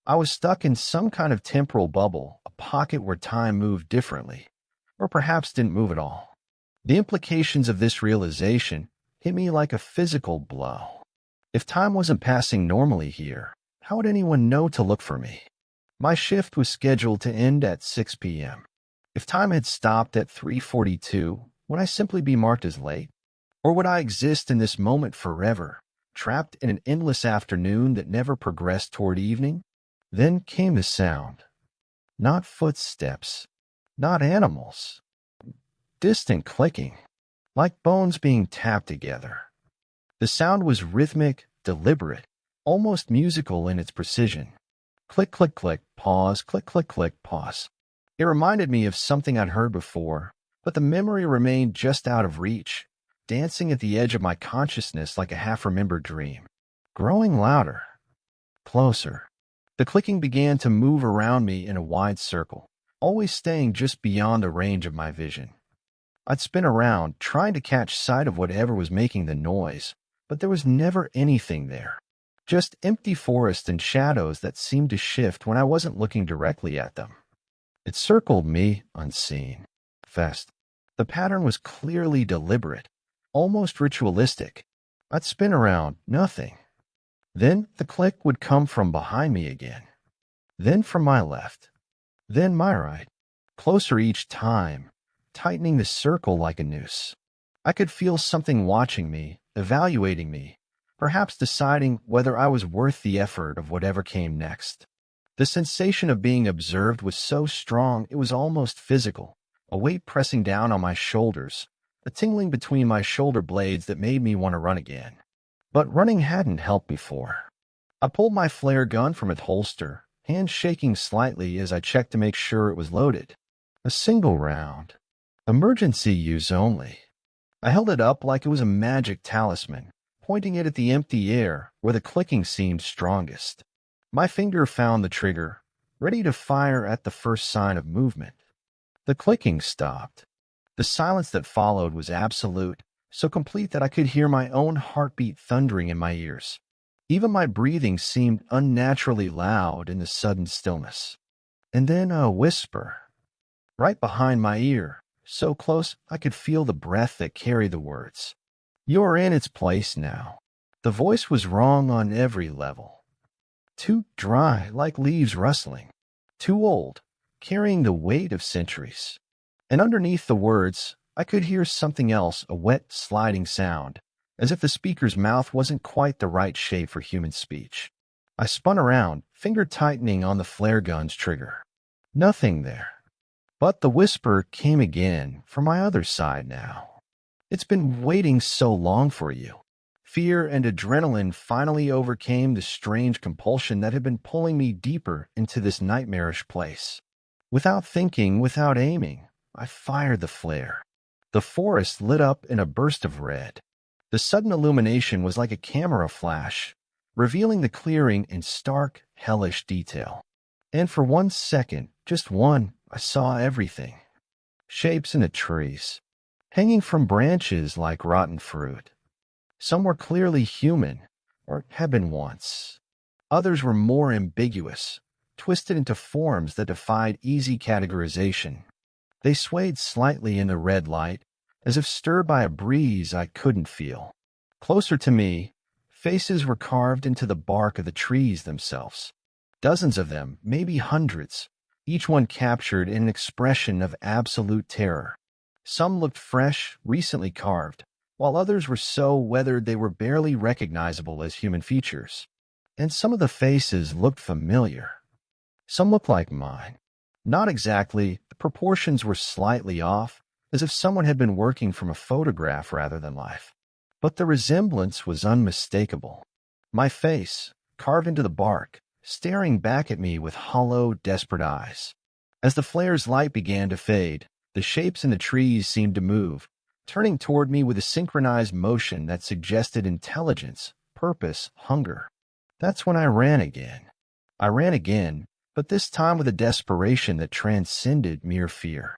I was stuck in some kind of temporal bubble, a pocket where time moved differently, or perhaps didn't move at all. The implications of this realization hit me like a physical blow. If time wasn't passing normally here, how would anyone know to look for me? My shift was scheduled to end at 6 p.m. If time had stopped at 3:42, would I simply be marked as late? Or would I exist in this moment forever, trapped in an endless afternoon that never progressed toward evening? Then came the sound. Not footsteps, not animals. Distant clicking, like bones being tapped together. The sound was rhythmic, deliberate, almost musical in its precision. Click, click, click, pause, click, click, click, pause. It reminded me of something I'd heard before, but the memory remained just out of reach, dancing at the edge of my consciousness like a half-remembered dream. Growing louder. Closer. The clicking began to move around me in a wide circle, always staying just beyond the range of my vision. I'd spin around, trying to catch sight of whatever was making the noise, but there was never anything there. Just empty forest and shadows that seemed to shift when I wasn't looking directly at them. It circled me, unseen. Fast. The pattern was clearly deliberate, almost ritualistic. I'd spin around, nothing. Then the click would come from behind me again. Then from my left. Then my right. Closer each time, tightening the circle like a noose. I could feel something watching me, evaluating me, perhaps deciding whether I was worth the effort of whatever came next. The sensation of being observed was so strong it was almost physical, a weight pressing down on my shoulders, a tingling between my shoulder blades that made me want to run again. But running hadn't helped before. I pulled my flare gun from its holster, hands shaking slightly as I checked to make sure it was loaded. A single round. Emergency use only. I held it up like it was a magic talisman, pointing it at the empty air where the clicking seemed strongest. My finger found the trigger, ready to fire at the first sign of movement. The clicking stopped. The silence that followed was absolute, so complete that I could hear my own heartbeat thundering in my ears. Even my breathing seemed unnaturally loud in the sudden stillness. And then a whisper. Right behind my ear, so close I could feel the breath that carried the words. You're in its place now. The voice was wrong on every level. Too dry, like leaves rustling. Too old, carrying the weight of centuries. And underneath the words, I could hear something else, a wet, sliding sound, as if the speaker's mouth wasn't quite the right shape for human speech. I spun around, finger tightening on the flare gun's trigger. Nothing there. But the whisper came again from my other side now. It's been waiting so long for you. Fear and adrenaline finally overcame the strange compulsion that had been pulling me deeper into this nightmarish place. Without thinking, without aiming, I fired the flare. The forest lit up in a burst of red. The sudden illumination was like a camera flash, revealing the clearing in stark, hellish detail. And for 1 second, just one, I saw everything. Shapes in the trees, hanging from branches like rotten fruit. Some were clearly human, or had been once. Others were more ambiguous, twisted into forms that defied easy categorization. They swayed slightly in the red light, as if stirred by a breeze I couldn't feel. Closer to me, faces were carved into the bark of the trees themselves. Dozens of them, maybe hundreds, each one captured in an expression of absolute terror. Some looked fresh, recently carved, while others were so weathered they were barely recognizable as human features. And some of the faces looked familiar. Some looked like mine. Not exactly, the proportions were slightly off, as if someone had been working from a photograph rather than life. But the resemblance was unmistakable. My face, carved into the bark, staring back at me with hollow, desperate eyes. As the flare's light began to fade, the shapes in the trees seemed to move, turning toward me with a synchronized motion that suggested intelligence, purpose, hunger. That's when I ran again. I ran again, but this time with a desperation that transcended mere fear.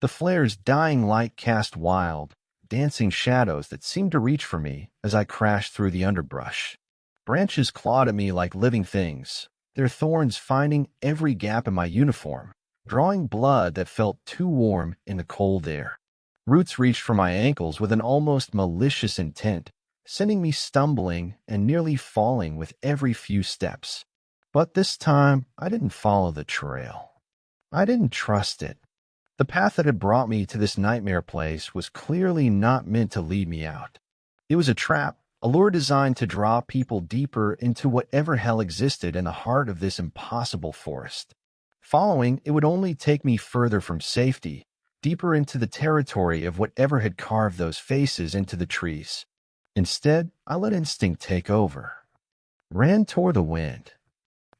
The flare's dying light cast wild, dancing shadows that seemed to reach for me as I crashed through the underbrush. Branches clawed at me like living things, their thorns finding every gap in my uniform, drawing blood that felt too warm in the cold air. Roots reached for my ankles with an almost malicious intent, sending me stumbling and nearly falling with every few steps. But this time, I didn't follow the trail. I didn't trust it. The path that had brought me to this nightmare place was clearly not meant to lead me out. It was a trap, a lure designed to draw people deeper into whatever hell existed in the heart of this impossible forest. Following, it would only take me further from safety, deeper into the territory of whatever had carved those faces into the trees. Instead, I let instinct take over. Ran toward the wind,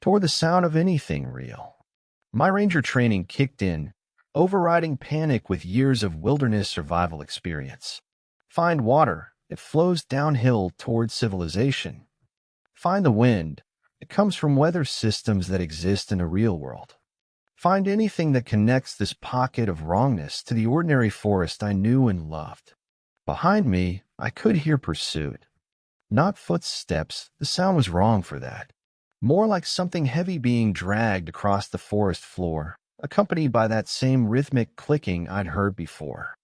toward the sound of anything real. My ranger training kicked in, overriding panic with years of wilderness survival experience. Find water, it flows downhill toward civilization. Find the wind, it comes from weather systems that exist in the real world. Find anything that connects this pocket of wrongness to the ordinary forest I knew and loved. Behind me, I could hear pursuit. Not footsteps, the sound was wrong for that. More like something heavy being dragged across the forest floor, accompanied by that same rhythmic clicking I'd heard before.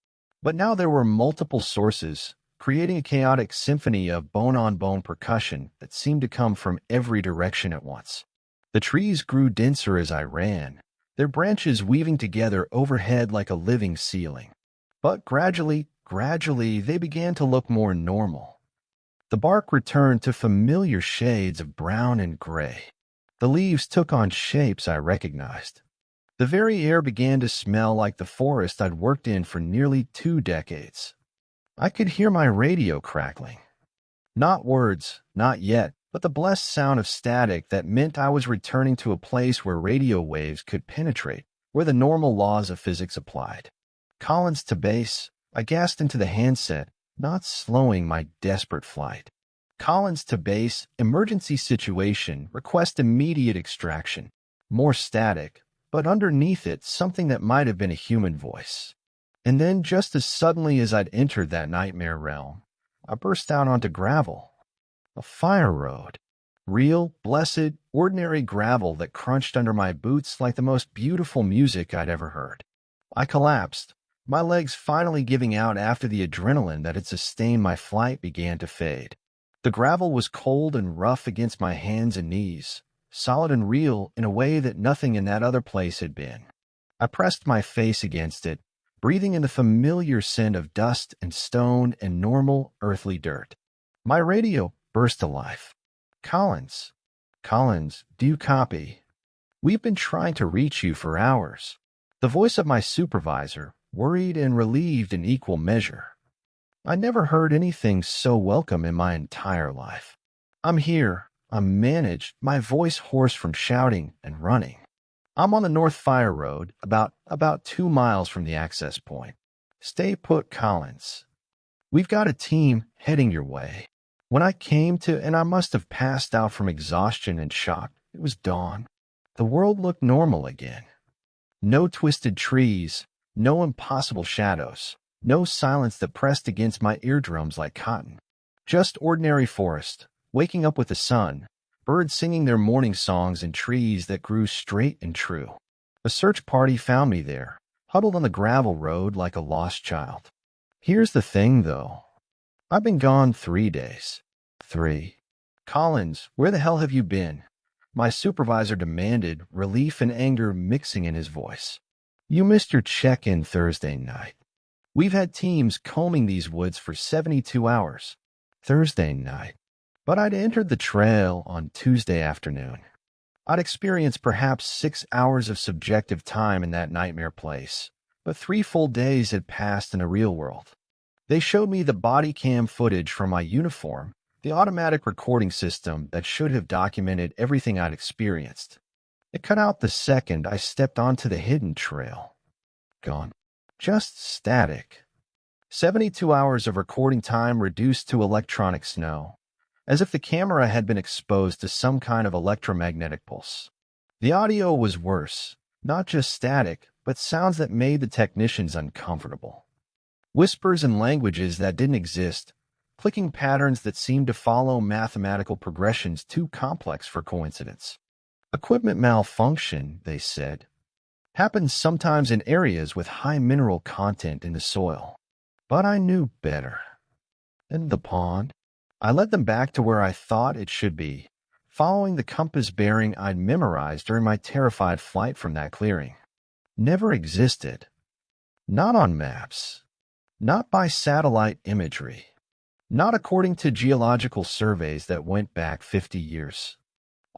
But now there were multiple sources, creating a chaotic symphony of bone-on-bone percussion that seemed to come from every direction at once. The trees grew denser as I ran, their branches weaving together overhead like a living ceiling. But gradually, they began to look more normal. The bark returned to familiar shades of brown and gray. The leaves took on shapes I recognized. The very air began to smell like the forest I'd worked in for nearly 2 decades. I could hear my radio crackling. Not words, not yet, but the blessed sound of static that meant I was returning to a place where radio waves could penetrate, where the normal laws of physics applied. Collins to base, I gasped into the handset, not slowing my desperate flight. Collins to base, emergency situation, request immediate extraction. More static, but underneath it something that might have been a human voice. And then, just as suddenly as I'd entered that nightmare realm, I burst out onto gravel. A fire road. Real, blessed, ordinary gravel that crunched under my boots like the most beautiful music I'd ever heard. I collapsed, my legs finally giving out after the adrenaline that had sustained my flight began to fade. The gravel was cold and rough against my hands and knees, solid and real in a way that nothing in that other place had been. I pressed my face against it, breathing in the familiar scent of dust and stone and normal earthly dirt. My radio burst to life. Collins, Collins, do you copy? We've been trying to reach you for hours. The voice of my supervisor, worried and relieved in equal measure. I never heard anything so welcome in my entire life. I'm here. I'm managed, my voice hoarse from shouting and running. I'm on the North Fire Road, about 2 miles from the access point. Stay put, Collins. We've got a team heading your way. When I came to, and I must have passed out from exhaustion and shock, it was dawn. The world looked normal again. No twisted trees, no impossible shadows, no silence that pressed against my eardrums like cotton. Just ordinary forest, waking up with the sun, birds singing their morning songs in trees that grew straight and true. A search party found me there, huddled on the gravel road like a lost child. Here's the thing, though. I've been gone 3 days. 3. Collins, where the hell have you been? My supervisor demanded, relief and anger mixing in his voice. You missed your check-in Thursday night. We've had teams combing these woods for 72 hours. Thursday night. But I'd entered the trail on Tuesday afternoon. I'd experienced perhaps 6 hours of subjective time in that nightmare place, but 3 full days had passed in the real world. They showed me the body cam footage from my uniform, the automatic recording system that should have documented everything I'd experienced. It cut out the second I stepped onto the hidden trail. Gone. Just static. 72 hours of recording time reduced to electronic snow, as if the camera had been exposed to some kind of electromagnetic pulse. The audio was worse, not just static, but sounds that made the technicians uncomfortable. Whispers in languages that didn't exist, clicking patterns that seemed to follow mathematical progressions too complex for coincidence. Equipment malfunction, they said, happens sometimes in areas with high mineral content in the soil. But I knew better. In the pond, I led them back to where I thought it should be, following the compass bearing I'd memorized during my terrified flight from that clearing. Never existed. Not on maps. Not by satellite imagery. Not according to geological surveys that went back 50 years.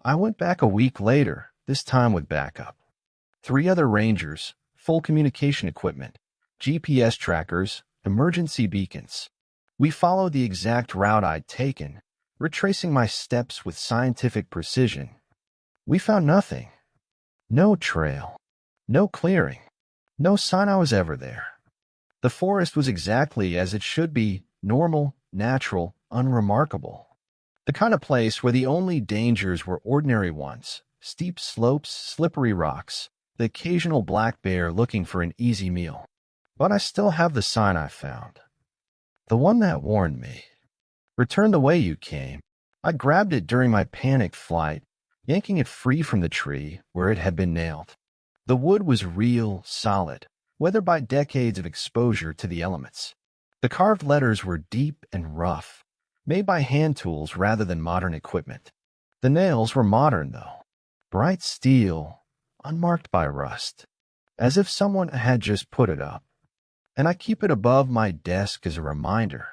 I went back a week later, this time with backup. 3 other rangers, full communication equipment, GPS trackers, emergency beacons. We followed the exact route I'd taken, retracing my steps with scientific precision. We found nothing. No trail. No clearing. No sign I was ever there. The forest was exactly as it should be, normal, natural, unremarkable. The kind of place where the only dangers were ordinary ones, steep slopes, slippery rocks, the occasional black bear looking for an easy meal. But I still have the sign I found. The one that warned me. Return the way you came. I grabbed it during my panicked flight, yanking it free from the tree where it had been nailed. The wood was real, solid, weathered by decades of exposure to the elements. The carved letters were deep and rough, made by hand tools rather than modern equipment. The nails were modern, though. Bright steel, unmarked by rust, as if someone had just put it up. And I keep it above my desk as a reminder.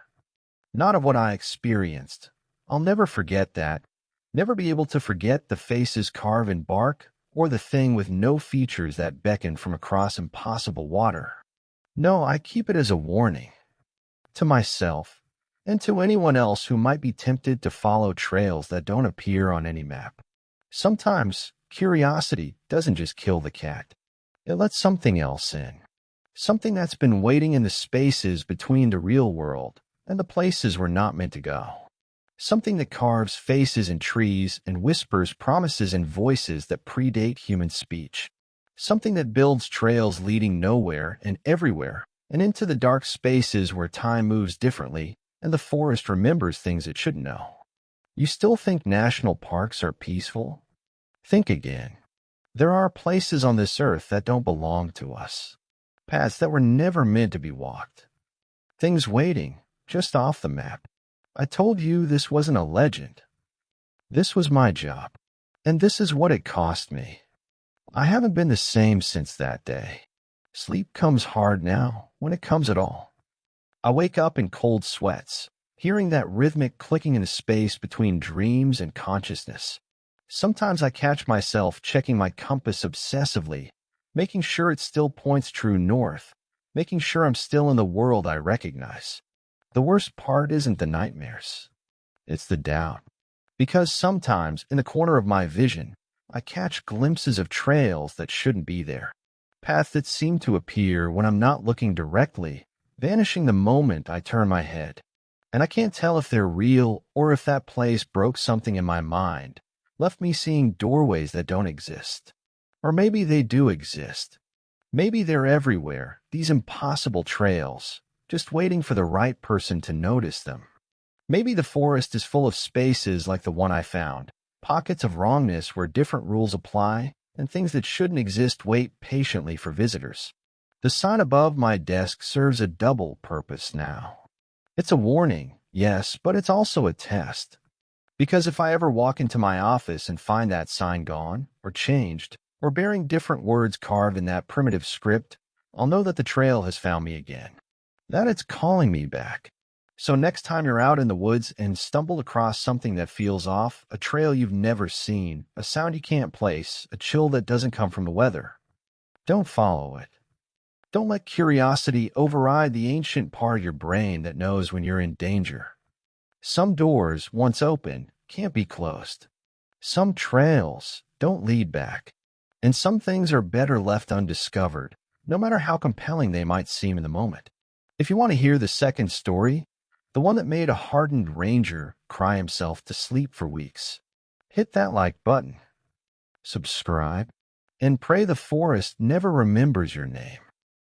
Not of what I experienced. I'll never forget that. Never be able to forget the faces carved in bark or the thing with no features that beckoned from across impossible water. No, I keep it as a warning. To myself, and to anyone else who might be tempted to follow trails that don't appear on any map. Sometimes, curiosity doesn't just kill the cat. It lets something else in. Something that's been waiting in the spaces between the real world and the places we're not meant to go. Something that carves faces in trees and whispers promises in voices that predate human speech. Something that builds trails leading nowhere and everywhere and into the dark spaces where time moves differently and the forest remembers things it shouldn't know. You still think national parks are peaceful? Think again. There are places on this earth that don't belong to us. Paths that were never meant to be walked. Things waiting, just off the map. I told you this wasn't a legend. This was my job. And this is what it cost me. I haven't been the same since that day. Sleep comes hard now, when it comes at all. I wake up in cold sweats, hearing that rhythmic clicking in the space between dreams and consciousness. Sometimes I catch myself checking my compass obsessively, making sure it still points true north, making sure I'm still in the world I recognize. The worst part isn't the nightmares. It's the doubt. Because sometimes, in the corner of my vision, I catch glimpses of trails that shouldn't be there. Paths that seem to appear when I'm not looking directly, vanishing the moment I turn my head. And I can't tell if they're real or if that place broke something in my mind, left me seeing doorways that don't exist. Or maybe they do exist. Maybe they're everywhere, these impossible trails, just waiting for the right person to notice them. Maybe the forest is full of spaces like the one I found, pockets of wrongness where different rules apply, and things that shouldn't exist wait patiently for visitors. The sign above my desk serves a double purpose now. It's a warning, yes, but it's also a test. Because if I ever walk into my office and find that sign gone, or changed, or bearing different words carved in that primitive script, I'll know that the trail has found me again, that it's calling me back. So next time you're out in the woods and stumble across something that feels off, a trail you've never seen, a sound you can't place, a chill that doesn't come from the weather, don't follow it. Don't let curiosity override the ancient part of your brain that knows when you're in danger. Some doors, once open, can't be closed. Some trails don't lead back. And some things are better left undiscovered, no matter how compelling they might seem in the moment. If you want to hear the second story, the one that made a hardened ranger cry himself to sleep for weeks, hit that like button, subscribe, and pray the forest never remembers your name.